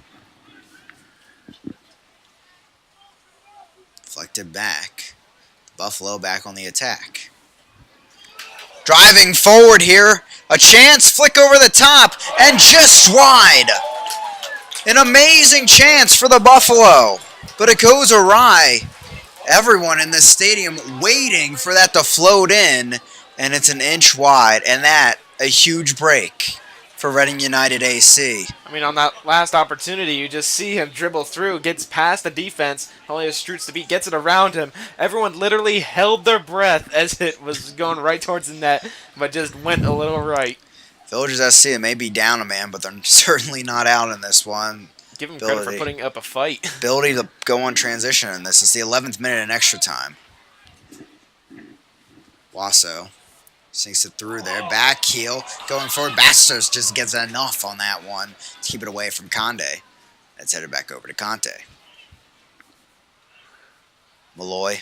Deflected back. Buffalo back on the attack. Driving forward here. A chance, flick over the top, and just wide. An amazing chance for the Buffalo, but it goes awry. Everyone in this stadium waiting for that to float in, and it's an inch wide, and that a huge break for Reading United AC. I mean, on that last opportunity, you just see him dribble through, gets past the defense, only has Strutz to beat, gets it around him. Everyone literally held their breath as it was going right towards the net, but just went a little right. Villagers SC may be down a man, but they're certainly not out in this one. Give him credit for putting up a fight. Ability to go on transition in this. It's the 11th minute in extra time. Wasso sinks it through there. Back heel. Going forward. Bastos just gets enough on that one to keep it away from Conde. That's headed back over to Conte. Malloy.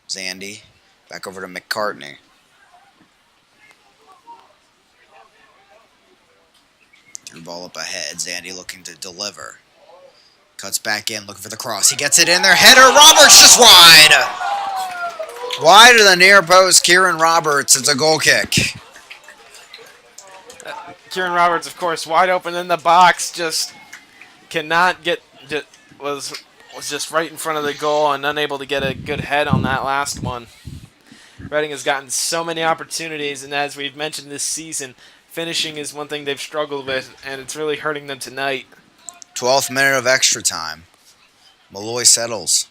Zandy. Back over to McCartney. Through ball up ahead. Zandy looking to deliver. Cuts back in, looking for the cross. He gets it in there. Header. Roberts just wide. Wide of the near post. Kieran Roberts. It's a goal kick. Kieran Roberts, of course, wide open in the box. Just cannot get. Was just right in front of the goal and unable to get a good head on that last one. Reading has gotten so many opportunities, and as we've mentioned this season, finishing is one thing they've struggled with, and it's really hurting them tonight. 12th minute of extra time. Malloy settles.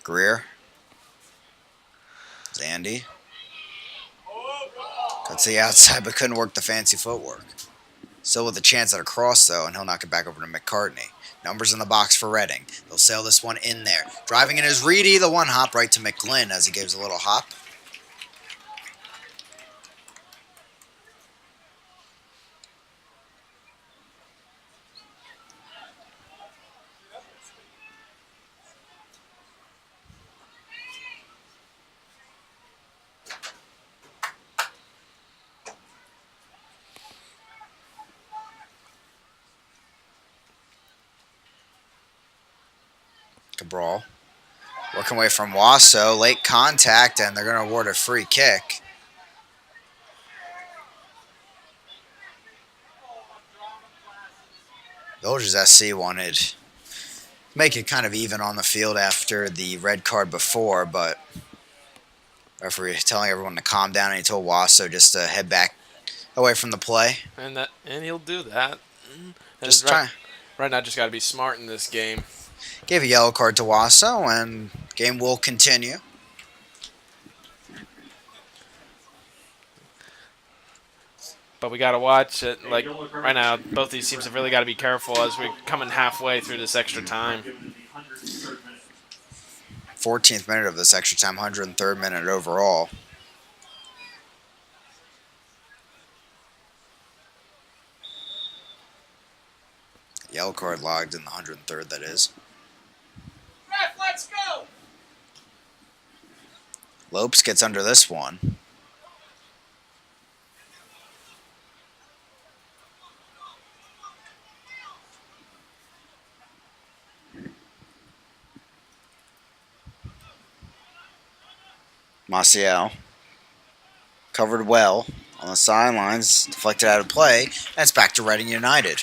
Greer. Zandy. Cuts the outside, but couldn't work the fancy footwork. Still with a chance at a cross, though, and he'll knock it back over to McCartney. Numbers in the box for Reading. They'll sail this one in there. Driving in is Reedy, the one hop right to McGlynn as he gives a little hop. Cabral. Working away from Wasso. Late contact, and they're going to award a free kick. Villagers SC wanted to make it kind of even on the field after the red card before, but referee telling everyone to calm down, and he told Wasso just to head back away from the play. And he'll do that. Just try. Right now, just got to be smart in this game. Gave a yellow card to Wasso, and game will continue. But we got to watch it. Like right now, both these teams have really got to be careful as we're coming halfway through this extra time. 14th minute of this extra time, 103rd minute overall. Yellow card logged in the 103rd, that is. Ref, let's go! Lopes gets under this one. Maciel covered well on the sidelines, deflected out of play, and it's back to Reading United.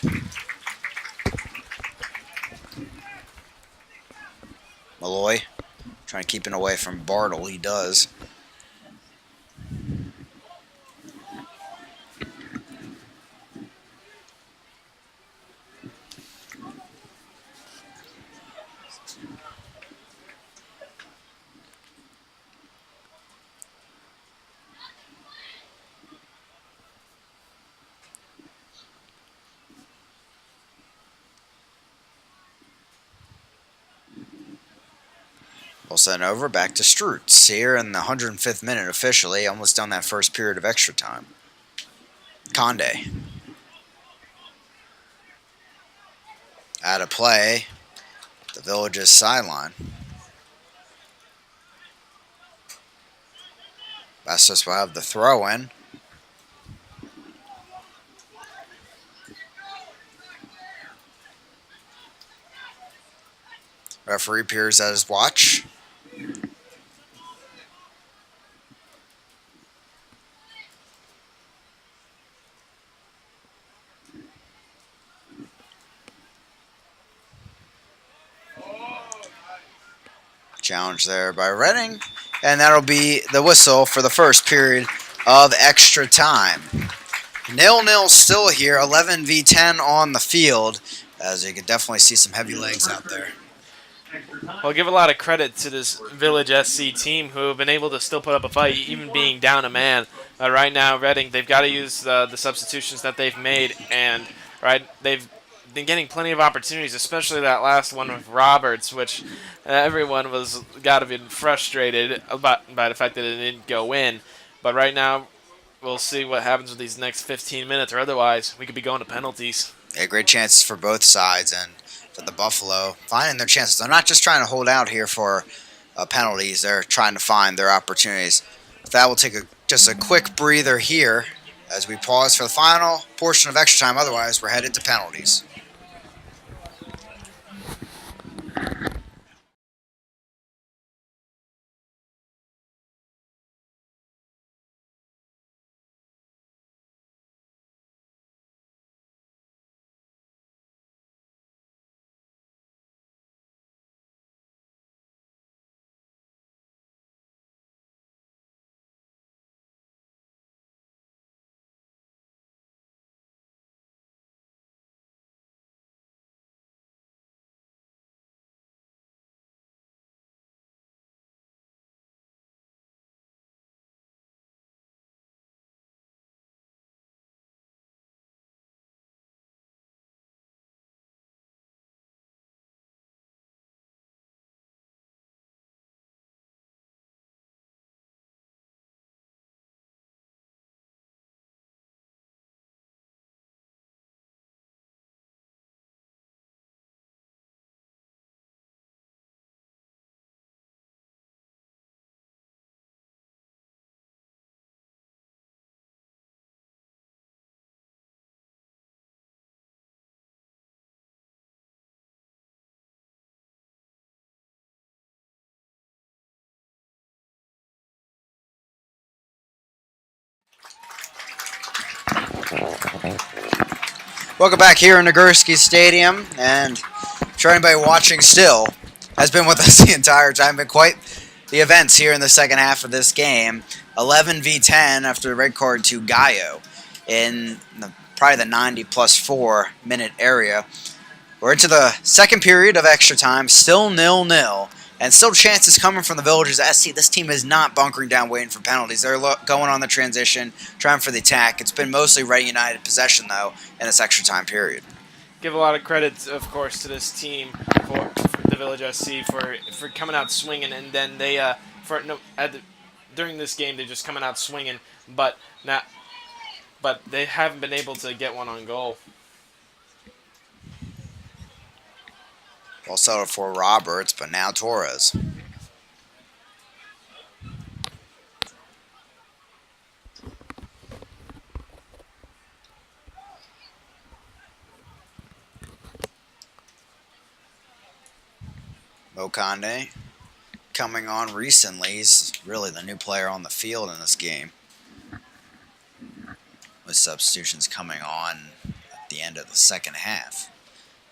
Malloy trying to keep it away from Bartle. He does. We'll send over back to Strutz here in the 105th minute officially, almost done that first period of extra time. Conde. Out of play. The Village's sideline. Bastos will have the throw in. Referee appears at his watch. Challenge there by Reading. And that'll be the whistle for the first period of extra time. 0-0 still here, 11v10 on the field, as you can definitely see some heavy legs out there. Well, give a lot of credit to this Village SC team who have been able to still put up a fight, even being down a man. Right now, Reading, they've got to use the substitutions that they've made, and they've been getting plenty of opportunities, especially that last one with Roberts, which everyone was got to be frustrated about by the fact that it didn't go in. But right now, we'll see what happens with these next 15 minutes, or otherwise, we could be going to penalties. Yeah, great chances for both sides, and for the Buffalo finding their chances. They're not just trying to hold out here for penalties. They're trying to find their opportunities. That will take just a quick breather here as we pause for the final portion of extra time. Otherwise, we're headed to penalties. Welcome back here in Nagurski Stadium, and I'm sure anybody watching still has been with us the entire time. Been quite the events here in the second half of this game. 11v10 after the red card to Gallo in probably the 90+4 minute area. We're into the second period of extra time, still 0-0 And still chances coming from the Villagers SC. This team is not bunkering down waiting for penalties. They're going on the transition, trying for the attack. It's been mostly Reading United possession, though, in this extra time period. Give a lot of credit, of course, to this team for the Village SC for coming out swinging, and then they during this game they're just coming out swinging, but they haven't been able to get one on goal. Well settled for Roberts, but now Torres. Mokande coming on recently. He's really the new player on the field in this game, with substitutions coming on at the end of the second half.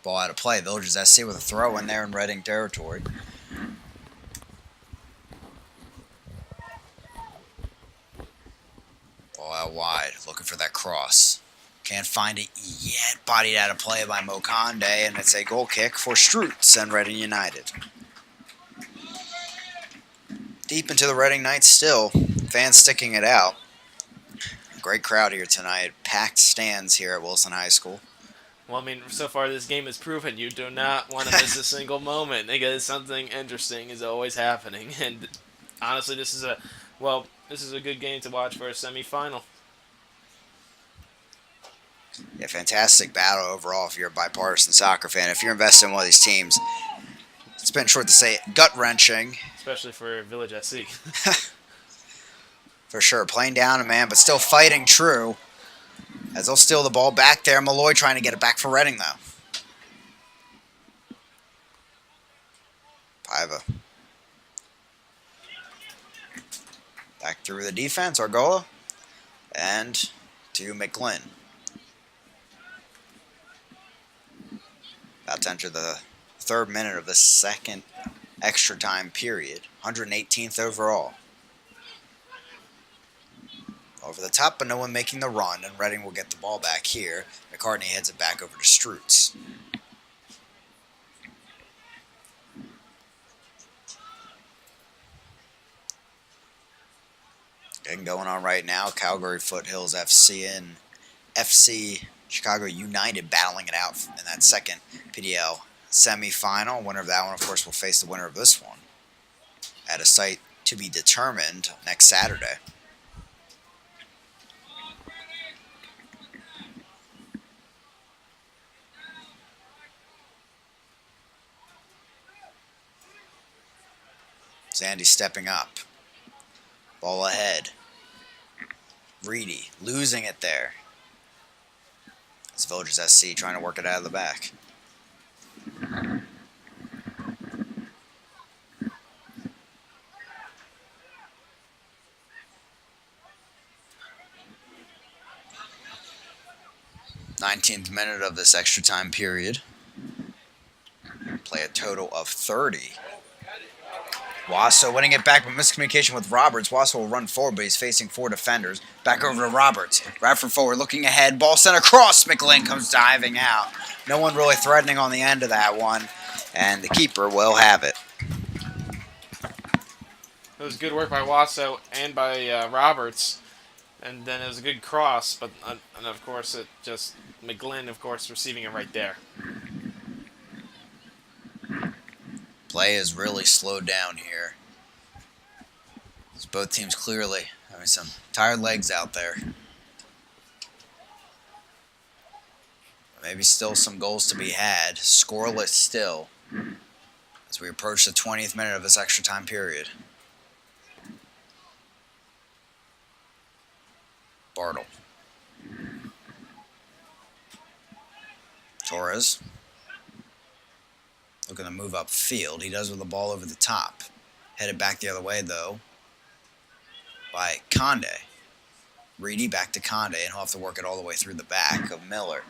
Ball out of play. Villagers SC with a throw in there in Reading territory. Ball out wide, looking for that cross. Can't find it yet. Bodied out of play by Mokande, and it's a goal kick for Strutz and Reading United. Deep into the Reading Knights still. Fans sticking it out. Great crowd here tonight. Packed stands here at Wilson High School. Well, I mean, so far this game has proven you do not want to miss a single moment, because something interesting is always happening. And honestly, this is a good game to watch for a semifinal. Yeah, fantastic battle overall if you're a bipartisan soccer fan. If you're invested in one of these teams, it's been short to say gut-wrenching. Especially for Village SC. For sure, playing down a man, but still fighting true. As they'll steal the ball back there. Malloy trying to get it back for Reading, though. Paiva. Back through the defense, Argola. And to McGlynn. About to enter the third minute of the second extra time period. 118th overall. Over the top, but no one making the run, and Reading will get the ball back here. McCartney heads it back over to Strutz. Getting going on right now, Calgary Foothills FC and FC Chicago United battling it out in that second PDL semifinal. Winner of that one, of course, will face the winner of this one at a site to be determined next Saturday. Zandy stepping up. Ball ahead. Reedy losing it there. It's Villagers SC trying to work it out of the back. Nineteenth minute of this extra time period. Play a total of 30. Wasso winning it back, but miscommunication with Roberts. Wasso will run forward, but he's facing four defenders. Back over to Roberts. Radford forward, looking ahead. Ball sent across. McLean comes diving out. No one really threatening on the end of that one, and the keeper will have it. It was good work by Wasso and by Roberts, and then it was a good cross, but and of course it just McGlynn, of course, receiving it right there. Play is really slowed down here. As both teams clearly having some tired legs out there. Maybe still some goals to be had. Scoreless still as we approach the 20th minute of this extra time period. Bartle. Torres. Looking to move upfield. He does with the ball over the top. Headed back the other way, though, by Conde. Reedy back to Conde, and he'll have to work it all the way through the back of Miller.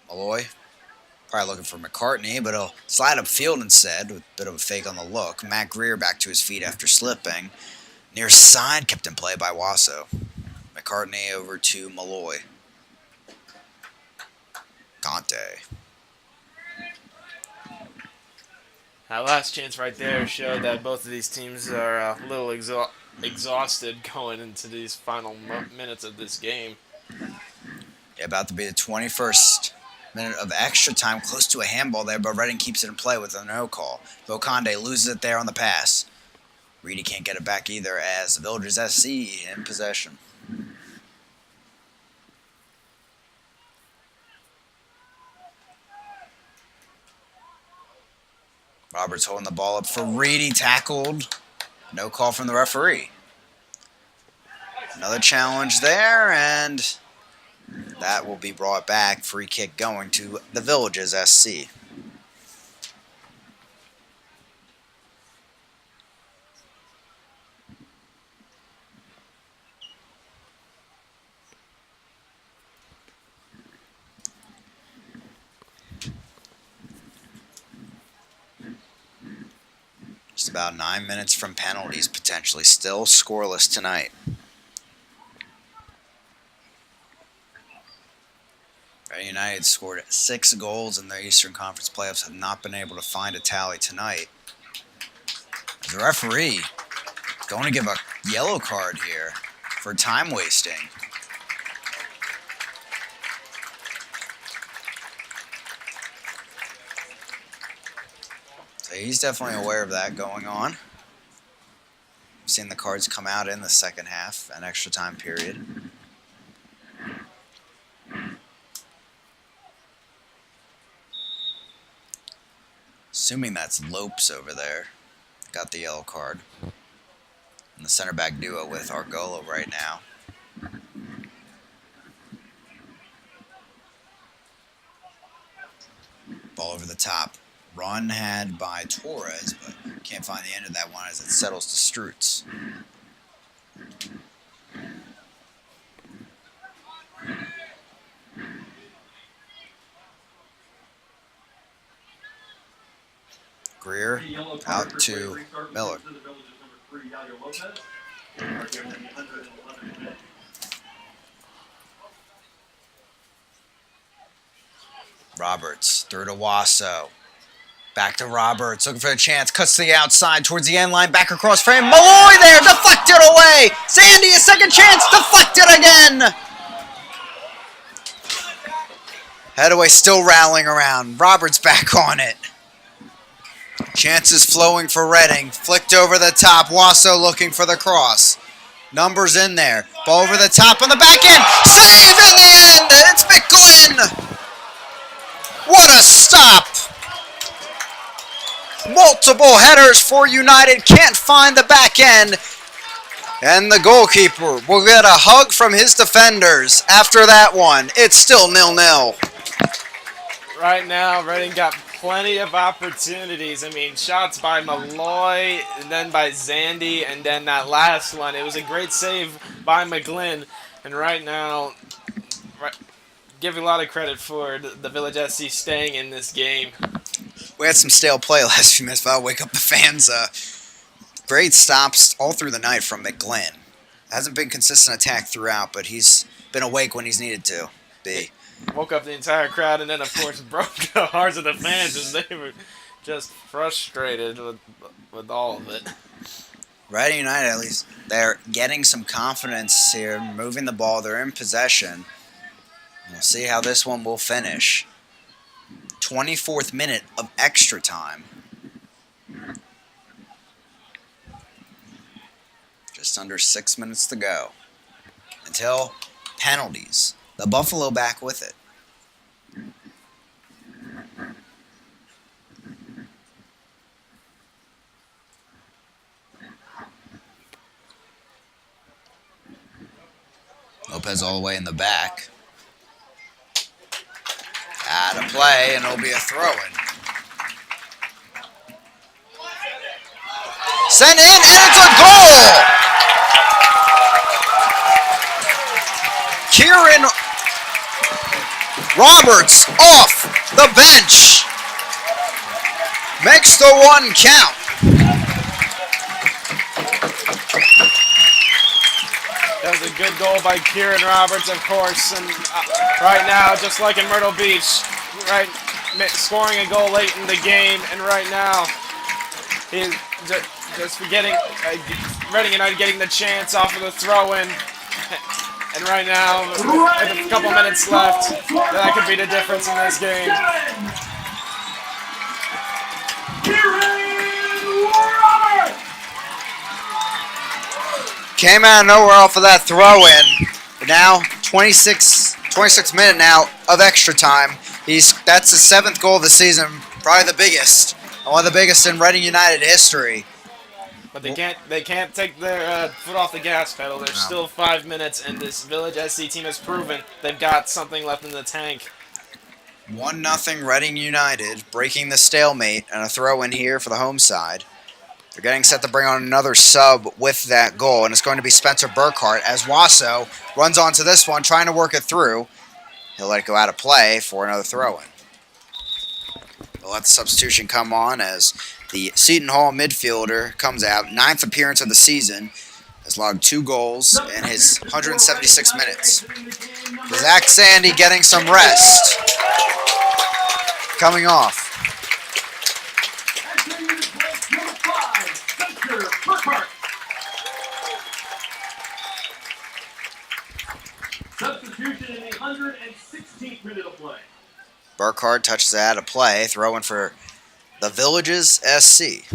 Malloy, probably looking for McCartney, but he'll slide upfield instead with a bit of a fake on the look. Matt Greer back to his feet after slipping. Near side, kept in play by Wasso. McCartney over to Malloy. Conte. That last chance right there showed that both of these teams are a little exhausted going into these final minutes of this game. About to be the 21st minute of extra time, close to a handball there, but Reading keeps it in play with a no call. Boconde loses it there on the pass. Reedy can't get it back either as the Villagers SC in possession. Roberts holding the ball up for Reedy, tackled. No call from the referee. Another challenge there, and that will be brought back. Free kick going to the Villages SC. Just about 9 minutes from penalties, potentially. Still scoreless tonight. Reading United scored 6 goals in the Eastern Conference playoffs, have not been able to find a tally tonight. The referee going to give a yellow card here for time wasting. So he's definitely aware of that going on. We've seen the cards come out in the second half, an extra time period. Assuming that's Lopes over there. Got the yellow card. And the center back duo with Argolo right now. Ball over the top. Run had by Torres, but can't find the end of that one as it settles to Strutz. Greer out to Miller. Roberts through to Wasso. Back to Roberts, looking for a chance, cuts to the outside towards the end line, back across frame. Malloy there, deflected away. Sandy, a second chance, deflected again. Headaway still rallying around. Roberts back on it. Chances flowing for Reading. Flicked over the top. Wasso looking for the cross. Numbers in there. Ball over the top on the back end. Save in the end. It's McGlynn. What a stop. Multiple headers for United. Can't find the back end. And the goalkeeper will get a hug from his defenders after that one. It's still 0-0. Right now, Reading got plenty of opportunities. I mean, shots by Malloy, and then by Zandy, and then that last one. It was a great save by McGlynn. And right now, give a lot of credit for the Village SC staying in this game. We had some stale play last few minutes, but I'll wake up the fans. Great stops all through the night from McGlynn. Hasn't been consistent attack throughout, but he's been awake when he's needed to be. Woke up the entire crowd, and then, of course, broke the hearts of the fans as they were just frustrated with all of it. Reading United, at least, they're getting some confidence here, moving the ball. They're in possession. We'll see how this one will finish. 24th minute of extra time. Just under 6 minutes to go until penalties. The Buffalo back with it. Lopez all the way in the back. Out of play, and it'll be a throw-in. Sent in, and it's a goal! Kieran Roberts off the bench. Makes the one count. That was a good goal by Kieran Roberts, of course. And right now, just like in Myrtle Beach, scoring a goal late in the game. And right now, He just forgetting, Reading United getting the chance off of the throw-in. And right now, with a couple minutes left, that could be the difference in this game. Came out of nowhere off of that throw-in. But now, 26 minute now of extra time. That's his 7th goal of the season, probably the biggest, one of the biggest in Reading United history. But they can't take their foot off the gas pedal. There's still 5 minutes, and this Village SC team has proven they've got something left in the tank. 1-0 Reading United, breaking the stalemate, and a throw-in here for the home side. They're getting set to bring on another sub with that goal, and it's going to be Spencer Burkhart as Wasso runs onto this one, trying to work it through. He'll let it go out of play for another throw-in. They'll let the substitution come on as the Seton Hall midfielder comes out. 9th appearance of the season. Has logged 2 goals in his 176 minutes. Zach Sandy getting some rest. Coming off. Substitution in the 116th minute of play. Burkhart touches it out of play, throwing for the Villages SC.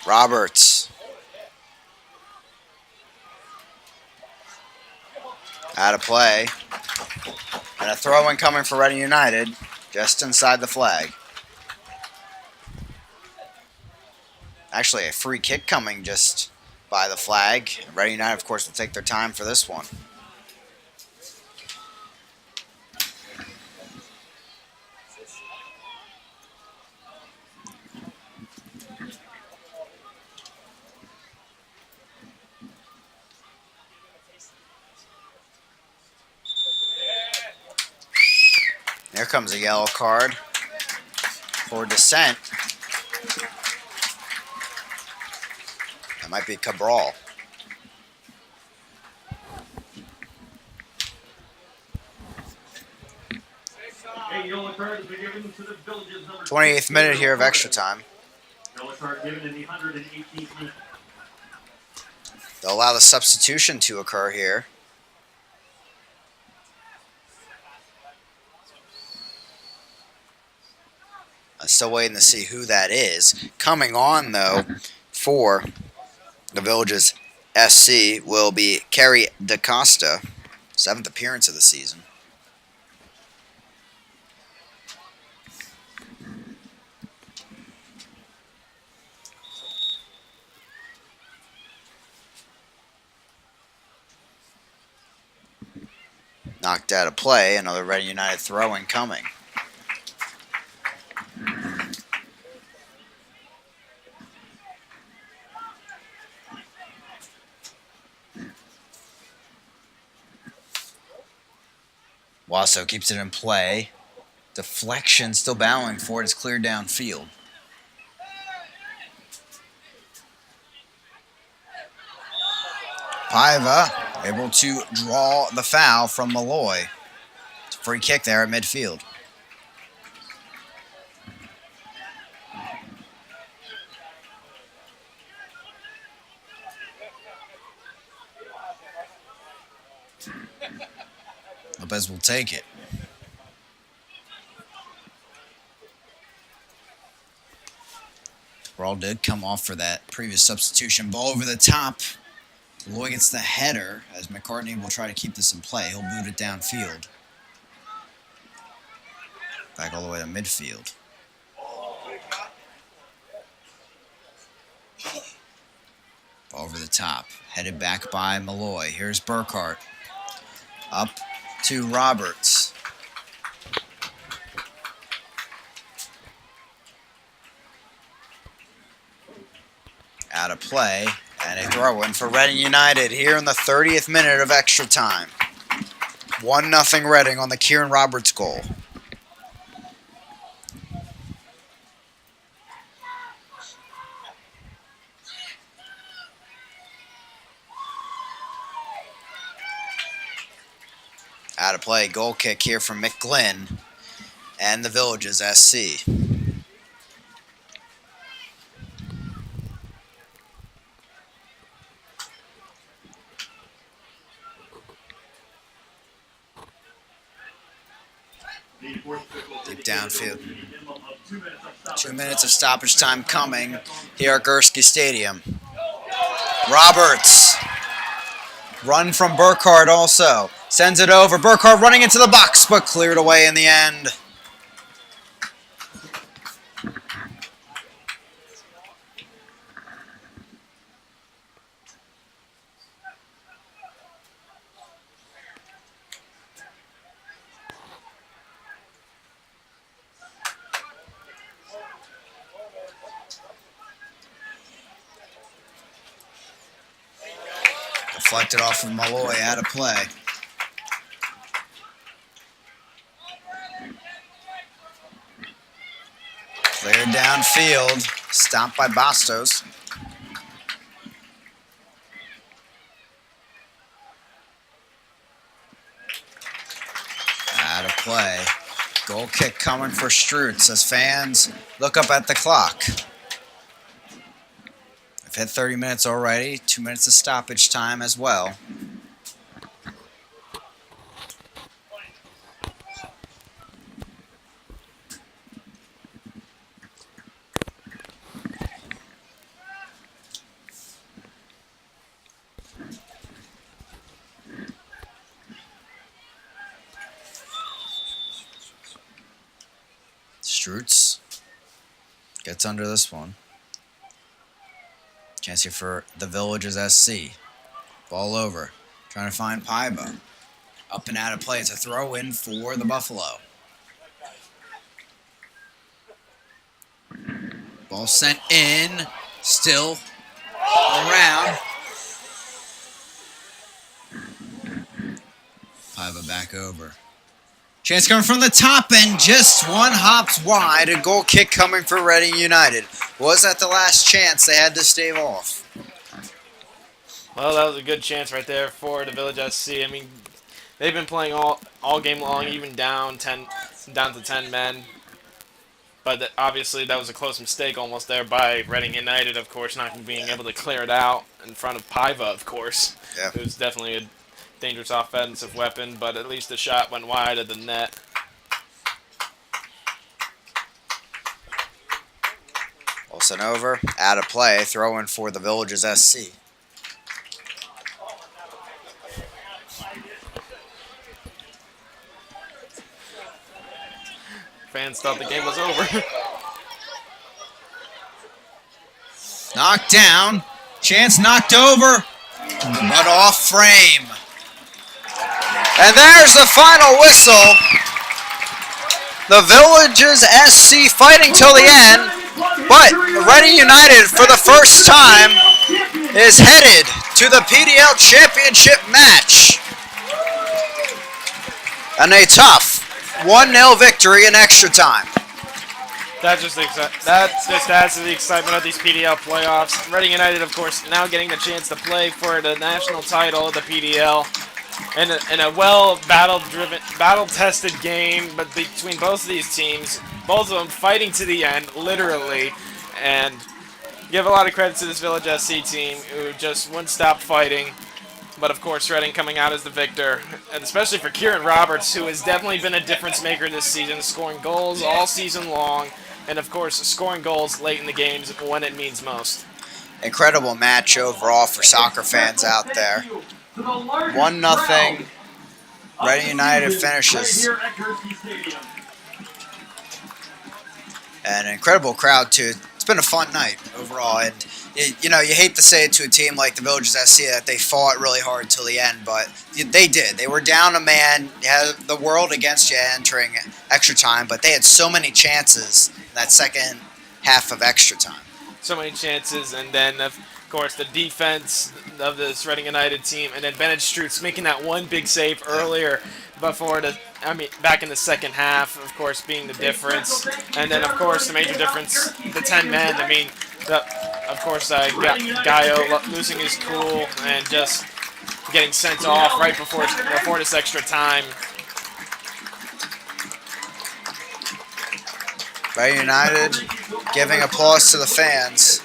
Roberts. Out of play. And a throw-in coming for Reading United, just inside the flag. Actually, a free kick coming just by the flag. Reading United, of course, will take their time for this one. There comes a yellow card for dissent. That might be Cabral. A yellow card has been given to the Villages number 28th minute here of extra time. Yellow card given in the 118th minute. They'll allow the substitution to occur here. I'm still waiting to see who that is. Coming on, though, for the Villages SC will be Kerry DaCosta, 7th appearance of the season. Knocked out of play, another Reading United throw-in coming. Wasso keeps it in play. Deflection still battling for it. It's cleared downfield. Paiva able to draw the foul from Malloy. It's a free kick there at midfield. Lopez will take it. Brawl did come off for that previous substitution. Ball over the top. Malloy gets the header as McCartney will try to keep this in play. He'll boot it downfield. Back all the way to midfield. Ball over the top. Headed back by Malloy. Here's Burkhart. Up to Roberts. Out of play, and a throw-in for Reading United here in the 30th minute of extra time. 1-0 Reading on the Kieran Roberts goal. Out of play, goal kick here from McGlynn and the Villages SC. Deep downfield. 2 minutes of stoppage time coming here at Gursky Stadium. Roberts. Run from Burkhardt also. Sends it over. Burkhardt running into the box, but cleared away in the end. Deflected off of Malloy, out of play. Cleared downfield, stopped by Bastos. Out of play. Goal kick coming for Strutz as fans look up at the clock. We've hit 30 minutes already, 2 minutes of stoppage time as well. Strutz gets under this one. Chance here for the Villages SC. Ball over. Trying to find Paiva. Up and out of play. It's a throw in for the Buffalo. Ball sent in. Still around. Paiva back over. Chance coming from the top end, just one hops wide. A goal kick coming for Reading United. Was that the last chance they had to stave off? Well, that was a good chance right there for the Village SC. I mean, they've been playing all game long, even down to 10 men. But obviously, that was a close mistake almost there by Reading United, of course, not being able to clear it out in front of Paiva, of course. Yeah. It was definitely a dangerous offensive weapon, but at least the shot went wide of the net. Wilson over, out of play, throw in for the Villages SC. Fans thought the game was over. Knocked down, Chance knocked over, but off frame. And there's the final whistle. The Villages SC fighting till the end, but Reading United for the first time is headed to the PDL Championship match. And a tough 1-0 victory in extra time. That just adds to the excitement of these PDL playoffs. Reading United, of course, now getting the chance to play for the national title of the PDL. In a well battle-tested game, but between both of these teams, both of them fighting to the end, literally, and give a lot of credit to this Village SC team who just wouldn't stop fighting. But of course, Reading coming out as the victor, and especially for Kieran Roberts, who has definitely been a difference maker this season, scoring goals all season long, and of course, scoring goals late in the games when it means most. Incredible match overall for soccer fans out there. 1-0. Reading United finishes. An incredible crowd too. It's been a fun night overall, and you hate to say it to a team like the Villages SC that they fought really hard till the end, but they did. They were down a man. You had the world against you entering extra time, but they had so many chances in that second half of extra time. So many chances, and then of course the defense of this Reading United team, and then Bennett Strutz making that one big save earlier back in the second half, of course, being the difference. And then, of course, the major difference, the 10 men. I mean, of course, Gaio losing his cool and just getting sent off right before this extra time. Reading United giving applause to the fans.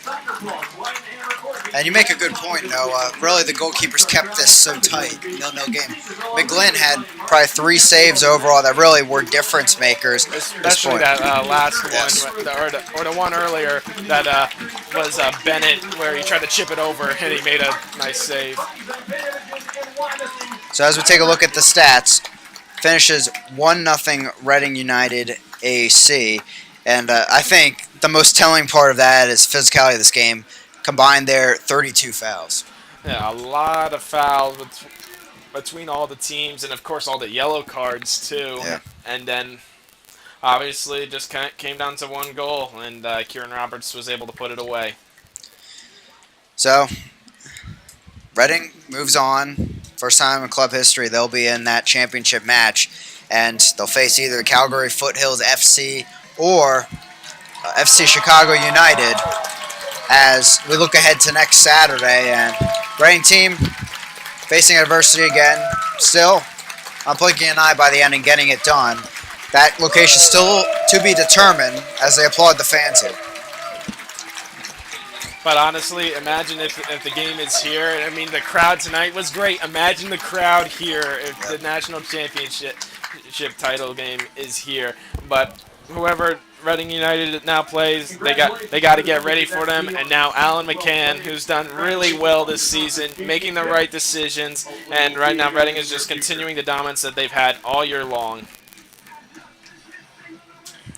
And you make a good point, Noah. Really, the goalkeepers kept this so tight. 0-0 game. McGlynn had probably 3 saves overall that really were difference makers. Especially that last one, or the one earlier that was Bennett, where he tried to chip it over and he made a nice save. So as we take a look at the stats, finishes 1-0 Reading United AC. And I think the most telling part of that is physicality of this game. Combined there, 32 fouls. Yeah, a lot of fouls between all the teams, and of course all the yellow cards too. Yeah. And then obviously just came down to one goal, and Kieran Roberts was able to put it away. So, Reading moves on. First time in club history they'll be in that championship match, and they'll face either Calgary Foothills FC or FC Chicago United as we look ahead to next Saturday. And Reading team facing adversity again. Still, I'm blinking an eye by the end and getting it done. That location still to be determined as they applaud the fans here. But honestly, imagine if the game is here. I mean, the crowd tonight was great. Imagine the crowd here if the national championship title game is here. But whoever Reading United now plays, they got to get ready for them. And now Alan McCann, who's done really well this season, making the right decisions. And right now, Reading is just continuing the dominance that they've had all year long.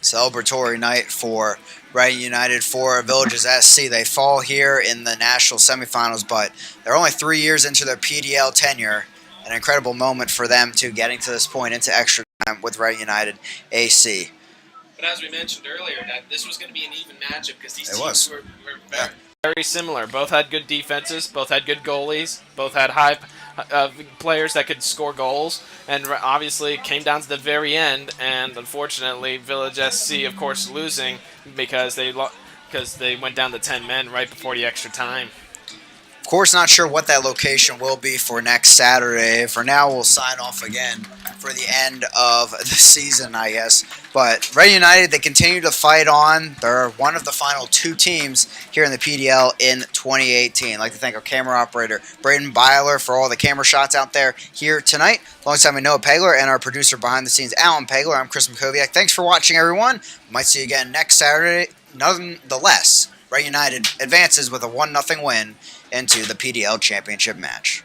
Celebratory night for Reading United for Villages SC. They fall here in the national semifinals, but they're only 3 years into their PDL tenure. An incredible moment for them too, getting to this point into extra time with Reading United AC. But as we mentioned earlier, that this was going to be an even matchup because these It teams was. were very. Very similar. Both had good defenses. Both had good goalies. Both had high players that could score goals. And obviously, it came down to the very end. And unfortunately, Village SC, of course, losing because they went down to 10 men right before the extra time. Of course, not sure what that location will be for next Saturday. For now, we'll sign off again for the end of the season, I guess. But Reading United, they continue to fight on. They're one of the final 2 teams here in the PDL in 2018. I'd like to thank our camera operator, Braden Byler, for all the camera shots out there here tonight. Alongside me, Noah Pegler, and our producer behind the scenes, Alan Pegler. I'm Chris McKoviak. Thanks for watching, everyone. We might see you again next Saturday. Nonetheless, Reading United advances with a 1-0 win into the PDL championship match.